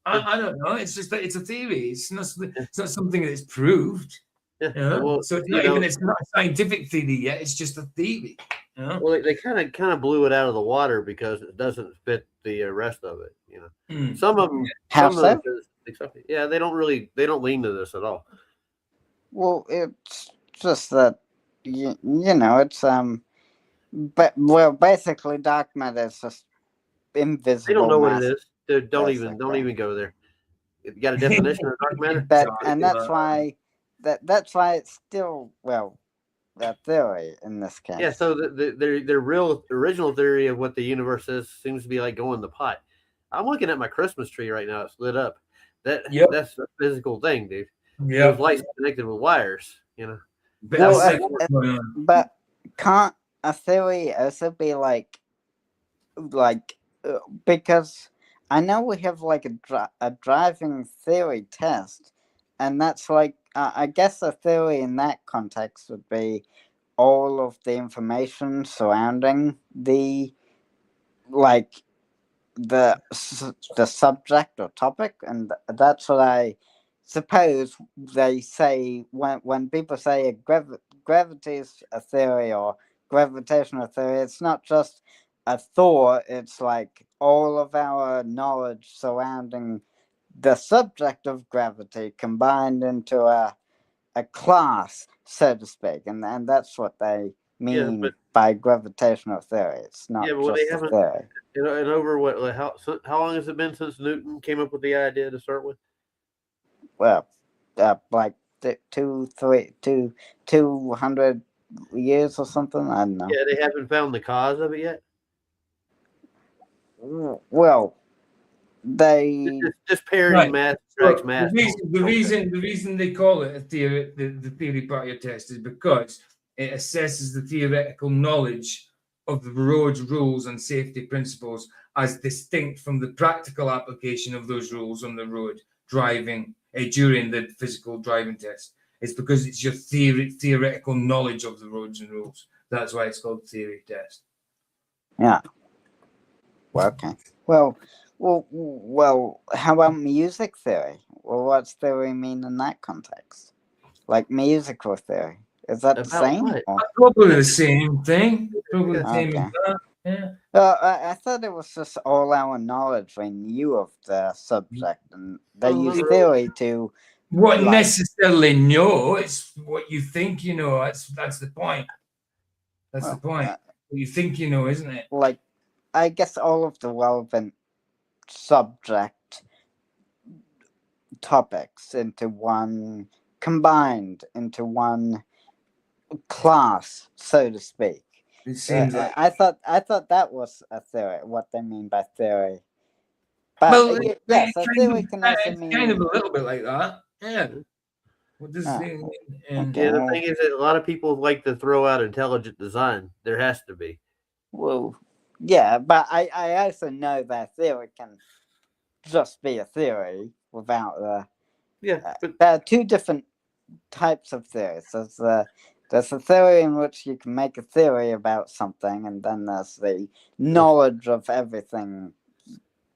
I don't know. It's just that it's a theory. It's not something that's proved. Yeah. You know? Well, So it's not even, it's not a scientific theory yet. It's just a theory. You know? Well, they kind of blew it out of the water because it doesn't fit the rest of it. You know, some of them. How so? Yeah, they don't lean to this at all. Well, it's just that you know it's but well, basically dark matter is just invisible. They don't know what mass. it is. Dude, don't even go there. You got a definition of dark matter? But and that's why it's still that theory in this case. Yeah, so their real original theory of what the universe is seems to be like going to pot. I'm looking at my Christmas tree right now. It's lit up. That's a physical thing, dude. Yeah, Those lights connected with wires, you know. But can't a theory also be like because I know we have like a driving theory test, and that's like I guess a theory in that context would be all of the information surrounding the subject or topic, and that's what I suppose they say when people say gravity is a theory or gravitational theory. It's not just a thought, it's like all of our knowledge surrounding the subject of gravity combined into a class, so to speak, and that's what they mean by gravitational theory. It's not just a theory. And over how long has it been since Newton came up with the idea to start with? Well, like 200 years or something. I don't know. Yeah, they haven't found the cause of it yet. Well, they just pairing mass attracts mass. The reason they call it a theory, the theory part of your test, is because it assesses the theoretical knowledge of the road rules and safety principles as distinct from the practical application of those rules on the road driving during the physical driving test. It's because it's your theoretical knowledge of the roads and rules. That's why it's called theory test. Yeah. Well, okay. Well. How about music theory? Well, what's theory mean in that context? Like musical theory, is that the About same? what? Or- Probably the same thing. Probably the same Okay. as that. Yeah. I thought it was just all our knowledge we knew of the subject, and they use theory to. What Like- necessarily know? It's what you think you know. That's the point. That's the point. What you think you know, isn't it? Like, I guess all of the relevant subject topics into one, combined into one class, so to speak. It seems like. I thought that was a theory. What they mean by theory. But Well, yes, a kind theory of- can also it's mean. kind of a little bit like that. Yeah. What does Ah, it mean? And Yeah, the thing is that a lot of people like to throw out intelligent design. There has to be. Well, yeah, but I also know that theory can just be a theory without the. Yeah, but There are two different types of theories. There's a theory in which you can make a theory about something, and then there's the knowledge of everything.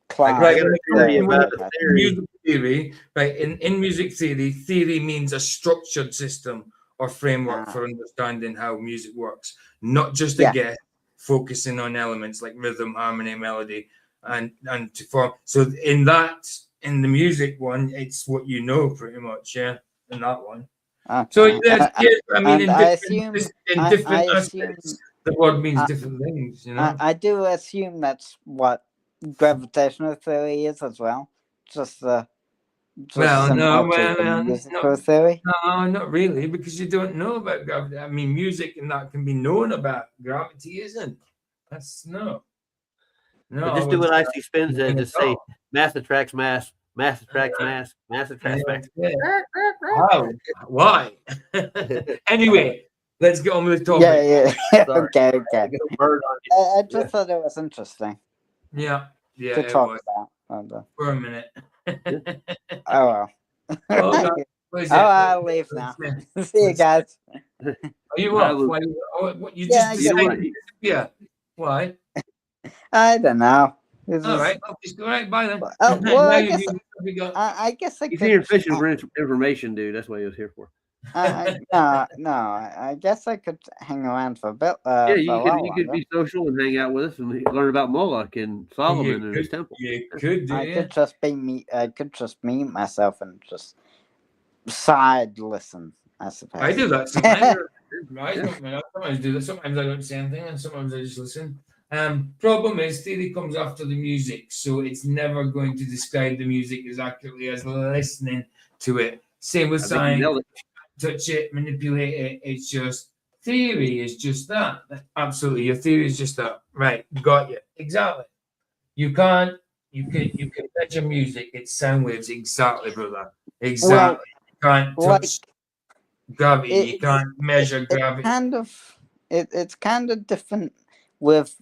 Class. I got a theory theory. about a theory. music theory, right? In music theory, theory means a structured system or framework Ah. for understanding how music works, not just a Yeah. guess, focusing on elements like rhythm, harmony, melody, and to form. So in the music one, it's what you know pretty much, yeah. In that one. Okay. So yes, I mean, and in I different, assume- in I different assume- aspects, the word means I- different things, you know. I do assume that's what gravitational theory is as well. Just Well, similar no, to the well, musical no. theory. No, not really, because you don't know about gravity. I mean, music and that can be known about. Gravity isn't. That's no. No. But I just do what wouldn't IC Spin said. Just say know. mass attracts mass. Mass attracts mass. Mass attracts mass. Yeah. Wow. Why? Anyway, let's get on with the topic. Yeah. Sorry. Okay. I got a bird on you. I just thought it was interesting Yeah. Yeah. to It talk was about. for a minute. Oh well. Oh, God. What is it? I'll leave now. See you guys. Are you I off? will- Why? What, you Yeah, just You know decided what? to disappear? Why? I don't know. It's All just- right. I'll just go right by then. Well, Now I you- guess- we got. I guess I He's could. here fishing for information, dude. That's what he was here for. No. I guess I could hang around for a bit. Yeah, for a you while could longer. be social and hang out with us and learn about Moloch and Solomon and his temple. You could do I yeah. could just be me. I could just mute myself and just side listen. I suppose. I do that sometimes. I sometimes do that. Sometimes I don't say anything, and sometimes I just listen. Problem is, theory comes after the music, so it's never going to describe the music as accurately as listening to it. Same with I think you science. nailed it. Touch it, manipulate it. It's just theory is just that. Absolutely, your theory is just that. Right, got you exactly. You can measure music. It's sound waves exactly, brother. Exactly. You can't like, touch gravity. You it- can't measure gravity. It's kind of different with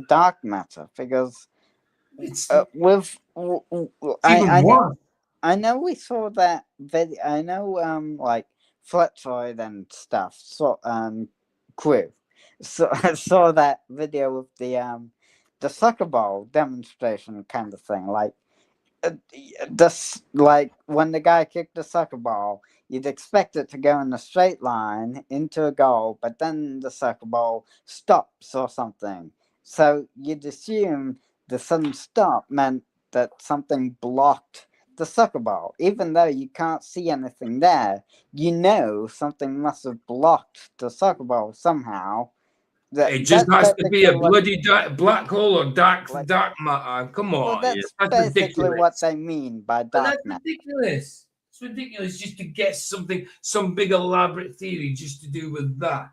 dark matter because It's with even I know worse. I know we saw that video. I know like Fletchoid and stuff. So crew. So I saw that video with the soccer ball demonstration kind of thing. Like this, like when the guy kicked the soccer ball, you'd expect it to go in a straight line into a goal, but then the soccer ball stops or something. So you'd assume the sudden stop meant that something blocked the soccer ball. Even though you can't see anything there, you know something must have blocked the soccer ball somehow. It just has to be a basically what- bloody black hole or dark Like- dark matter. Come on, Well, that's that's basically ridiculous. what they mean by But dark that's matter. ridiculous. It's ridiculous just to guess something, some big elaborate theory just to do with that.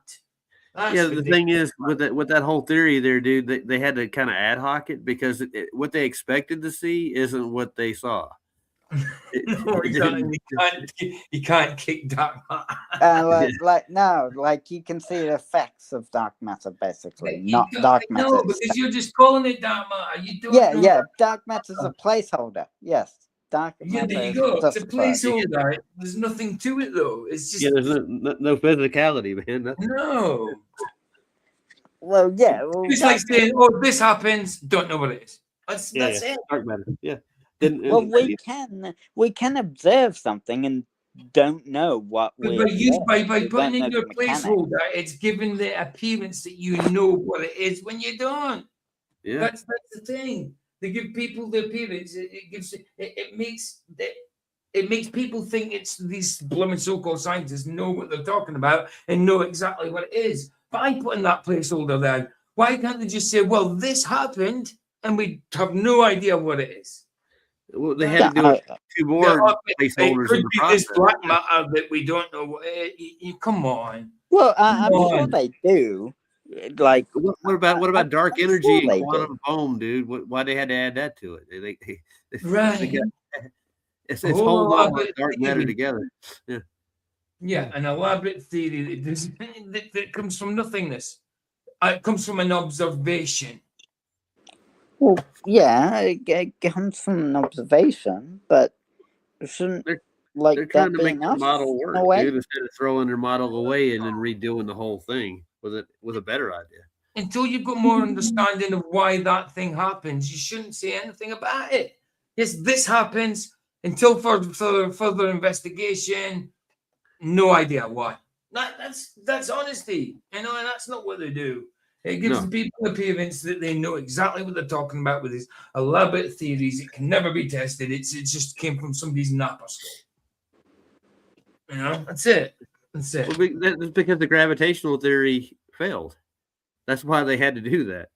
That's Yeah, the ridiculous. thing is with that whole theory there, dude, they had to kind of ad hoc it because what they expected to see isn't what they saw. No, exactly. You can't kick dark matter. Like you can see the effects of dark matter, basically, not dark matter. No, because you're just calling it dark matter. You don't know. Yeah. Dark matter is a placeholder. Yes, dark Yeah, matter. there you is go. It's a justified. placeholder. There's nothing to it though. It's just there's no physicality, man. Nothing. no. Well, yeah. It's like saying, "Oh, this happens." Don't know what it is. That's it. Dark matter. Yeah. Well, we can observe something and don't know what But we by we putting don't in know your the mechanics. placeholder, it's giving the appearance that you know what it is when you don't. Yeah. That's the thing. They give people the appearance. It makes people think it's these blooming so-called scientists know what they're talking about and know exactly what it is. By putting that placeholder there, why can't they just say, "Well, this happened," and we have no idea what it is? Well, they had to do two more It placeholders could in the be process. this black matter that we don't know. Come on. Well, I'm sure they do. Like, what about dark I'm energy sure they and quantum foam, dude? Why they had to add that to it? Right. It's Oh, holding all but the dark matter together. Yeah. Yeah, an elaborate theory that comes from nothingness. It comes from an observation. well, yeah, it comes from an observation, but it shouldn't They're like trying that to be make the enough. model work, No way. dude, instead of throwing their model away and then redoing the whole thing with a better idea. Until you've got more understanding of why that thing happens, you shouldn't say anything about it. Yes, this happens. Until further investigation, no idea why. That's honesty, and that's not what they do. It gives the people appearance that they know exactly what they're talking about with these elaborate theories. It can never be tested. It just came from somebody's napper skull. That's it. That's it. Well, that's because the gravitational theory failed. That's why they had to do that.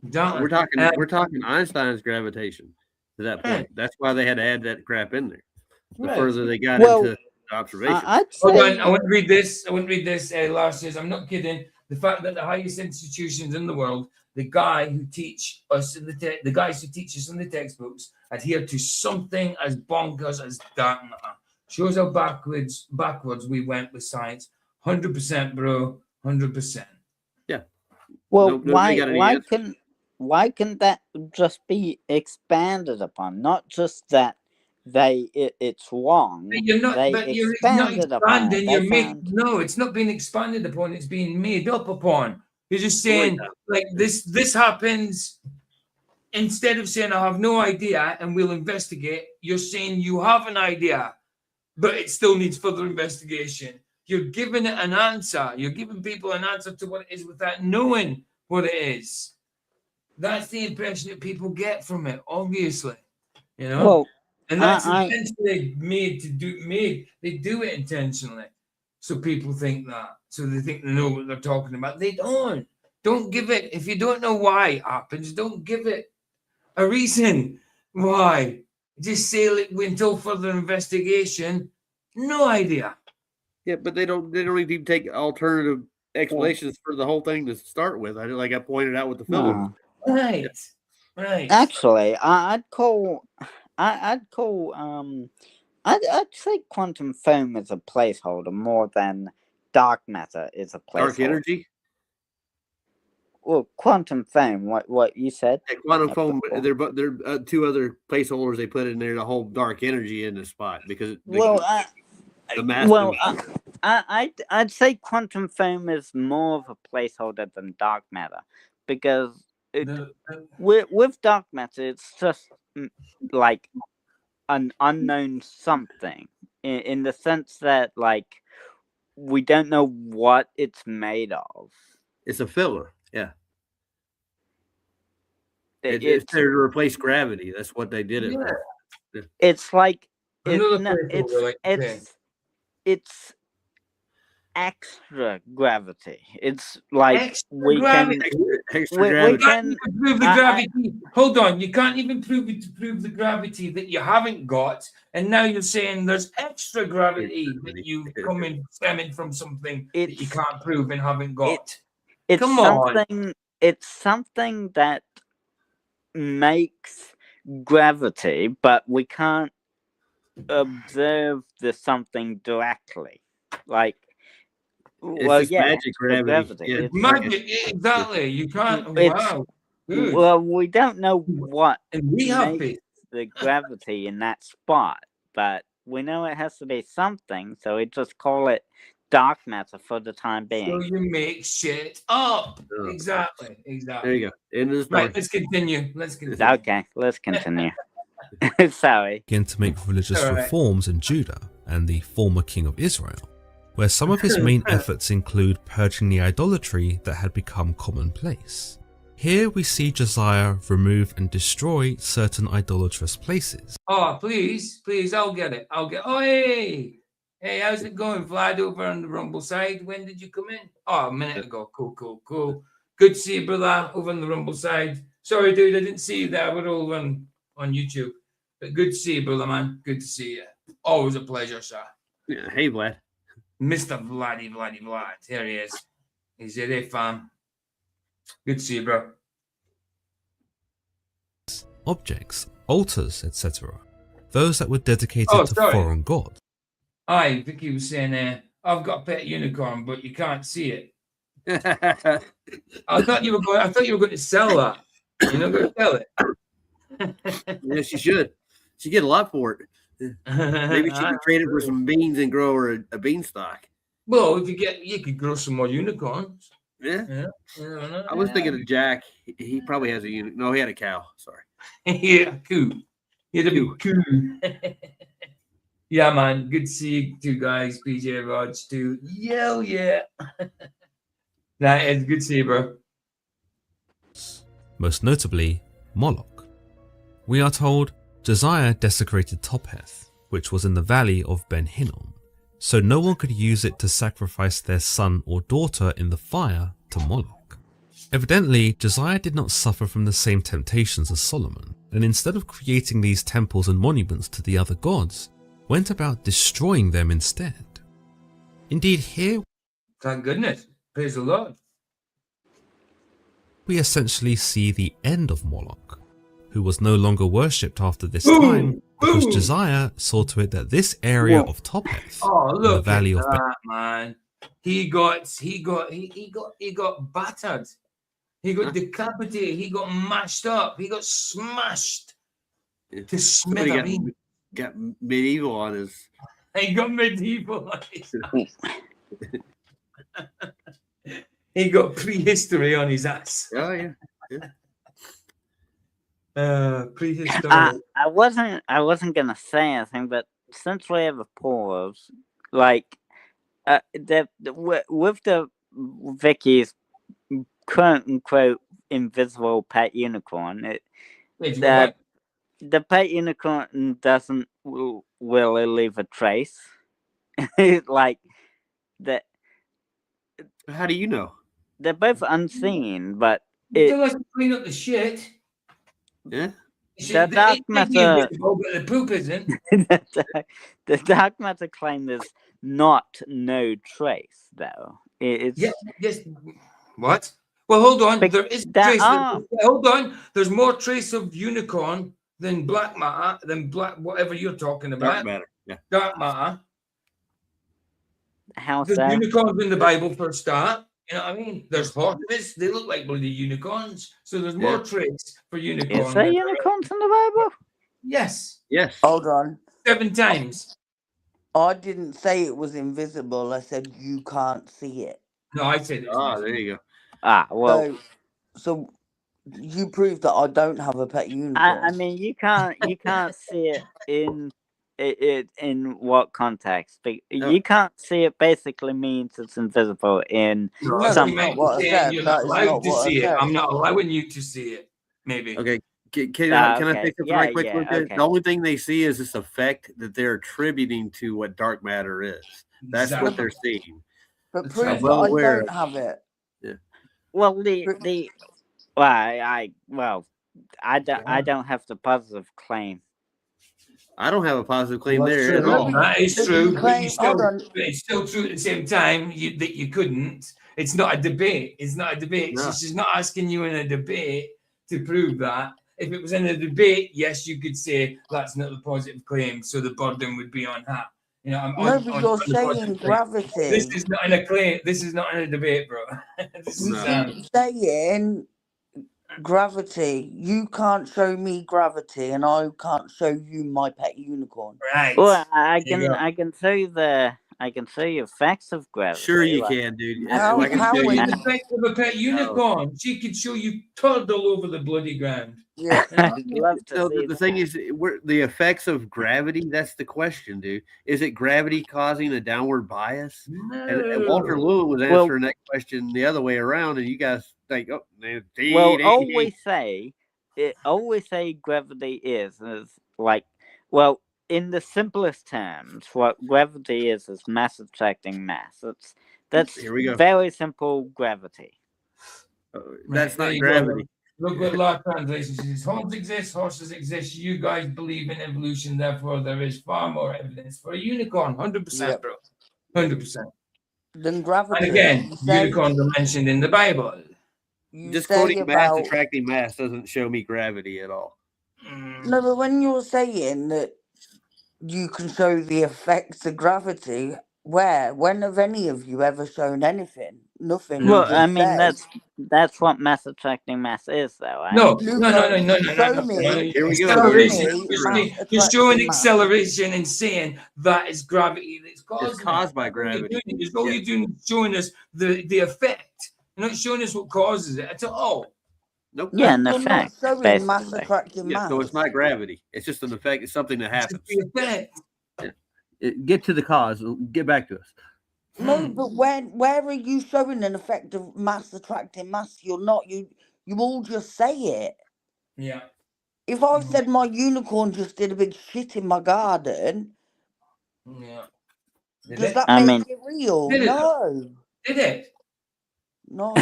We're talking Einstein's gravitation to that point. That's why they had to add that crap in there. The further they got into observation. Hold on, I want to read this. Lars says, I'm not kidding. The fact that the highest institutions in the world, the guys who teach us in the textbooks adhere to something as bonkers as dark matter. Shows how backwards we went with science. 100%, bro. 100%. Yeah. Well, why can that just be expanded upon? Not just that it's wrong. You're not expanding. No, it's not being expanded upon. It's being made up upon. You're just saying like this happens. Instead of saying I have no idea and we'll investigate, you're saying you have an idea, but it still needs further investigation. You're giving it an answer. You're giving people an answer to what it is without knowing what it is. That's the impression that people get from it, obviously. Well, and that's intentionally made. They do it intentionally. So people think that. So they think they know what they're talking about. They don't. Don't give it. If you don't know why it happens, don't give it a reason why. Just say it until further investigation. No idea. Yeah, but they don't even take alternative explanations for the whole thing to start with. Like I pointed out with the film. Right. Actually, I'd say quantum foam is a placeholder more than dark matter is a placeholder. Dark energy? Well, quantum foam, what you said? Yeah, quantum foam, they're two other placeholders they put in there to hold dark energy in the spot because I'd say quantum foam is more of a placeholder than dark matter because with dark matter, it's just like an unknown something in the sense that like we don't know what it's made of. It's a filler, yeah. It's there to replace gravity. That's what they did it for. It's like it's extra gravity. It's like extra gravity. We can prove the gravity. Hold on, you can't even prove the gravity that you haven't got, and now you're saying there's extra gravity that you come in stemming from something that you can't prove and haven't got. It's something that makes gravity, but we can't observe the something directly. Like, well, just yeah, magic gravity. Yeah, It's Magic, exactly. You can't. It's- Wow. Good. well, we don't know what And we have makes faith. the gravity in that spot, but we know it has to be something, so we just call it dark matter for the time being. So you make shit up. Oh. Exactly. There you go. End of the story. Right, let's continue. Okay, let's continue. Sorry. Began to make religious All right. reforms in Judah and the former king of Israel, where some of his main efforts include purging the idolatry that had become commonplace. Here we see Josiah remove and destroy certain idolatrous places. Oh, please, I'll get it. Oh, hey, how's it going, Vlad, over on the Rumble side? When did you come in? Oh, a minute ago. Cool. Good to see you, brother, over on the Rumble side. Sorry, dude, I didn't see you there. We're all on YouTube. But good to see you, brother, man. Good to see you. Always a pleasure, sir. Yeah, hey, Vlad. Mr. Vlad. Here he is. He's here, hey, fam. Good to see you, bro. Objects, altars, etc. Those that were dedicated Oh, to sorry. foreign gods. Hi, Vicky was saying, I've got a pet unicorn, but you can't see it. I thought you were going to sell that. You're not going to sell it. Yeah, she should. She get a lot for it. Maybe she could trade it for some beans and grow her a beanstalk. Well, if you could grow some more unicorns. Yeah. Yeah. I was thinking of Jack. He probably has a unicorn. No, he had a cow. Sorry. Yeah, cool. Yeah, that'd be cool. Yeah, man. Good to see you two guys, PJ Rog too. Yeah. That is good to see you, bro. Most notably, Moloch. We are told Josiah desecrated Topheth, which was in the valley of Ben Hinnom, so no one could use it to sacrifice their son or daughter in the fire to Moloch. Evidently, Josiah did not suffer from the same temptations as Solomon, and instead of creating these temples and monuments to the other gods, went about destroying them instead. Indeed, here Thank goodness. Praise the Lord. we essentially see the end of Moloch, who was no longer worshipped after this time because Josiah saw to it that this area of Topheth, Oh, in the look valley at of that, man. He got battered. He got decapitated. He got mashed up. He got smashed to Somebody smithereens. got medieval on his. He got medieval on his ass. He got prehistory on his ass. Oh yeah. Prehistory. I wasn't gonna say anything, but since we have a pause, like with the Vicky's quote unquote invisible pet unicorn, the pet unicorn doesn't really leave a trace. Like that. How do you know? They're both unseen, but Tell us to clean up the shit. Yeah. The dark matter. But the poop isn't. The dark matter claim is not no trace, though. It's Yes. What? Well, hold on. There is trace. are. Hold on. There's more trace of unicorn than black matter, whatever you're talking about. Dark matter. Yeah. Dark matter. How's There's that? unicorns in the Bible for a start. You know what I mean? There's horses. They look like bloody unicorns. So there's more trace for unicorns. Is there unicorns in the Bible? Yes. Yes. Hold on. 7 times. I didn't say it was invisible. I said you can't see it. No, I said it. Oh, there you go. Well, So you proved that I don't have a pet unicorn. I mean, you can't see it in what context? You can't see it. Basically means it's invisible in some. You're not allowed to see it. I'm not allowing you to see it. Maybe. Okay. Can I say okay. something right quick? Okay. The only thing they see is this effect that they're attributing to what dark matter is. That's what they're seeing. But That's prove right. that Well I aware. don't have it. Well, I don't have the positive claim. I don't have a positive claim Well, there at true. all. That is true. But Hold on. it's still true at the same time that you couldn't. It's not a debate. It's not a debate. No. She's not asking you in a debate to prove that. if it was in a debate, yes, you could say that's not the positive claim, so the burden would be on her. You know, No, but you're the saying positive claim. gravity. This is not in a claim. This is not in a debate, bro. This You is keep saying gravity. You can't show me gravity, and I can't show you my pet unicorn. right. Well, I There you go. can show you effects of gravity. Sure, you like can, dude. How- I can how show Show would- you you. the effect of a pet unicorn. She could show you turd all over the bloody ground. Yeah. I'd love to No, see the thing is, the effects of gravity. That's the question, dude. Is it gravity causing a downward bias? And Walter Llewellyn was Well- answering that question the other way around, and you guys think, oh, man, Well, always say gravity is like, well, in the simplest terms, what gravity is mass attracting mass. That's Here we go. very simple gravity. That's Right, there not you gravity. go. Look what law translation says. Horns exist, horses exist. You guys believe in evolution, therefore there is far more evidence for a unicorn. 100%, Yep. bro. 100%. Then gravity. And again, you say, unicorns are mentioned in the Bible. you Just say quoting mass about attracting mass doesn't show me gravity at all. no, but when you're saying that you can show the effects of gravity, when have any of you ever shown anything? Nothing. No. You Well, just I mean say. that's what mass attracting mass is, though. Right? No, Luca, no. show me. Here we go. Acceleration. Show me You're mass showing attracting mass. acceleration and saying that is gravity that's causing It's caused it. by All you're gravity. doing is- all you're doing is showing us the effect. You're not showing us what causes it at all. Nope. Yeah, an You're not effect, showing mass basically. attracting Yeah, mass. so it's not gravity. It's just an effect. It's something that It's happens. just the effect. Get to the cause. Get back to us. No, but where are you showing an effect of mass attracting mass? You're not. You all just say it. Yeah. If I said my unicorn just did a big shit in my garden, Yeah. does that I make mean- it real? Did it? No. Did it? No.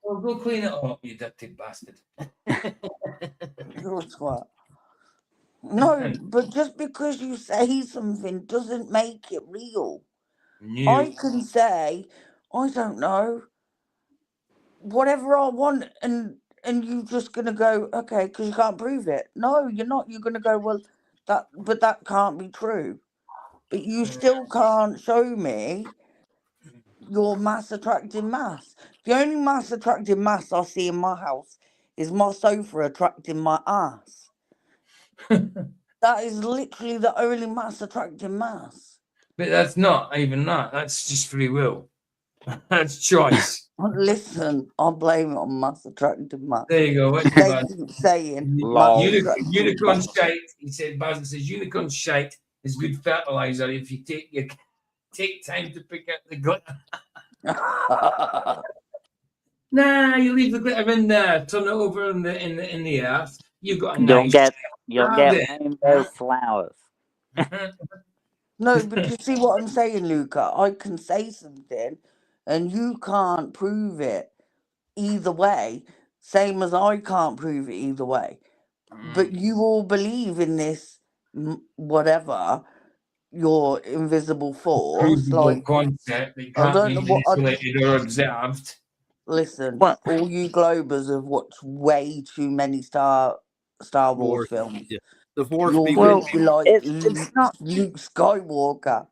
Well, go clean it up, you dirty bastard. You're a twat. No, but just because you say something doesn't make it real. I can say, I don't know, whatever I want, and you're just gonna go, okay, because you can't prove it. No, you're not. You're gonna go, well, that can't be true. But you still can't show me your mass attracting mass. The only mass attracting mass I see in my house is my sofa attracting my ass. That is literally the only mass attracting mass. But that's not even that. That's just free will. That's choice. Listen, I blame it on mass attracting mass. There you go. What's They Baz? keep saying Lol. mass attracting Unicorn mass. shite. He said, Basil says, unicorn shite is good fertilizer if you take time to pick up the glitter. Nah, you leave the glitter in there, turn it over in the earth. You've got a nice. You'll Ah, get there. rainbow flowers. No, but you see what I'm saying, Luca? I can say something and you can't prove it either way, same as I can't prove it either way. But you all believe in this, whatever, your invisible force. Provable Like, concept that I can't don't be know what I- manipulated or observed. listen, What? all you Globers have watched way too many Star Wars films. Yeah. The force You're be Well, with literally you. like it's not. Luke Skywalker.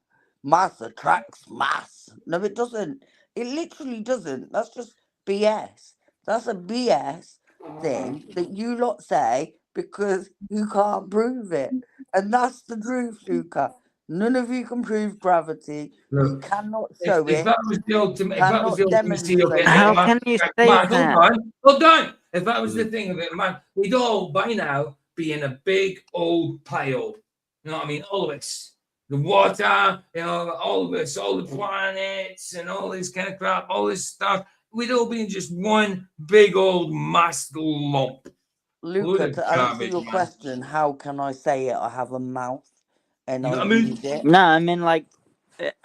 Mass attracts mass. No, it doesn't. It literally doesn't. That's just BS. That's a BS thing that you lot say because you can't prove it. And that's the truth, Luca. None of you can prove gravity. You Look, cannot show if it. that was the ultimate, if that was the Cannot ultimacy of it, demonstrate How it. man, can you say man, that? hold on. If that was the thing of it, man, we'd all by now be in a big old pile. You know what I mean? All of us. The water, you know, all of us, all the planets and all this kind of crap, all this stuff. We'd all be in just one big old masked lump. Luca, Load of to answer garbage, your man. question, how can I say it? I have a mouth and You I know what I mean? use it. No, I mean like,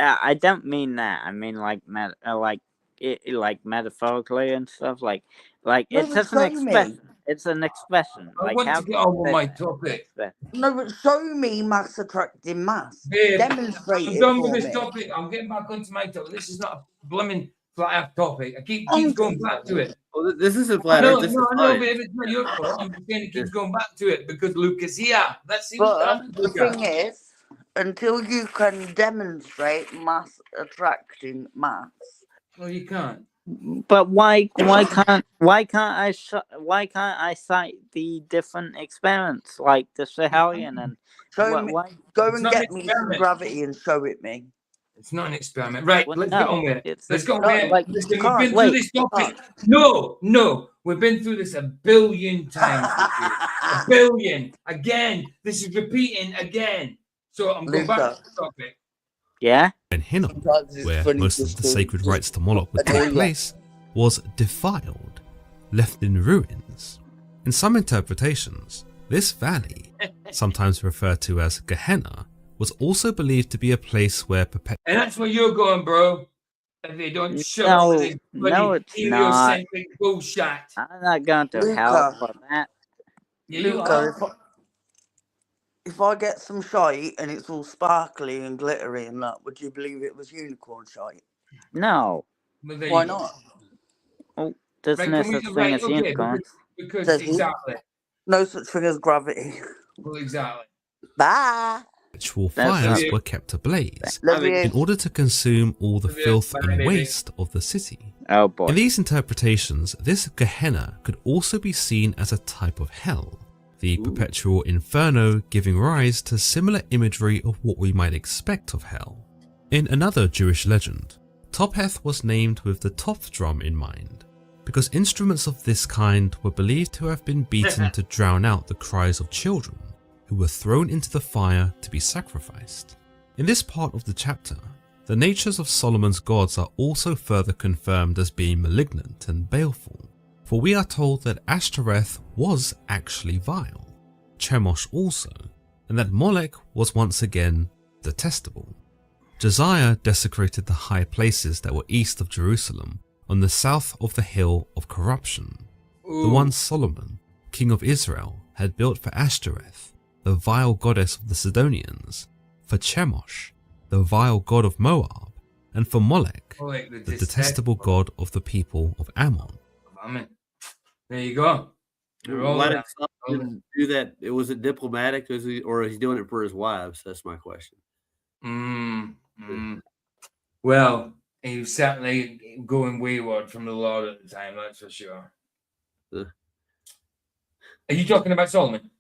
I don't mean that. I mean like like metaphorically and stuff. Like No, it's but just an show me. expression. It's an expression. I Like want how to can get you on with say my that? topic. Expression. No, but show me mass attracting mass. Babe, Demonstrate I'm it done for with this me. topic. I'm getting back onto my topic. This is not a blooming flat Earth topic. I keeps going back to it. Well, this isn't flat No, Earth. This no, is I know, science. but if it's not your fault, I'm saying it keeps going back to it because Luke is here. Let's see what But happens, the Luca. thing is, until you can demonstrate mass attracting mass, Well, you can't. But why can't I cite the different experiments like the Sahelian and show me. why? Go It's and not an get me some experiment. gravity and show it me. It's not an experiment. Right, Well, let's no, get on with it. it's Let's go on no, with it. like, Listen, you we've been can't. through Wait, this you topic. No, we've been through this a billion times. A billion. Again. This is repeating again. So I'm going back Luca. to the topic. yeah. And Hinnom, Sometimes it's where funny most just of the to- sacred just rites to Moloch would annoy take you. place, was defiled, left in ruins. In some interpretations, this valley, sometimes referred to as Gehenna, was also believed to be a place where perpetual And that's where you're going, bro. If they don't shut No, up with this no, bloody it's not. heliocentric bullshit. I'm not going to help Luca. for that. Yeah, you Luca, are. if I get some shite and it's all sparkly and glittery and that, would you believe it was unicorn shite? No. Well, there Why you go. not? Oh, there's Right, no can we, such thing right, as okay, unicorns. because Says who? exactly. No such thing as gravity. Well, exactly. Bye. That's fires not- were kept ablaze Love in you. order to consume all the Love you. filth Bye, and baby. waste of the city. Oh boy. In these interpretations, this Gehenna could also be seen as a type of hell, the perpetual inferno giving rise to similar imagery of what we might expect of hell. In another Jewish legend, Topheth was named with the Toph drum in mind, because instruments of this kind were believed to have been beaten to drown out the cries of children who were thrown into the fire to be sacrificed. In this part of the chapter, the natures of Solomon's gods are also further confirmed as being malignant and baleful, for we are told that Ashtoreth was actually vile, Chemosh also, and that Molech was once again detestable. Josiah desecrated the high places that were east of Jerusalem on the south of the hill of corruption, the one Solomon, king of Israel, had built for Ashtoreth, the vile goddess of the Sidonians, for Chemosh, the vile god of Moab, and for Molech, Molech, the detestable god of the people of Ammon. Amen. There you go. You're all Why did right. Solomon do that? Was it diplomatic, or is he doing it for his wives? That's my question. Well, he was certainly going wayward from the Lord at the time, that's for sure. Uh. Are you talking about Solomon?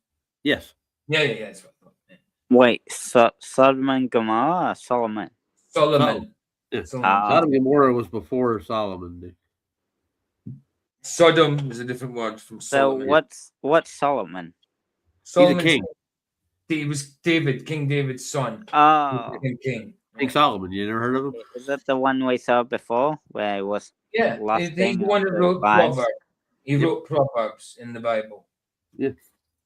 Yes. Yeah. That's what I thought. Yeah. Wait, Sodom and Gomorrah or Solomon? Solomon. Yeah. Solomon. Sodom and Gomorrah was before Solomon. Sodom is a different word from So Solomon. what's Solomon? Solomon, king. He was David, King David's son. Oh, King. King Solomon. You never heard of him? is that the one we saw before where it was Yeah, he's lusting the one who after wrote wives? Proverbs. He wrote Proverbs in the Bible. Yeah.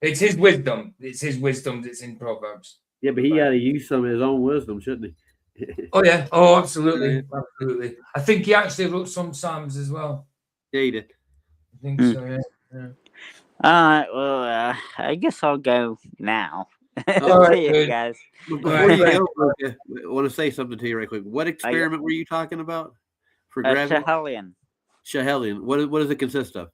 It's his wisdom. It's his wisdom that's in Proverbs. Yeah, but he got to use some of his own wisdom, shouldn't he? Oh yeah. Oh, absolutely. Absolutely. I think he actually wrote some Psalms as well. Yeah, he did. I think so, yeah. All right, well, I guess I'll go now. All right, See you good. guys. Before you go, I want to say something to you right quick. What experiment were you talking about for gravity? Schehallien. Schehallien. What does it consist of?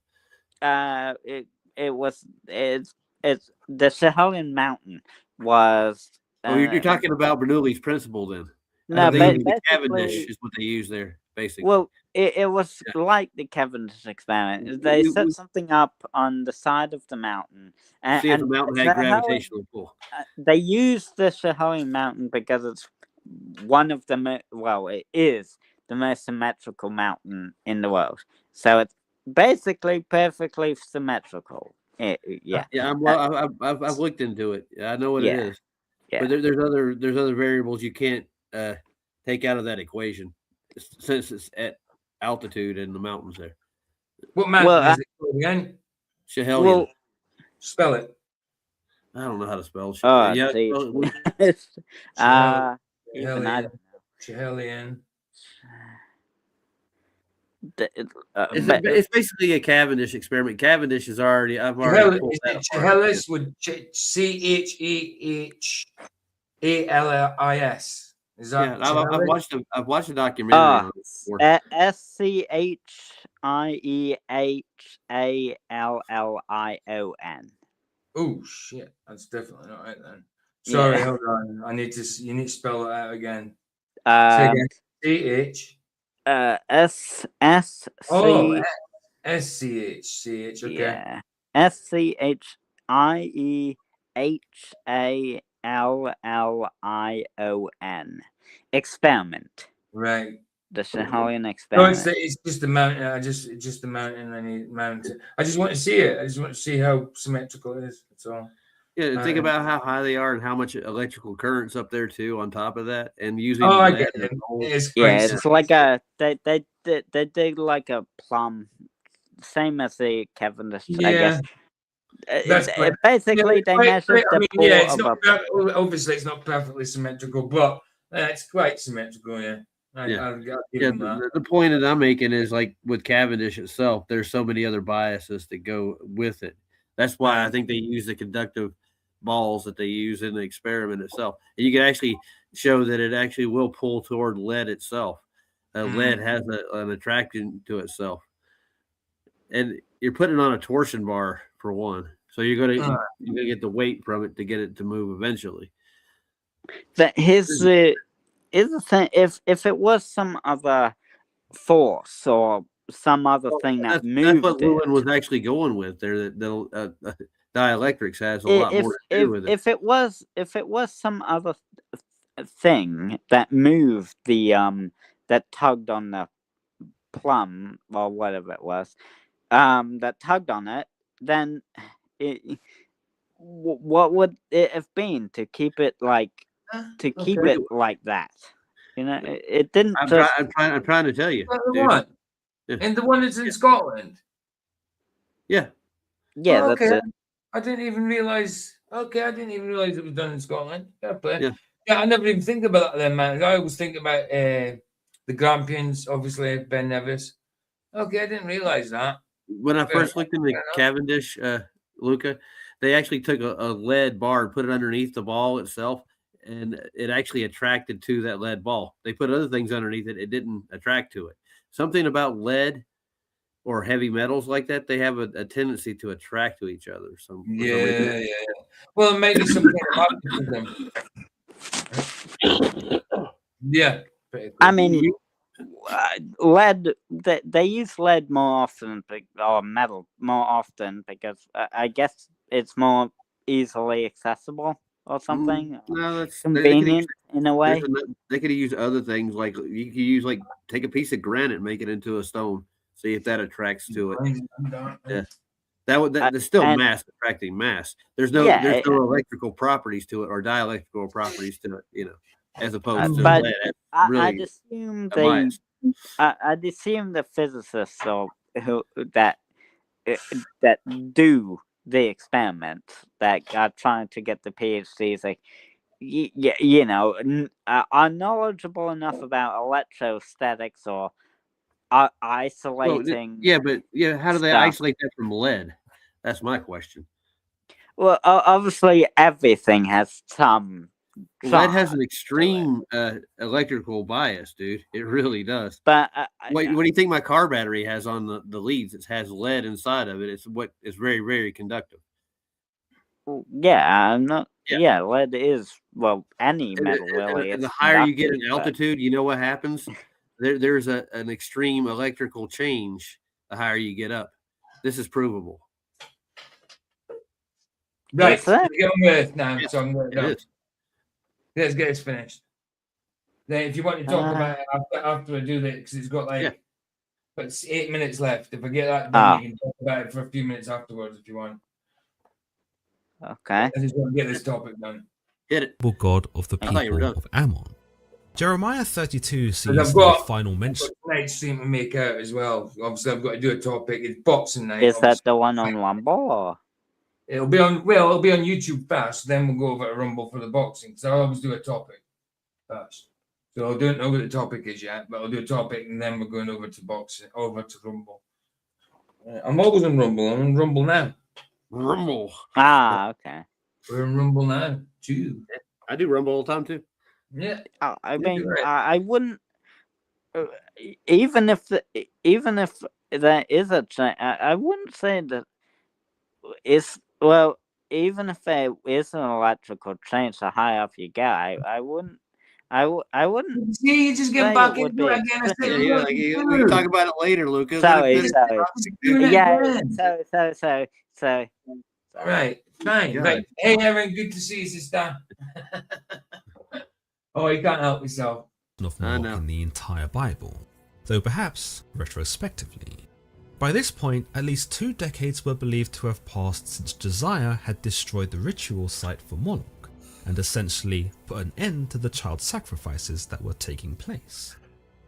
It's the Schehallien mountain was. You're talking about Bernoulli's principle then. No, the Cavendish is what they use there, basically. Well, it was like the Cavendish experiment. They set something up on the side of the mountain, and see if the mountain had gravitational pull. They used the Schehallien mountain because it's one of the it is the most symmetrical mountain in the world. So it's basically perfectly symmetrical. Yeah. I've looked into it. I know what it is. Yeah. But there's other variables you can't take out of that equation since it's at altitude in the mountains there. What mountain is it called again? Schehallien. Well, spell it. I don't know how to spell. Schehallien. It's basically a Cavendish experiment. Cavendish is already. I've already pulled that. Chehalis would CHEHALLIS. Is that? Yeah, I've watched a documentary on it before. SCHIEHALLION. Oh shit, that's definitely not right then. Yeah. Sorry, hold on. You need to spell it out again. Say Um, again. CH. SC. SCH. Okay. Yeah. SCHIEHALLION. Experiment. Right. The Sahelian No, experiment. it's just the mountain. It's just the mountain. I need mountain. I just want to see it. I just want to see how symmetrical it is. That's all. Yeah, think about how high they are and how much electrical current's up there too. On top of that, and using Oh, I lead get as it. gold. It's Yeah, crazy. it's like a they did like a plum, same as the Cavendish. I guess. That's great. Basically, they measured the pore it's of not a. obviously it's not perfectly symmetrical, but it's quite symmetrical. Yeah, I'll give them that. The point that I'm making is like with Cavendish itself, there's so many other biases that go with it. That's why I think they use the conductive balls that they use in the experiment itself. And you can actually show that it actually will pull toward lead itself. Lead has an attraction to itself. And you're putting it on a torsion bar for one. So you're gonna get the weight from it to get it to move eventually. That here's the thing. If it was some other force or some other thing that moved that's what it, Lewin was actually going with there. That dielectrics has a lot more to do with it. If it was some other thing that moved the that tugged on the plum or whatever it was, that tugged on it, then what would it have been to keep it like that? You know, it didn't. I'm trying to tell you. The one, and the one that's in Scotland. Yeah. Yeah, okay. that's it. I didn't even realize. Okay, I didn't even realize it was done in Scotland. Yeah. I never even think about them, man. I always think about the Grampians, obviously Ben Nevis. Okay, I didn't realize that. When I first looked into Cavendish, Luca, they actually took a lead bar and put it underneath the ball itself, and it actually attracted to that lead ball. They put other things underneath it; it didn't attract to it. Something about lead or heavy metals like that, they have a tendency to attract to each other. Yeah. Well, maybe something about them. Yeah. I mean, lead. They use lead more often, or metal more often because I guess it's more easily accessible or something. No, that's convenient in a way. They could use other things like you could use take a piece of granite and make it into a stone. See if that attracts to it. Yeah. There's still mass attracting mass. There's no electrical properties to it or dielectrical properties to it, as opposed to lead. I'd assume I'd assume the physicists or that do the experiment that are trying to get the PhDs, like are knowledgeable enough about electrostatics or isolating. But how do they isolate that from lead? That's my question. Well, obviously everything has some. Lead has an extreme electrical bias, dude. It really does. But what do you think my car battery has on the leads? It has lead inside of it. It's very, very conductive. Yeah, I'm not. Yeah, lead is any metal really. And the higher you get in altitude, you know what happens? There's an extreme electrical change the higher you get up. This is provable. Right. Get on with now. Yes, So I'm going to let's get this finished. Then, if you want to talk about it after I do that, because it's got but it's 8 minutes left. If I get that done, you can talk about it for a few minutes afterwards if you want. Okay. I just want to get this topic done. Get it. God of the people of Ammon. Jeremiah 32 sees the final mention. Night stream to make out as well. Obviously, I've got to do a topic. It's boxing night. Is that the one on Rumble? Or? It'll be on YouTube first. Then we'll go over to Rumble for the boxing. So I always do a topic first. So I don't know what the topic is yet, but I'll do a topic and then we're going over to boxing, over to Rumble. I'm always on Rumble. I'm on Rumble now. Rumble. Okay. We're in Rumble now too. I do Rumble all the time too. Yeah. I You're mean, right. I wouldn't even if even if there is a change, I wouldn't say that it's well. Even if there is an electrical change, the higher up you get, I wouldn't See, you just get say it back would into be it again. I said, Yeah, extreme. yeah. look, Like we can talk dude, about it later, Lucas. Let him Sorry, finish. sorry. he's doing it Yeah, again. so. Right, fine. God. Right. Hey, Evan, good to see you, sister. Oh, you can't help yourself. Of I Moloch know. in the entire Bible, though perhaps retrospectively. By this point, at least 2 decades were believed to have passed since Josiah had destroyed the ritual site for Moloch and essentially put an end to the child sacrifices that were taking place.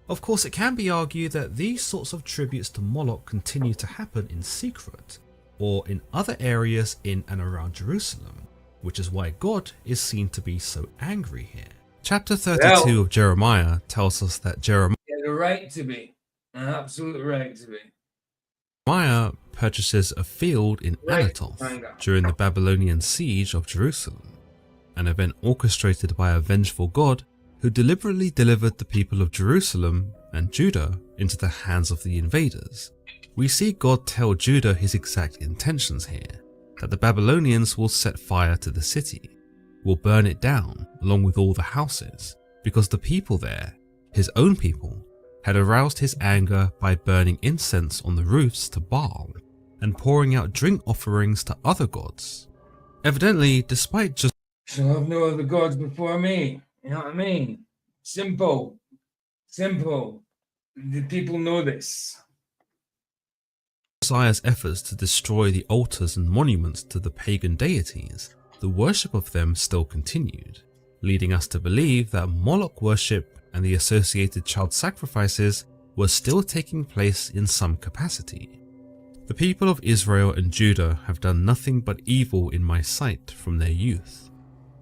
Of course, it can be argued that these sorts of tributes to Moloch continue to happen in secret or in other areas in and around Jerusalem, which is why God is seen to be so angry here. Chapter 32 of Jeremiah tells us that Jeremiah You had a right to be. An absolute right to be. purchases a field in Right, Anatoth Manga. during the Babylonian siege of Jerusalem, an event orchestrated by a vengeful God who deliberately delivered the people of Jerusalem and Judah into the hands of the invaders. We see God tell Judah his exact intentions here, that the Babylonians will set fire to the city, will burn it down along with all the houses, because the people there, his own people, had aroused his anger by burning incense on the roofs to Baal and pouring out drink offerings to other gods. Evidently, despite just Shall have no other gods before me. You know what I mean? Simple. Simple. The people know this. Josiah's efforts to destroy the altars and monuments to the pagan deities, the worship of them still continued, leading us to believe that Moloch worship and the associated child sacrifices were still taking place in some capacity. The people of Israel and Judah have done nothing but evil in my sight from their youth.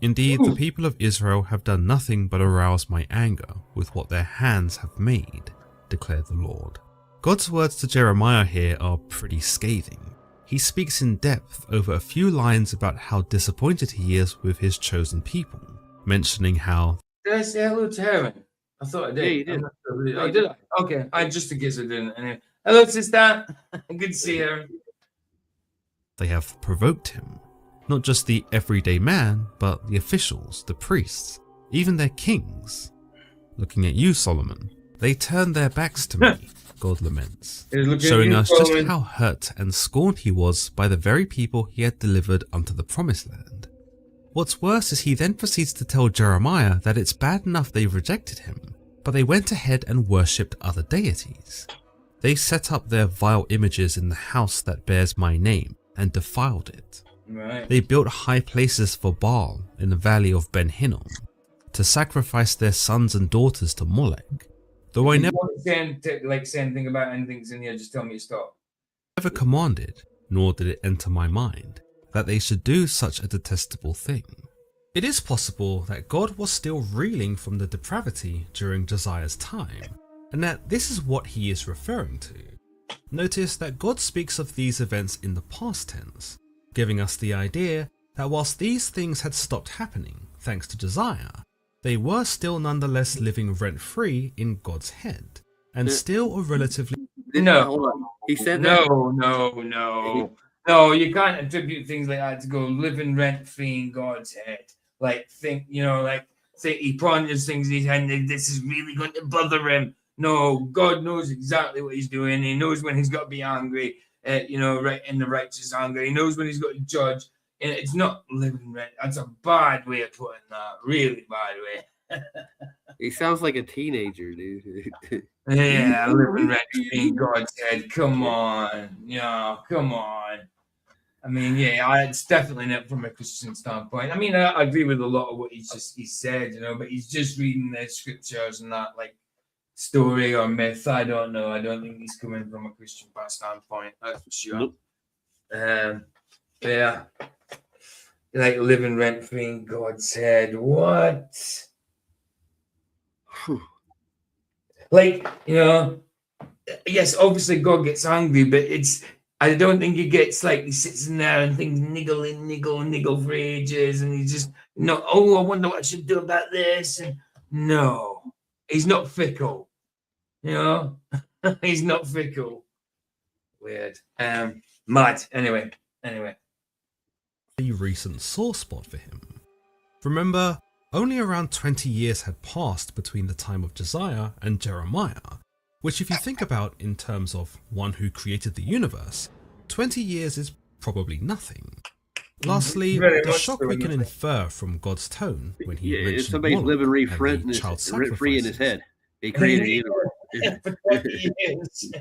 Indeed, the people of Israel have done nothing but arouse my anger with what their hands have made, declared the Lord. God's words to Jeremiah here are pretty scathing. He speaks in depth over a few lines about how disappointed he is with his chosen people, mentioning how Did I say hello to Heaven? I thought I did. Yeah, you did. I'm not sure. Oh, did I? Okay. Just in case I didn't. Anyway. Hello, sister. Good to see you. they have provoked him. Not just the everyday man, but the officials, the priests, even their kings. Looking at you, Solomon, they turned their backs to me, God laments, showing us just how hurt and scorned he was by the very people he had delivered unto the promised land. What's worse is he then proceeds to tell Jeremiah that it's bad enough they rejected him, but they went ahead and worshipped other deities. They set up their vile images in the house that bears my name and defiled it. Right. They built high places for Baal in the valley of Ben Hinnom to sacrifice their sons and daughters to Moloch. Though I never say anything about anything's in here, just tell me to stop. commanded, nor did it enter my mind, that they should do such a detestable thing. It is possible that God was still reeling from the depravity during Josiah's time, and that this is what he is referring to. Notice that God speaks of these events in the past tense, giving us the idea that whilst these things had stopped happening thanks to Josiah, they were still nonetheless living rent-free in God's head, and still a relatively... No. Hold on. He said that? No, you can't attribute things like that to go living rent-free in God's head. Like, say he ponders things in his head and this is really going to bother him. No, God knows exactly what he's doing. He knows when he's got to be angry, right in the righteous anger. He knows when he's got to judge. And it's not living rent. That's a bad way of putting that. Really bad way. He sounds like a teenager, dude. Yeah, living rent in God's head. Come on. Yeah, come on. I mean, yeah, it's definitely not from a Christian standpoint. I mean, I agree with a lot of what he said, but he's just reading the scriptures and that, like, story or myth. I don't know. I don't think he's coming from a Christian standpoint. That's for sure. Nope. Yeah. Like living rent free in God's head. What? Like, yes, obviously God gets angry, but I don't think he gets like he sits in there and things niggle for ages, and he's just I wonder what I should do about this, and No, he's not fickle. You know, he's not fickle. Weird. Mad. Anyway. A recent sore spot for him. Remember, only around 20 years had passed between the time of Josiah and Jeremiah, which if you think about in terms of one who created the universe, 20 years is probably nothing. Lastly, Very the much shock so, we can nothing. infer from God's tone when he Yeah, mentioned somebody's Moloch living and rent the child rent free in his sacrifices. head. He created the universe. For 20 years.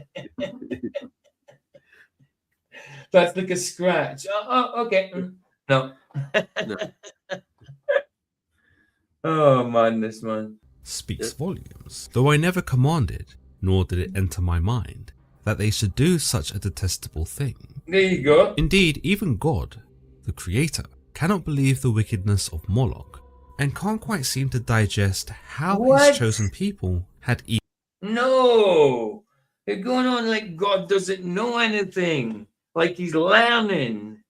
That's like a scratch. Oh, okay. No. No. Oh, madness, man. Speaks volumes, though I never commanded, nor did it enter my mind, that they should do such a detestable thing. There you go. Indeed, even God, the Creator, cannot believe the wickedness of Moloch, and can't quite seem to digest how What? his chosen people had No. They're going on like God doesn't know anything. Like he's learning.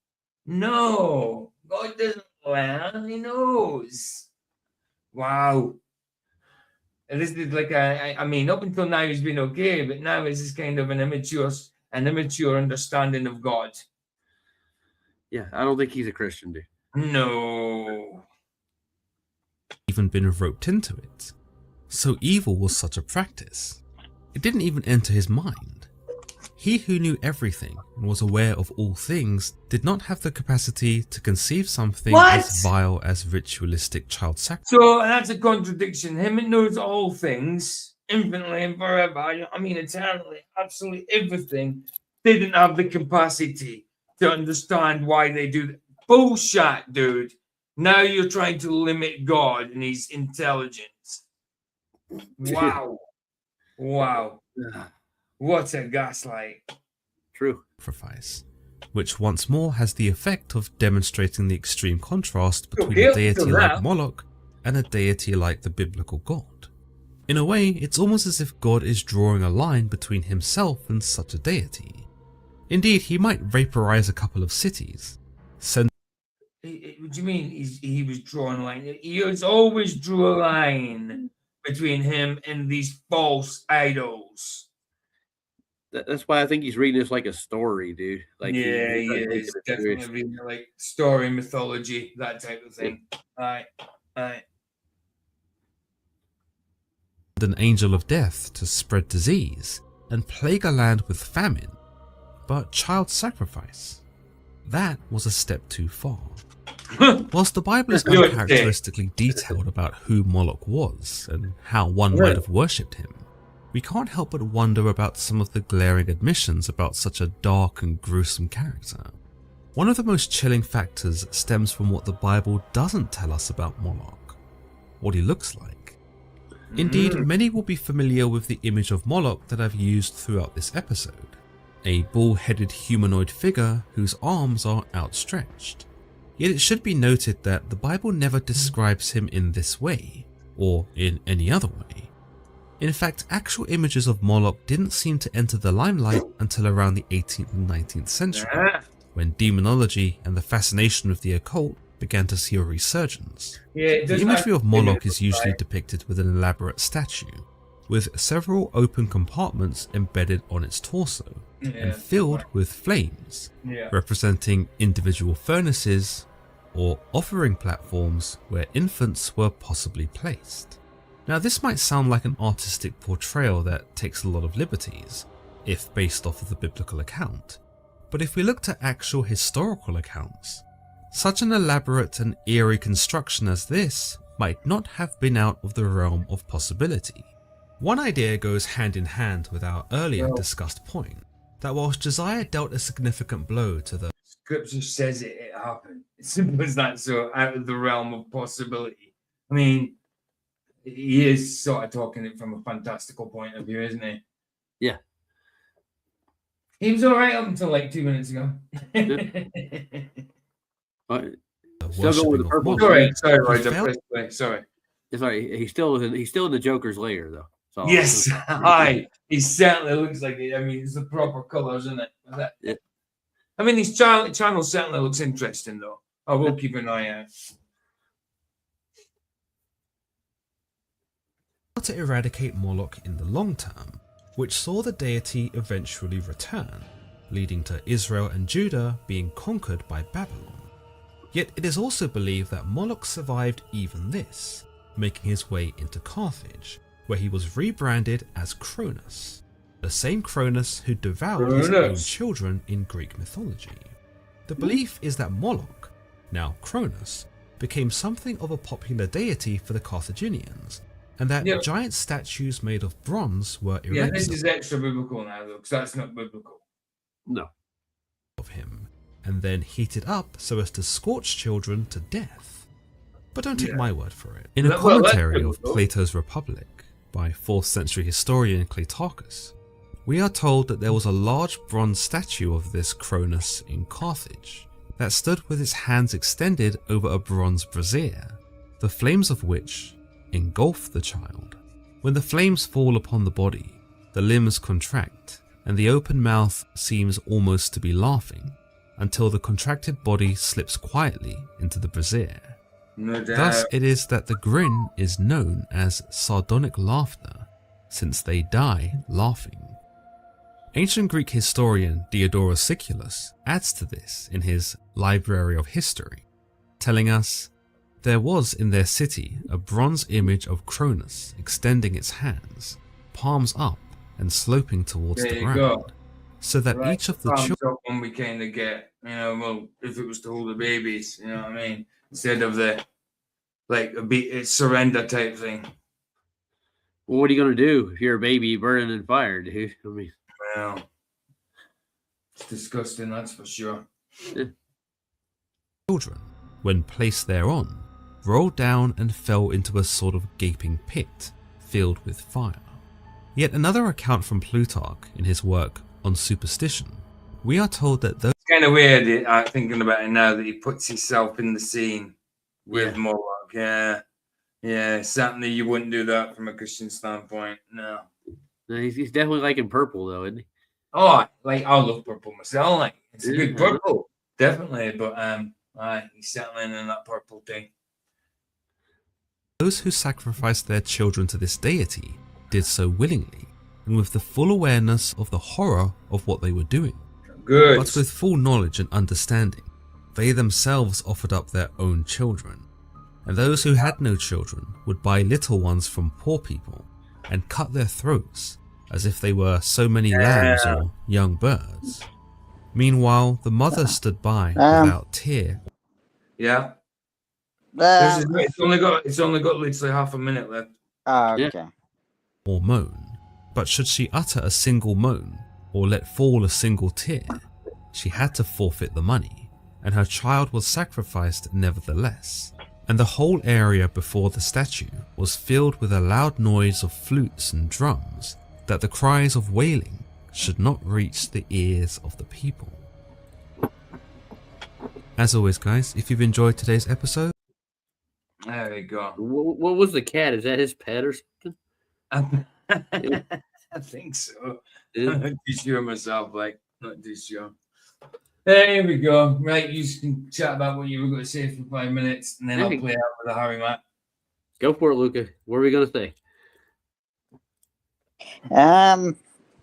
No. God doesn't learn. He knows. Wow. And this is like I mean, up until now he's been okay, but now this is kind of an immature understanding of God. Yeah, I don't think he's a Christian, dude. No. even been roped into it. So evil was such a practice. It didn't even enter his mind. He who knew everything and was aware of all things did not have the capacity to conceive something as vile as ritualistic child sacrifice. So that's a contradiction. Him that knows all things, infinitely and forever, I mean eternally, absolutely everything, didn't have the capacity to understand why they do that. Bullshit, dude. Now you're trying to limit God and his intelligence. Wow. Wow. What a gaslight. True. Sacrifice, which once more has the effect of demonstrating the extreme contrast between a deity like Moloch and a deity like the biblical God. In a way, it's almost as if God is drawing a line between himself and such a deity. Indeed, he might vaporize a couple of cities. What do you mean he was drawing a line? He has always drew a line between him and these false idols. That's why I think he's reading this like a story, dude. Like he is definitely reading like story, mythology, that type of thing. Aye. An angel of death to spread disease and plague a land with famine, but child sacrifice, that was a step too far. Whilst the Bible is uncharacteristically detailed about who Moloch was and how one might have worshipped him, we can't help but wonder about some of the glaring admissions about such a dark and gruesome character. One of the most chilling factors stems from what the Bible doesn't tell us about Moloch, what he looks like. Indeed, many will be familiar with the image of Moloch that I've used throughout this episode, a bull-headed humanoid figure whose arms are outstretched. Yet it should be noted that the Bible never describes him in this way, or in any other way. In fact, actual images of Moloch didn't seem to enter the limelight until around the 18th and 19th century, when demonology and the fascination with the occult began to see a resurgence. The imagery of Moloch is usually depicted with an elaborate statue, with several open compartments embedded on its torso, and filled with flames, representing individual furnaces or offering platforms where infants were possibly placed. Now this might sound like an artistic portrayal that takes a lot of liberties, if based off of the biblical account, but if we look to actual historical accounts, such an elaborate and eerie construction as this might not have been out of the realm of possibility. One idea goes hand in hand with our earlier discussed point, that whilst Josiah dealt a significant blow to the Scripture says it happened. It's simple as that, so out of the realm of possibility. I mean, he is sort of talking it from a fantastical point of view, isn't he? Yeah. He was alright up until like 2 minutes ago. Still going with the purple. Sorry, Roger. Sorry. Sorry, he's still in the Joker's lair though. So. Yes, hi. He certainly looks like it. I mean, it's the proper colours, isn't it? Yeah. I mean, his channel certainly looks interesting, though. I will keep an eye out. to eradicate Moloch in the long term, which saw the deity eventually return, leading to Israel and Judah being conquered by Babylon. Yet it is also believed that Moloch survived even this, making his way into Carthage, where he was rebranded as Cronus, the same Cronus who devoured his own children in Greek mythology. The belief is that Moloch, now Cronus, became something of a popular deity for the Carthaginians, and that giant statues made of bronze were erected. Yeah, this is extra biblical now, though, because that's not biblical. No. Of him, and then heated up so as to scorch children to death. But don't take my word for it. In a commentary of Plato's Republic by 4th century historian Cleitarchus, we are told that there was a large bronze statue of this Cronus in Carthage that stood with its hands extended over a bronze brazier, the flames of which engulf the child. When the flames fall upon the body, the limbs contract, and the open mouth seems almost to be laughing, until the contracted body slips quietly into the brazier. Thus it is that the grin is known as sardonic laughter, since they die laughing. Ancient Greek historian Diodorus Siculus adds to this in his Library of History, telling us, "There was in their city a bronze image of Cronus extending its hands, palms up and sloping towards the ground, so that each of the children we kind of get, well, if it was to hold the babies, you know what I mean, instead of the surrender type thing." Well, what are you going to do if you're a baby burning in fire, dude? I mean, well, it's disgusting, that's for sure. Children, when placed thereon, rolled down and fell into a sort of gaping pit filled with fire. Yet another account from Plutarch in his work on superstition, we are told that those... It's kind of weird thinking about it now that he puts himself in the scene with Moloch. Yeah, certainly you wouldn't do that from a Christian standpoint, no. He's definitely liking purple, though, isn't he? Oh, I love purple myself. Like, it's a good purple, definitely. But he's settling in that purple thing. Those who sacrificed their children to this deity did so willingly and with the full awareness of the horror of what they were doing. Good. But with full knowledge and understanding, they themselves offered up their own children. And those who had no children would buy little ones from poor people and cut their throats as if they were so many lambs or young birds. Meanwhile, the mother stood by without tear. Yeah. It's only got literally half a minute left. Okay. Or moan. But should she utter a single moan or let fall a single tear, she had to forfeit the money, and her child was sacrificed nevertheless. And the whole area before the statue was filled with a loud noise of flutes and drums, that the cries of wailing should not reach the ears of the people. As always, guys, if you've enjoyed today's episode... There we go. What was the cat? Is that his pet or something? I think so. I'm not too sure myself, not too sure. There we go. Right, you can chat about what you were going to say for 5 minutes, and then I'll play out with the Harry Matt. Go for it, Luca. What are we going to say?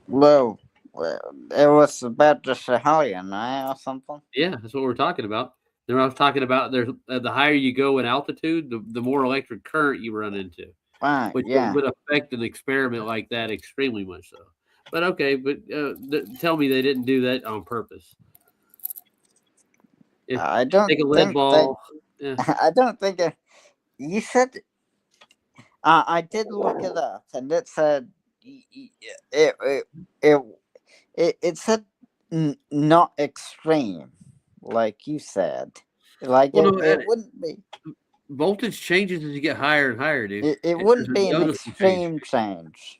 Well, it was about the Saharian, right, or something? Yeah, that's what we're talking about. Then I was talking about there's the higher you go in altitude, the more electric current you run into. Right, which would affect an experiment like that extremely much so. But okay, but tell me they didn't do that on purpose. I don't take a lead ball. I don't think you said. I did look it up, and it said it said not extreme, like you said. Like it wouldn't be. Voltage changes as you get higher and higher, dude. It wouldn't be an extreme change.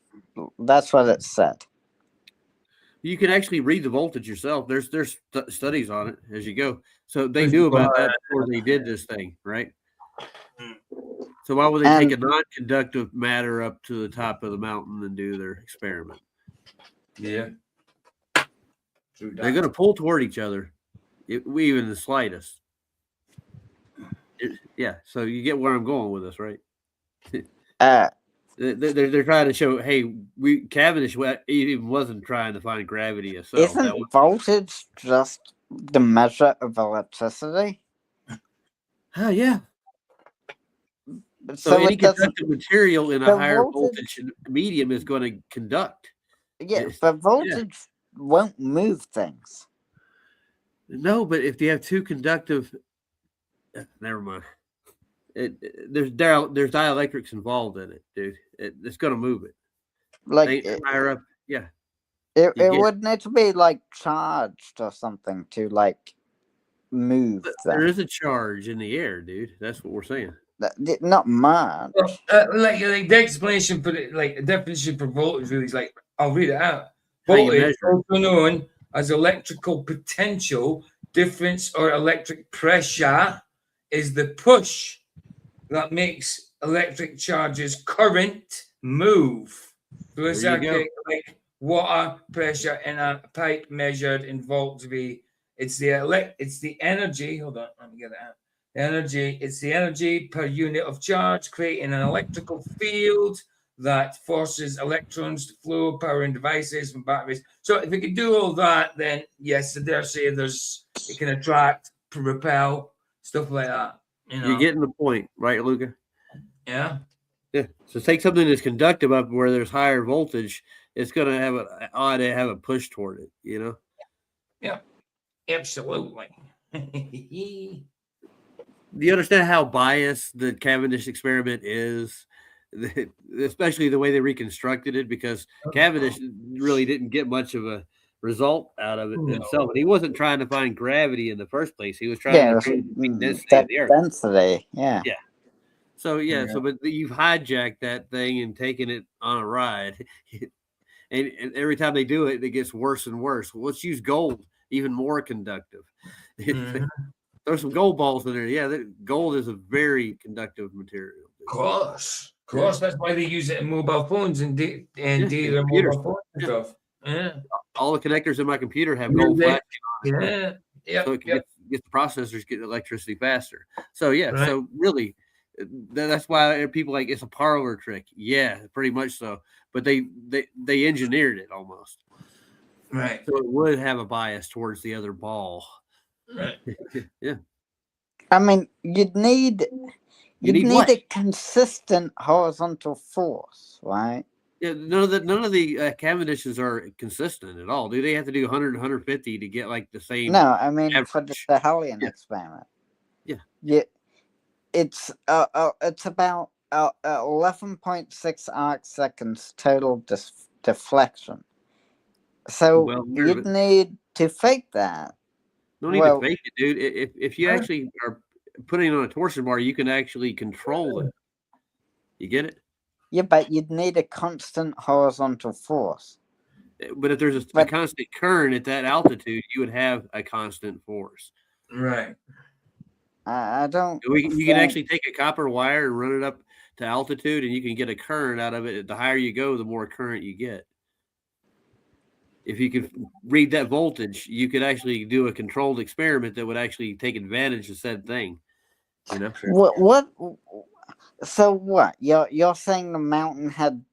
That's what it said. You can actually read the voltage yourself. There's studies on it as you go. So they knew about that before they did this thing, right? So why would they take a non-conductive matter up to the top of the mountain and do their experiment? Yeah. They're going to pull toward each other, even the slightest. Yeah, so you get where I'm going with this, right? They're trying to show, hey, Cavendish even wasn't trying to find gravity itself. Isn't voltage just the measure of electricity? Oh yeah. So So any it doesn't. conductive material in a The higher voltage- voltage medium is going to conduct. Yeah, but voltage won't move things. No, but if you have two conductive, never mind. There's dielectrics involved in it, dude. It's going to move it. Like higher up, yeah. It would need to be like charged or something to like move. There is a charge in the air, dude. That's what we're saying. Not much. Like the explanation for it, like the definition for voltage really is like, I'll read it out. How you Voltage, measure it. also known as electrical potential difference or electric pressure, is the push that makes electric charges current move. So it's There you like water pressure in a pipe measured in volts V. It's the energy. Hold on, let me get it out. It's the energy per unit of charge, creating an electrical field that forces electrons to flow, powering devices from batteries. So if it can do all that, then yes, I dare say it can attract, repel, stuff like that. You're getting the point, right, Luca? Yeah. Yeah. So take something that's conductive up where there's higher voltage, it's going to have a push toward it, you know? Yeah. Absolutely. Do you understand how biased the Cavendish experiment is? Especially the way they reconstructed it, because Cavendish really didn't get much of a result out of it himself. And he wasn't trying to find gravity in the first place. He was trying to prove the density of the Earth. Density, yeah. Yeah. So but you've hijacked that thing and taken it on a ride. and every time they do it, it gets worse and worse. Well, let's use gold, even more conductive. There's some gold balls in there. Yeah, gold is a very conductive material. Of course. That's why they use it in mobile phones and data mobile phones and stuff. Yeah. All the connectors in my computer have gold flashing on it. Yeah. So it can get the processors get electricity faster. So so really, that's why people like it's a parlor trick. Yeah, pretty much so. But they engineered it almost. Right. So it would have a bias towards the other ball. Right. Yeah. I mean, you'd need what? a consistent horizontal force, right? Yeah, none of the Cavendishes are consistent at all. Do they have to do 100 and 150 to get like the same? No, I mean average? for the Hellion experiment. Yeah. It's about 11.6 arc seconds total deflection. So you'd need to fake that. No need to fake it, dude. If you actually are putting it on a torsion bar, you can actually control it. You get it? Yeah, but you'd need a constant horizontal force. But if there's a constant current at that altitude, you would have a constant force. Right. I don't. You can actually take a copper wire and run it up to altitude, and you can get a current out of it. The higher you go, the more current you get. If you could read that voltage, you could actually do a controlled experiment that would actually take advantage of said thing. You know what? So what? You're saying the mountain had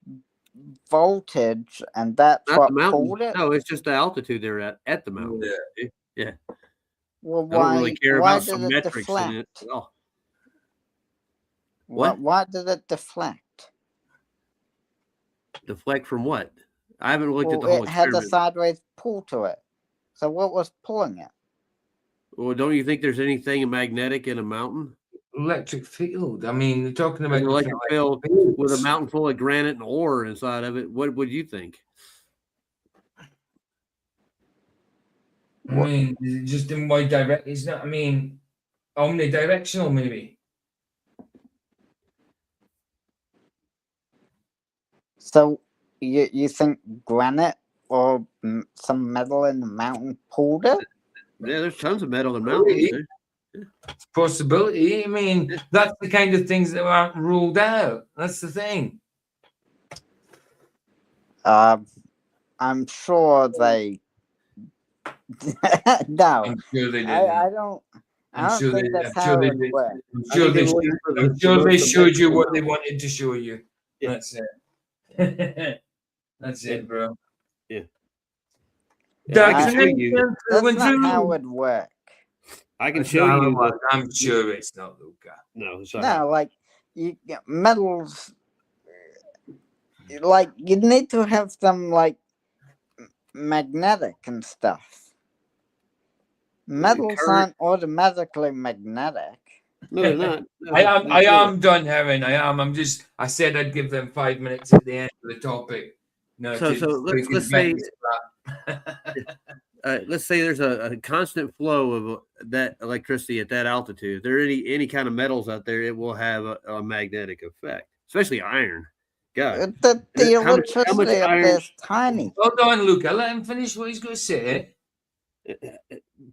voltage, and that's Not what the mountain. pulled it? No, it's just the altitude they're at the mountain. Yeah. Well, I don't really care about some did it metrics deflect? in it at all. Why did it deflect? Deflect from what? I haven't looked at the whole It had experiment. a sideways pull to it. So what was pulling it? Well, don't you think there's anything magnetic in a mountain? Electric field. I mean, they're talking about An electric field with a mountain full of granite and ore inside of it. What would you think? I mean, is it just in one direction? It's not. I mean, omnidirectional, maybe. So you think granite or some metal in the mountain pulled it? Yeah, there's tons of metal in mountains. Possibility. I mean, that's the kind of things that aren't ruled out. That's the thing. I'm sure they. No, I'm sure they did. I don't. I don't think that's how it works. I'm sure they showed you what they wanted to show you. That's it. That's it, bro. Yeah. That's I can show you. That's not how it works. I can show you. I'm sure it's not, Luca. No, it's not. No, like metals. Like you need to have some like magnetic and stuff. Metals aren't automatically magnetic. No, they're not. No, I am done, Heron. I said I'd give them 5 minutes at the end of the topic. No, so let's say let's say there's a constant flow of that electricity at that altitude. If there are any kind of metals out there, it will have a magnetic effect, especially iron. God, The electricity how much up iron? there is tiny. Hold on, Luca. Let him finish what he's going to say.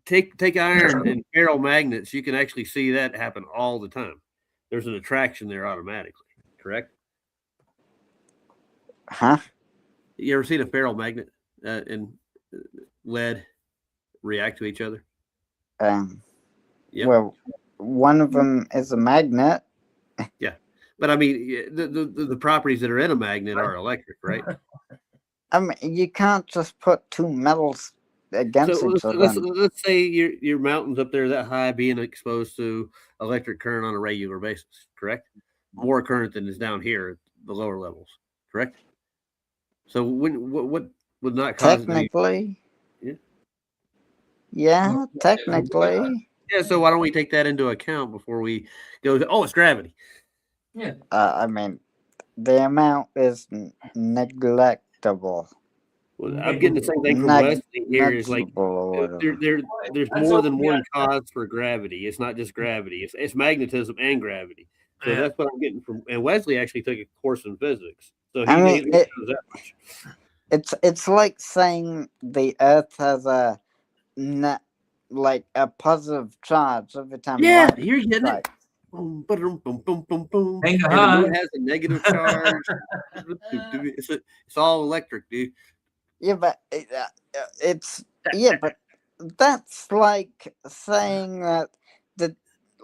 Take iron and ferromagnets. You can actually see that happen all the time. There's an attraction there automatically. Correct? Huh? You ever seen a ferromagnet and lead react to each other? Yep. Well, one of them is a magnet. Yeah, but I mean, the properties that are in a magnet are electric, right? I mean, you can't just put two metals against each other. Let's say your mountains up there that high being exposed to electric current on a regular basis, correct? More current than is down here at the lower levels, correct? So what would not cause technically? Yeah, technically. Yeah, so why don't we take that into account before we go? It's gravity. Yeah. I mean, the amount is neglectable. Well, I'm getting the same thing from Wesley here. Is like there's more than one cause for gravity. It's not just gravity. It's magnetism and gravity. So that's what I'm getting from. And Wesley actually took a course in physics, so he knows that much. It's like saying the Earth has a like a positive charge every time. Yeah, you're getting it. Boom, boom, boom, boom, boom, boom. And the moon has a negative charge. It's all electric, dude. Yeah, but but that's like saying that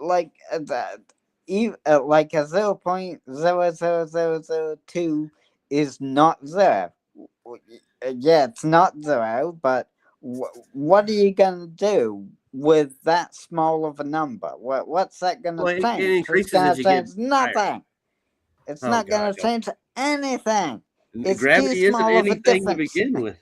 like a 0.00002 is not there. Yeah, it's not zero, but what are you gonna do with that small of a number? What's that gonna change? It increases it's gonna change nothing. Higher. It's not gonna change anything. It's gravity too small isn't of a anything to difference. begin with.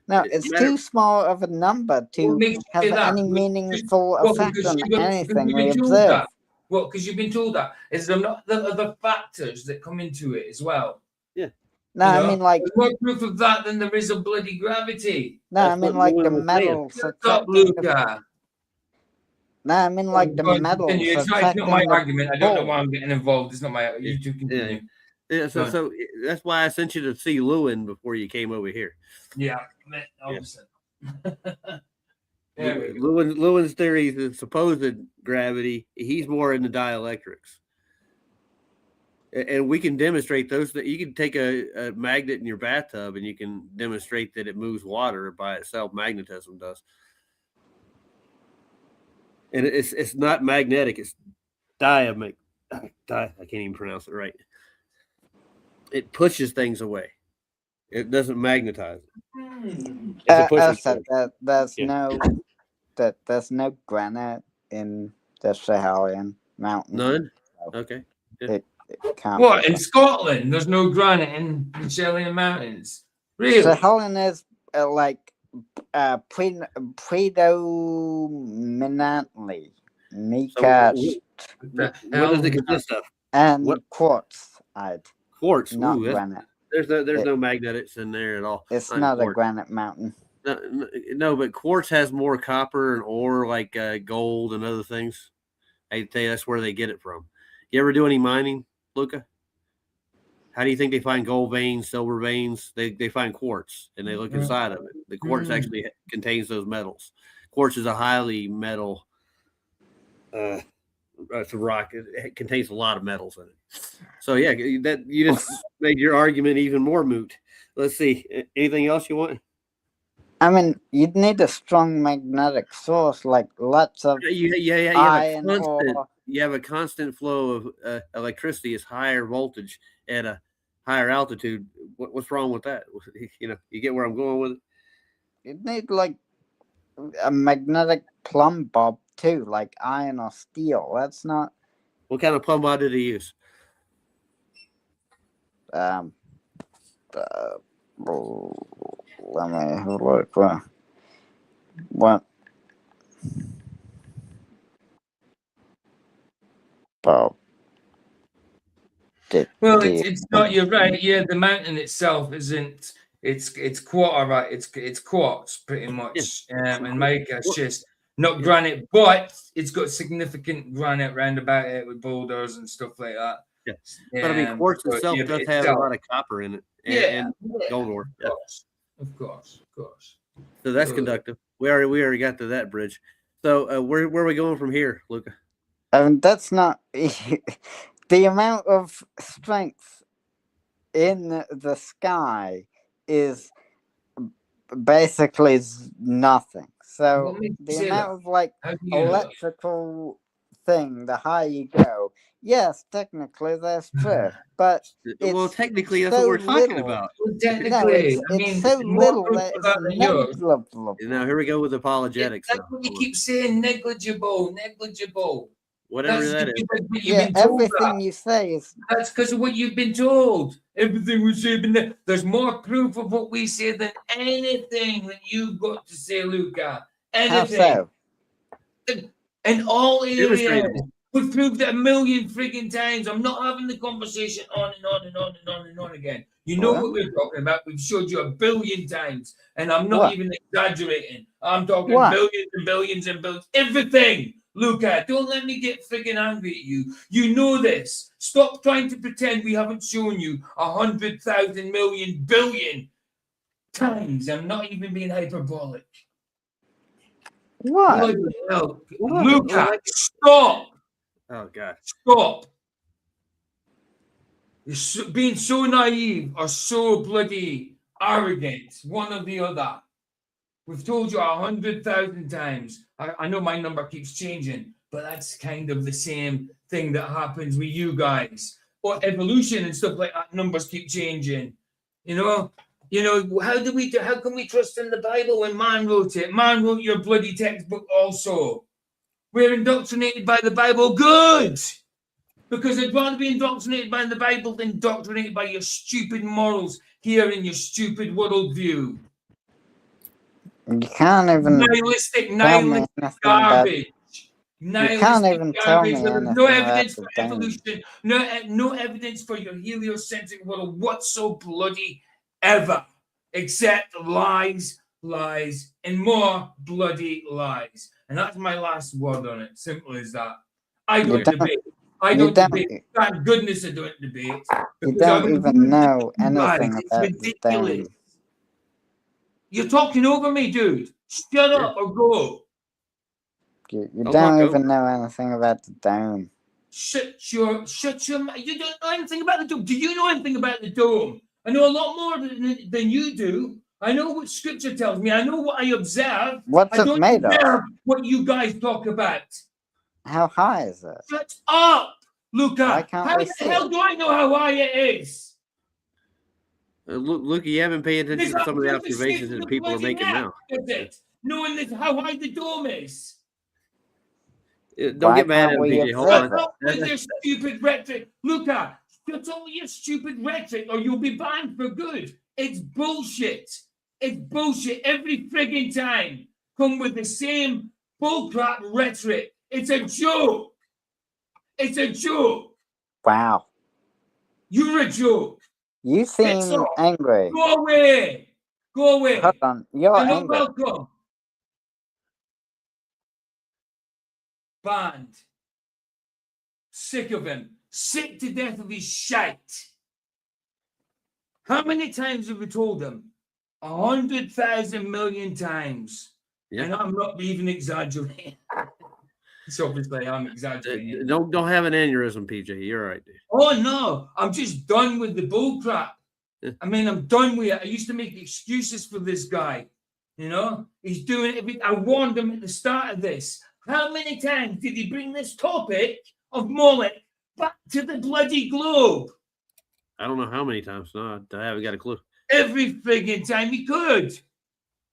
No, it's too small of a number to have any meaningful effect on anything we observe. Well, because you've been told that. Is there not the other factors that come into it as well? Yeah. No, I mean like there's more proof of that than there is of bloody gravity. No, I mean like the metals. Stop, Luca. No, I mean like the metals. It's not my argument. I don't know why I'm getting involved. It's not my. You two continue. Yeah, so that's why I sent you to see Lewin before you came over here. Yeah, 100%. Lewin's theory, the supposed gravity, he's more into dielectrics. And we can demonstrate those. That you can take a magnet in your bathtub and you can demonstrate that it moves water by itself. Magnetism does. And it's not magnetic. It's I can't even pronounce it right. It pushes things away. It doesn't magnetize. There's no granite in the Saharan mountains. None? Okay. It can't. What, in Scotland? There's no granite in the Saharan mountains? Really? Saharan is predominantly what does it consist of? And quartzite. Quartz, not granite. There's no magnetics in there at all. It's not a granite mountain. No, but quartz has more copper and ore, like gold and other things. I tell you, that's where they get it from. You ever do any mining, Luca? How do you think they find gold veins, silver veins? They find quartz and they look inside of it. The quartz actually contains those metals. Quartz is a highly metal. It's a rock. It contains a lot of metals in it. So yeah, that you just made your argument even more moot. Let's see. Anything else you want? I mean, you'd need a strong magnetic source, like lots of iron you have a constant flow of electricity. It's higher voltage at a higher altitude. What's wrong with that? You know, you get where I'm going with it. You need like a magnetic plumb bob too, like iron or steel. That's not What kind of plumb bob did he use? um. Let me have a look. What? Bob. Well, it's not. You're right. Yeah, the mountain itself isn't. It's quarter, right? It's quartz pretty much. And mica it's just not granite, but it's got significant granite round about it with boulders and stuff like that. Yeah, but I mean, quartz itself does have a lot of copper in it, and gold ore. Of course. So that's conductive. We already got to that bridge. So where are we going from here, Luca? That's not the amount of strength in the sky is basically nothing. So the amount of like electrical thing, the higher you go, yes, technically that's true, but well, technically that's what we're talking about. Technically, it's so little that it's negligible. Now here we go with apologetics. That's what you keep saying, negligible. Whatever that is. Yeah, everything you say is. That's because of what you've been told. Everything we say, there's more proof of what we say than anything that you've got to say, Luca. Anything. How so? In all areas. We've proved it a million frigging times. I'm not having the conversation on and on again. You know what we're talking about. We've showed you a billion times. And I'm not even exaggerating. I'm talking billions and billions and billions. Everything. Luca, don't let me get frigging angry at you. You know this. Stop trying to pretend we haven't shown you 100,000 million billion times. I'm not even being hyperbolic. What? Luca, stop. Oh, God. Stop. You're being so naive or so bloody arrogant, one or the other. We've told you 100,000 times. I know my number keeps changing, but that's kind of the same thing that happens with you guys. Or evolution and stuff like that, numbers keep changing. You know, how can we trust in the Bible when man wrote it? Man wrote your bloody textbook also. We're indoctrinated by the Bible. Good! Because I'd rather be indoctrinated by the Bible than indoctrinated by your stupid morals here in your stupid worldview. You can't even nihilistic garbage. You can't even tell me anything. No evidence for evolution. No evidence for your heliocentric world whatsoever bloody ever, except lies, and more bloody lies. And that's my last word on it. Simple as that. I don't debate. Debate. Thank goodness I don't debate. You don't even know anything about the dome. You're talking over me, dude. Shut up or go. You don't even know anything about the dome. Shut your mouth. You don't know anything about the dome. Do you know anything about the dome? I know a lot more than you do. I know what scripture tells me. I know what I observe. What's it made of? What you guys talk about. How high is it? Shut up, Luca. How the hell do I know how high it is? Look, you haven't paid attention to some of the observations that people are making now. Knowing this, how high the dome is. Don't get mad at me, PJ. Hold on. Stop with your stupid rhetoric. Luca, shut all your stupid rhetoric or you'll be banned for good. It's bullshit. It's bullshit every frigging time. Come with the same bullcrap rhetoric. It's a joke. It's a joke. Wow. You're a joke. You seem angry. Go away. Go away. Hold on. You're angry. Welcome. Banned. Sick of him. Sick to death of his shite. How many times have we told him? 100,000 million times. Yeah. And I'm not even exaggerating. So obviously I'm exaggerating. Don't have an aneurysm, PJ. You're right, dude. Oh no, I'm just done with the bull crap. I mean, I'm done with it. I used to make excuses for this guy. You know, he's doing it. I warned him at the start of this. How many times did he bring this topic of Moloch back to the bloody globe? I don't know how many times. No, I haven't got a clue. Every frigging time he could.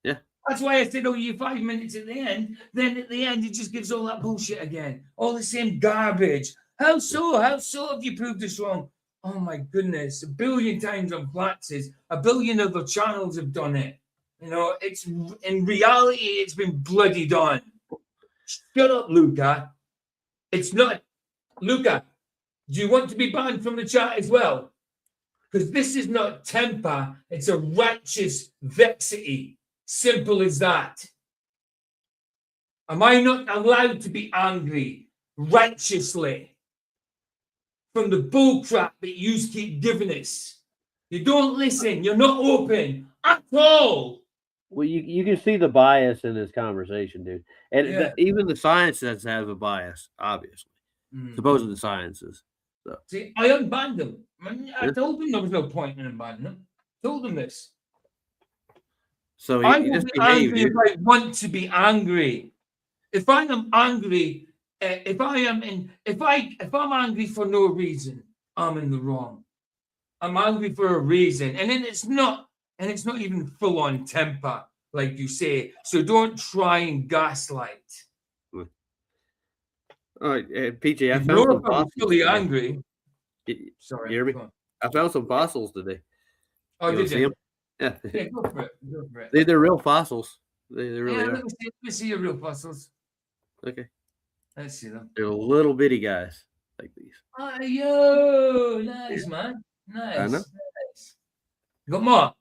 Yeah. That's why I said, oh, you 5 minutes at the end. Then at the end, he just gives all that bullshit again. All the same garbage. How so? How so have you proved us wrong? Oh, my goodness. 1 billion times on Platzes. 1 billion other channels have done it. You know, it's in reality, it's been bloody done. Shut up, Luca. It's not. Luca, do you want to be banned from the chat as well? Because this is not temper. It's a righteous vexity. Simple as that. Am I not allowed to be angry righteously from the bullcrap that you keep giving us? You don't listen. You're not open at all. Well, you can see the bias in this conversation, dude. And Yeah. even the science does have a bias, obviously. Supposedly the sciences. So. See, I unbanned them. I told them there was no point in unbanning them. Told them this. So I you will just be behave, angry dude. if I want to be angry. If I am angry, if I'm angry for no reason, I'm in the wrong. I'm angry for a reason, and then it's not even full on temper, like you say. So don't try and gaslight. All right, PJ, I You found know some if I'm fossils. fully today. angry. Sorry. You hear me? Go on. I found some fossils today. Oh, You did wanna see you? 'em? Yeah. Yeah, go for it. Go for it. They're real fossils. They really Yeah, are. let me see your real fossils. Okay. Let's see them. They're little bitty guys like these. Oh, yo, nice, man. Nice. I know. Nice. You got more?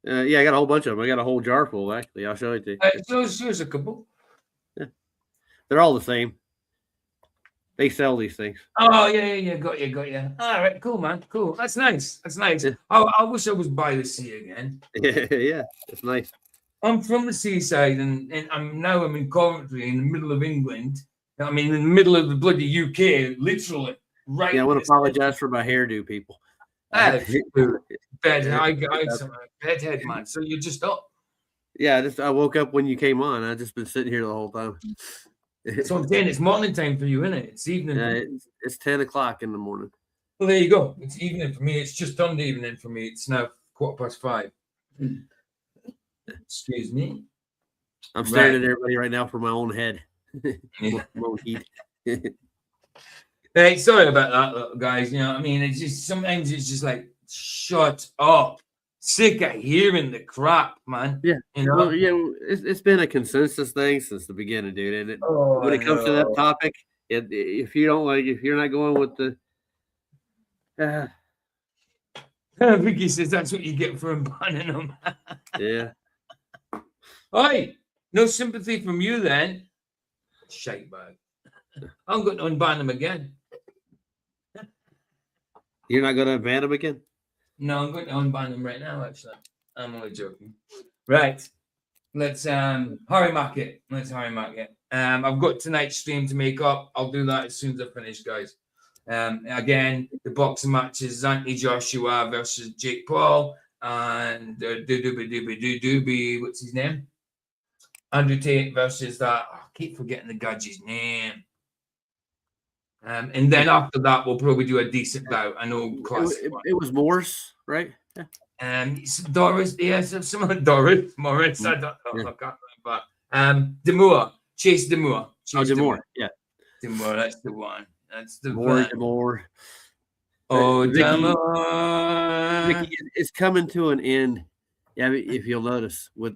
Yeah, I got a whole bunch of them. I got a whole jar full, actually. I'll show it to you. Here's a couple. Yeah. They're all the same. They sell these things. Oh, yeah. Got you. All right, cool, man. Cool. That's nice. Yeah. I wish I was by the sea again. Yeah, it's nice. I'm from the seaside, and I'm in Coventry, in the middle of England. I mean, in the middle of the bloody UK, literally. Right. Yeah, I want to apologize for my hairdo, people. Bedhead, man. So you're just up. Yeah, I woke up when you came on. I've just been sitting here the whole time. So I'm saying it's morning time for you, isn't it? It's evening. Yeah, it's 10 o'clock in the morning. Well, there you go. It's evening for me. It's just turned evening for me. It's now 5:15. Excuse me. I'm staring at everybody right now for my own head. My own heat. Hey, sorry about that, guys. You know what I mean? It's just sometimes it's just like, shut up. Sick of hearing the crap, man. Yeah. You know? Well, yeah, it's been a consensus thing since the beginning, dude. And when it comes to that topic, if you're not going with the Vicky says that's what you get for unbanning them. yeah. Oi, no sympathy from you then. Shite bag. I'm going to unban them again. You're not going to ban them again? No, I'm going to unban them right now, actually. I'm only joking. Right. Let's hurry mark it. I've got tonight's stream to make up. I'll do that as soon as I finish, guys. Again, the boxing matches: Anthony Joshua versus Jake Paul, and what's his name? Andrew Tate versus that. I keep forgetting the guy's name. And then after that, we'll probably do a decent bout. I know it was Morris, right? Yeah. Doris, yes, someone Doris Morris. I don't know. I can't remember. Demore, Chase Demore. Demore, yeah. Demore, that's the one. That's the Demore. Oh, Vicky, Demore. Vicky, it's coming to an end. Yeah, if you'll notice, with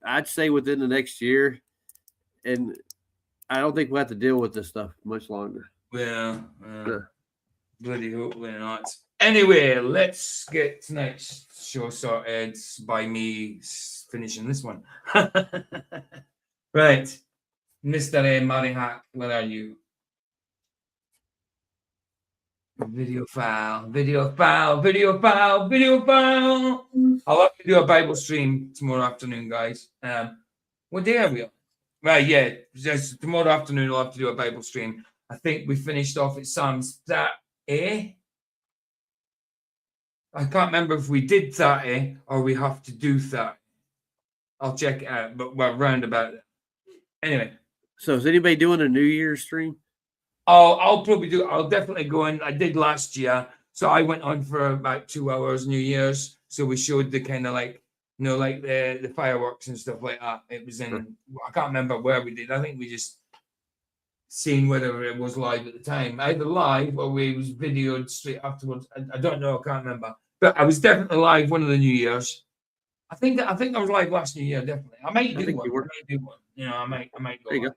I'd say within the next year, and I don't think we'll have to deal with this stuff much longer. Well, bloody hopefully not. Anyway, let's get tonight's show sorted by me finishing this one. Right, Mr. Marihack, where are you? Video file. I'll have to do a Bible stream tomorrow afternoon, guys. What day are we on? Right, yeah, just tomorrow afternoon I'll have to do a Bible stream. I think we finished off at Psalms 30. I can't remember if we did 30 or we have to do 30. I'll check it out, but we're round about it. Anyway. So is anybody doing a New Year's stream? I'll probably do. I'll definitely go in. I did last year, So I went on for about 2 hours New Year's. So we showed the kind of like, like the fireworks and stuff like that. It was in, I can't remember where we did. I think we just seen whether it was live at the time, either live or we was videoed straight afterwards. I don't know. I can't remember. But I was definitely live one of the New Years. I think I was live last New Year, definitely. I might do one. I might do one. I might go. There you go.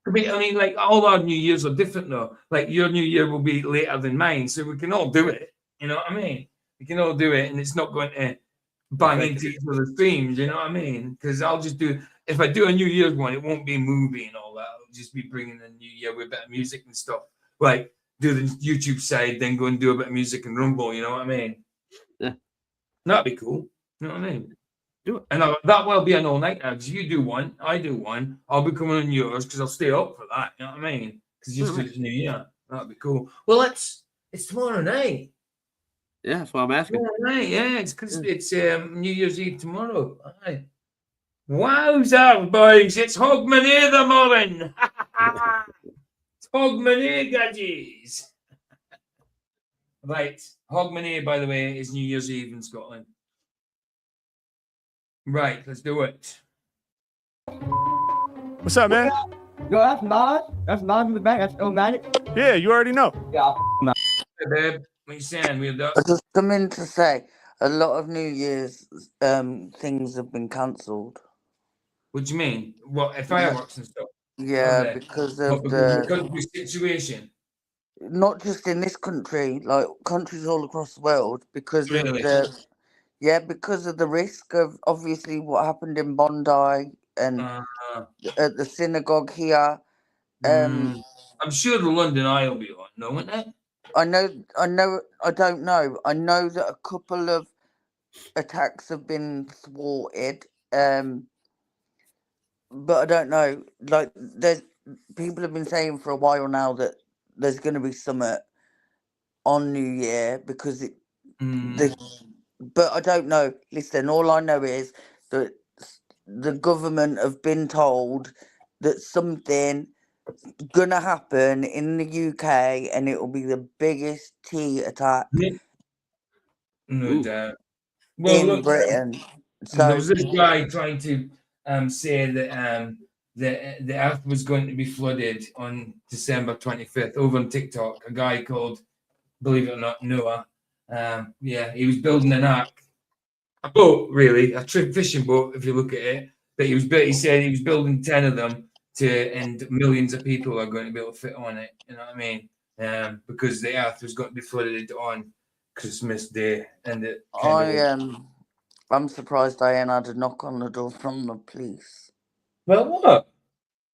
I mean, like all our New Years are different though. Like your New Year will be later than mine, so we can all do it. You know what I mean? We can all do it, and it's not going to bang into each other's streams. You know what I mean? Because I'll just do. If I do a New Year's one, it won't be a movie and all that. It'll just be bringing the New Year with a bit of music and stuff. Like do the YouTube side, then go and do a bit of music and rumble. You know what I mean? Yeah, that'd be cool. You know what I mean? Do it. And that will be an all night now. Because you do one, I do one. I'll be coming on yours because I'll stay up for that. You know what I mean? Because just it's New Year. That'd be cool. Well, it's tomorrow night. Yeah, that's why I'm asking. Tomorrow night, yeah. It's because it's New Year's Eve tomorrow. Aye. Wowza, boys! It's Hogmanay the morning. It's Hogmanay, gadgies. Right, Hogmanay, by the way, is New Year's Eve in Scotland. Right, let's do it. What's up, man? Yo, that's Nas. That's Nas in the back. That's Illmatic. Yeah, you already know. Yeah. Hey, babe, what you saying? Weird I just come in to say a lot of New Year's things have been cancelled. What do you mean? What, fireworks and stuff? Yeah, because of because of the situation. Not just in this country, like countries all across the world, because Really? of because of the risk of obviously what happened in Bondi and at the synagogue here. I'm sure the London Eye will be on, no, won't it? I don't know. I know that a couple of attacks have been thwarted. But I don't know. Like, there's people have been saying for a while now that there's going to be summit on New Year because but I don't know. Listen, all I know is that the government have been told that something gonna happen in the UK and it will be the biggest tea attack No doubt. Well, in look, Britain. So there was this guy trying to say that the earth was going to be flooded on December 25th over on TikTok. A guy called, believe it or not, Noah. He was building an ark, a boat, really, a fishing boat, if you look at it. But he said he was building 10 of them and millions of people are going to be able to fit on it. You know what I mean? Because the earth was going to be flooded on Christmas Day, and I'm surprised I ain't had a knock on the door from the police. Well, what?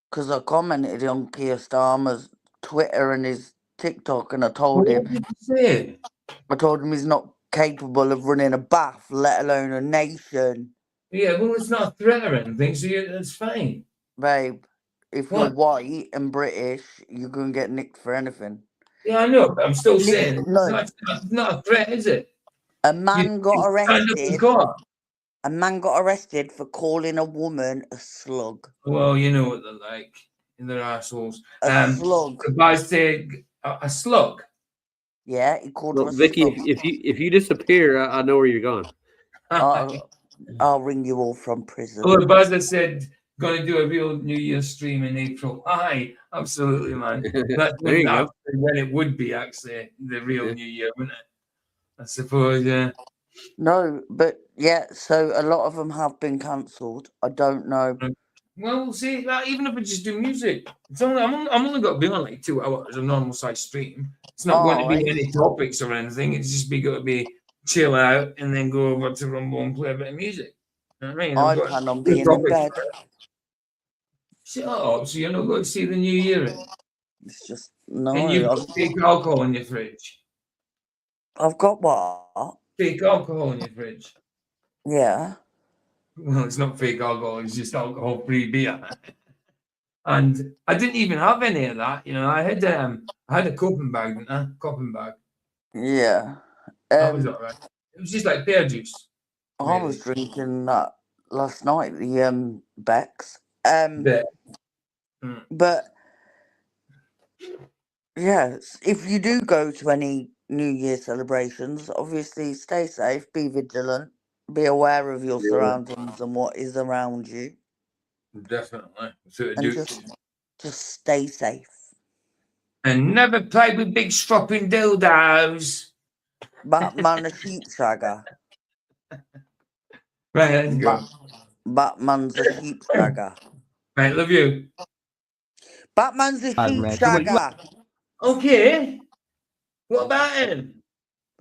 Because I commented on Keir Starmer's Twitter and his TikTok, and I told him. What did you say? I told him he's not capable of running a bath, let alone a nation. Yeah, well, it's not a threat or anything, so it's fine. Babe, if you're white and British, you're going to get nicked for anything. Yeah, I know, but I'm still saying it's not a threat, is it? A man got arrested. A man got arrested for calling a woman a slug. Well, you know what they're like. They're assholes. A slug. The guy said a slug. Yeah, he called her a Vicky, slug. if you disappear, I know where you're going. I'll ring you all from prison. Well, Buzzer said going to do a real New Year's stream in April. Aye, absolutely, man. That's when it would be actually the real New Year, wouldn't it? I suppose, yeah. No, but so a lot of them have been cancelled. I don't know. Well, see, even if I just do music, I'm only got to be on like 2 hours, a normal size stream. It's not going to be any topics or anything. It's just going to be chill out and then go over to Rumble and play a bit of music. You know what I mean? I plan on being in bed. Shut up, so you're not going to see the New Year in? It's just, no. And you've got fake alcohol in your fridge. I've got what? Fake alcohol in your fridge. Yeah. Well, it's not fake alcohol, it's just alcohol-free beer. And I didn't even have any of that. You know, I had a Copen bag, didn't I? Copen bag. Yeah. That was all right. It was just like pear juice. I was drinking that last night, the Beck's. But yeah, if you do go to any New Year celebrations. Obviously, stay safe, be vigilant, be aware of your surroundings and what is around you, Definitely. So and just stay safe. And never play with big stropping dildos. Batman a sheep shagger. Right, let's go. Batman's a sheep shagger. Right, love you. Batman's a sheep man. shagger. Okay. What about him?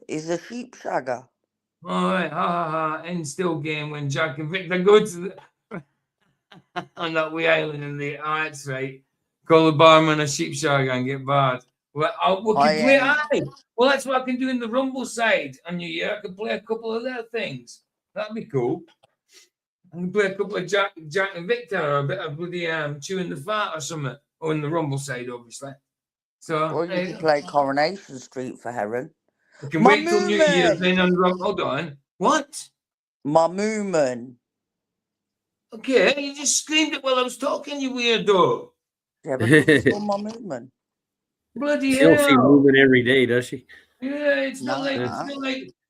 He's a sheep shagger. All right, ha ha ha. End still game when Jack and Victor go to the on that wee island in the arts, right? Call the barman a sheep shagger and get barred. Well, we can play. Well, that's what I can do in the Rumble side on New Year. I can play a couple of little things. That'd be cool. I can play a couple of Jack and Victor, or a bit of bloody chewing the fat or something, or in the Rumble side, obviously. So, Or you can play Coronation Street for Heron. I can wait till New Year. Then on Rumble. Hold on. What? My moomin. Okay, you just screamed it while I was talking, you weirdo. Yeah, but it's still my moomin. Bloody She don't see hell. moving every day, does she? Yeah, it's not like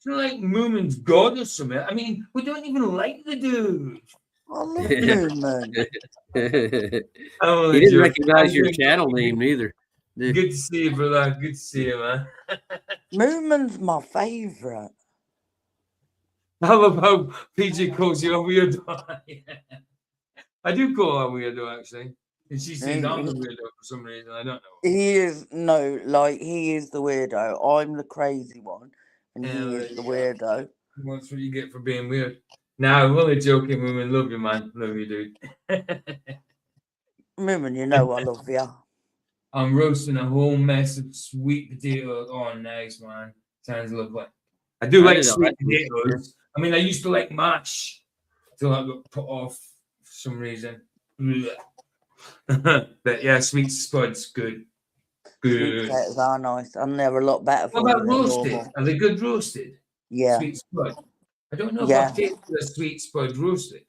Moomin's God or something. I mean, we don't even like the dude. I love Moomin. He didn't recognize your channel name either. Good to see you, brother. Good to see you, man. Moomin's my favourite. I love how PJ calls you a weirdo. I do call her a weirdo, actually. And she says I'm the weirdo for some reason. I don't know. He is he is the weirdo. I'm the crazy one, and he is the weirdo. That's what you get for being weird. Nah, I'm only joking, Moomin. Love you, man. Love you, dude. Moomin, you know I love you. I'm roasting a whole mess of sweet potatoes. Oh, nice, man. Sounds lovely. I do like sweet potatoes. I mean, I used to like mash until I got put off for some reason. But yeah, sweet spuds, good. Sweet potatoes are nice, and they're a lot better for What you about than roasted? normal. Are they good roasted? Yeah. Sweet spud. I don't know if I've tasted a sweet spud roasted.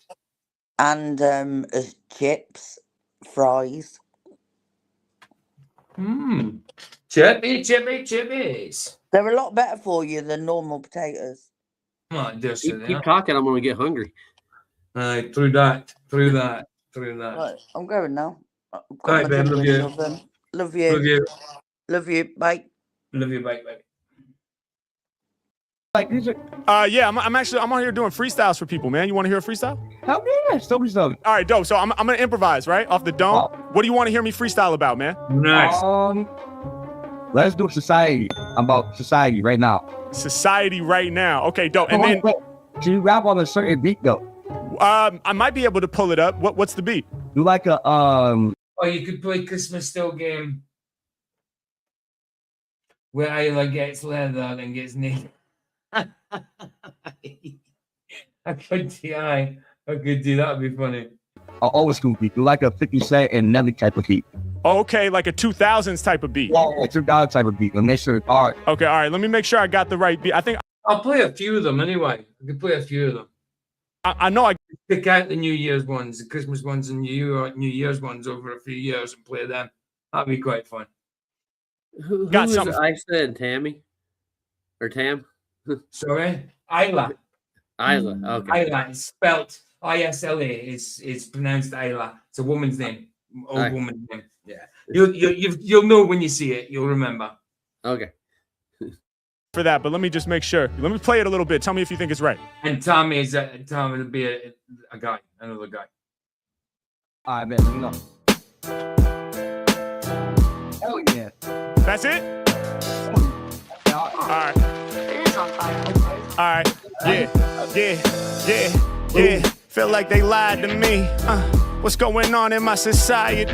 And as chips, fries. Chippies. They're a lot better for you than normal potatoes. Keep talking, I'm gonna get hungry. Through that. Right, I'm going now. All right, babe. Love you. Love you. Love you. Love you. Bye. Love you. Bye. Bye. Like these Yeah, I'm on here doing freestyles for people, man. You want to hear a freestyle? Hell yeah, show me something. All right, dope. So I'm gonna improvise, right? Off the dome. What do you want to hear me freestyle about, man? Nice. Let's do society. I'm about society right now. Society right now. Okay, dope. And then can you rap on a certain beat though? I might be able to pull it up. What's the beat? Do like a Oh, you could play Christmas Still game where Ayla gets leather and gets naked. I could do that'd be funny. old school beat. Do like a 50 Cent and Nelly type of beat. Okay, like a 2000s type of beat. Yeah, a 2000 type of beat. And make sure it's hard. Okay, all right. Let me make sure I got the right beat. I think I'll play a few of them anyway. I could play a few of them. I know I pick out the New Year's ones, the Christmas ones, and New Year's ones over a few years and play them. That'd be quite fun. Who Got is something. I said Tammy or Tam? Sorry, Isla. Isla. Okay. Isla is spelt Isla. Is pronounced Isla. It's a woman's name. Old woman's name. Yeah. You'll know when you see it. You'll remember. Okay. for that, but let me just make sure. Let me play it a little bit. Tell me if you think it's right. And Tommy will be a guy, another guy. All right, man. Let me know. Hell yeah. That's it? All right. It is on fire. All right. Yeah. Feel like they lied to me. What's going on in my society?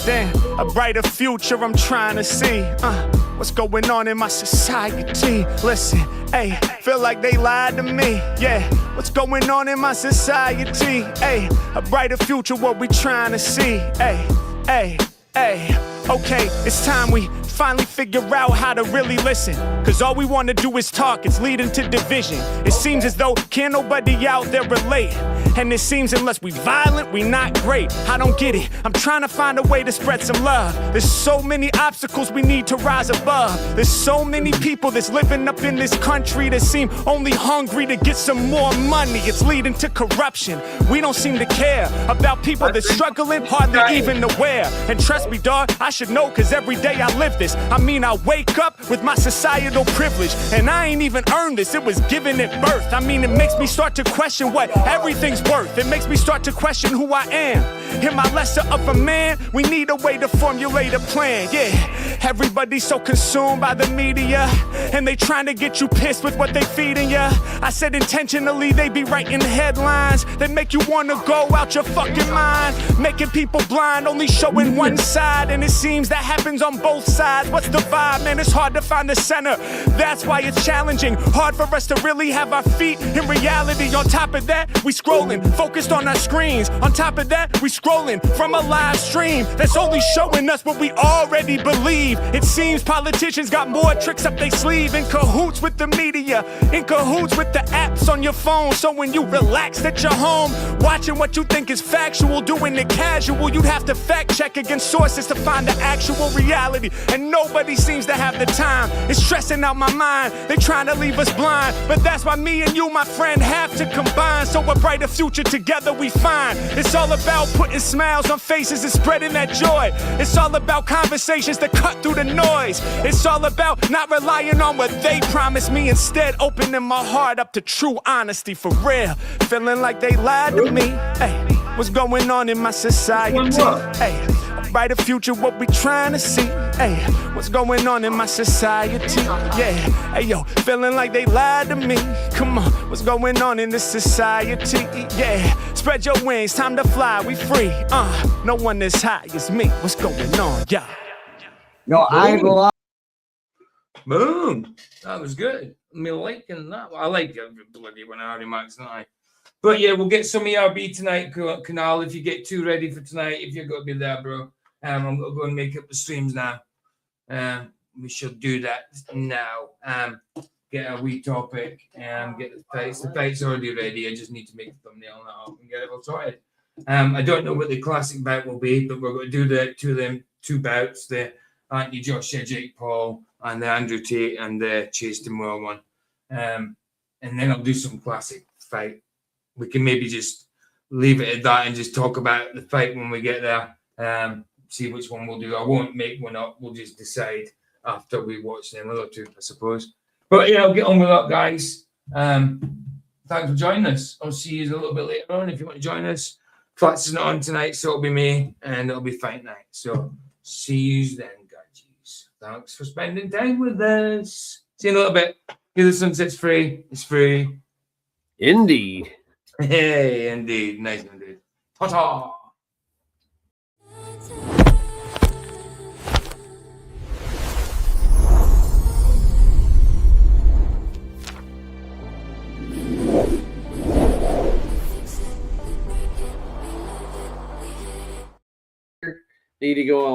Damn, a brighter future I'm trying to see. What's going on in my society? Listen, hey, feel like they lied to me. Yeah, what's going on in my society? Hey, a brighter future, what we trying to see? Hey. Okay, it's time we finally figure out how to really listen. Cause all we wanna do is talk, it's leading to division. It seems as though can't nobody out there relate. And it seems unless we violent, we not great. I don't get it, I'm trying to find a way to spread some love. There's so many obstacles we need to rise above. There's so many people that's living up in this country that seem only hungry to get some more money. It's leading to corruption. We don't seem to care about people that's struggling, hardly even aware. And trust me, dog, I should know, cause every day I live this. I mean, I wake up with my societal privilege, and I ain't even earned this, it was given at birth. I mean, it makes me start to question what everything's worth. It makes me start to question who I am. Am I lesser of a man? We need a way to formulate a plan, yeah. Everybody's so consumed by the media, and they trying to get you pissed with what they feeding ya. I said intentionally they be writing headlines that make you wanna go out your fucking mind, making people blind, only showing one side, and it seems that happens on both sides. What's the vibe, man? It's hard to find the center. That's why it's challenging, hard for us to really have our feet in reality. On top of that, we scrolling, focused on our screens. On top of that, we scrolling from a live stream that's only showing us what we already believe. It seems politicians got more tricks up their sleeve, in cahoots with the media, in cahoots with the apps on your phone. So when you relaxed at your home, watching what you think is factual, doing it casual, you'd have to fact check against sources to find the actual reality. And nobody seems to have the time. It's stressing out my mind, they trying to leave us blind. But that's why me and you, my friend, have to combine, so a brighter future together we find. It's all about putting smiles on faces and spreading that joy. It's all about conversations that cut through the noise. It's all about not relying on what they promised me, instead opening my heart up to true honesty, for real. Feeling like they lied to me. Hey, what's going on in my society? Hey, a brighter future, what we trying to see? Hey, what's going on in my society? Yeah, hey yo, feeling like they lied to me. Come on, what's going on in this society? Yeah, spread your wings, time to fly, we free. No one as high as me. What's going on, yeah? No, I ain't gonna lie. Boom. That was good. Me liking that. I like every bloody one, Harry Max, don't I? But yeah, we'll get some ERB tonight, Canal, if you get too ready for tonight, if you're going to be there, bro. I'm going to go and make up the streams now. We should do that now. Get a wee topic and get the fights. The fight's already ready. I just need to make the thumbnail now and get it all sorted. I don't know what the classic bout will be, but we're going to do the two bouts, the Anthony Joshua, Jake Paul, and the Andrew Tate and the Chase Demore one. And then I'll do some classic fight. We can maybe just leave it at that and just talk about the fight when we get there. See which one we'll do. I won't make one up. We'll just decide after we watch them other two, I suppose. But yeah, I'll get on with that, guys. Thanks for joining us. I'll see you a little bit later on if you want to join us. Flats is not on tonight, so it'll be me, and it'll be fight night. So see you then, guys. Thanks for spending time with us. See you in a little bit. Here the sunset's free. It's free. Indeed. Hey, indeed. Nice indeed. Ta-ta. Need to go on.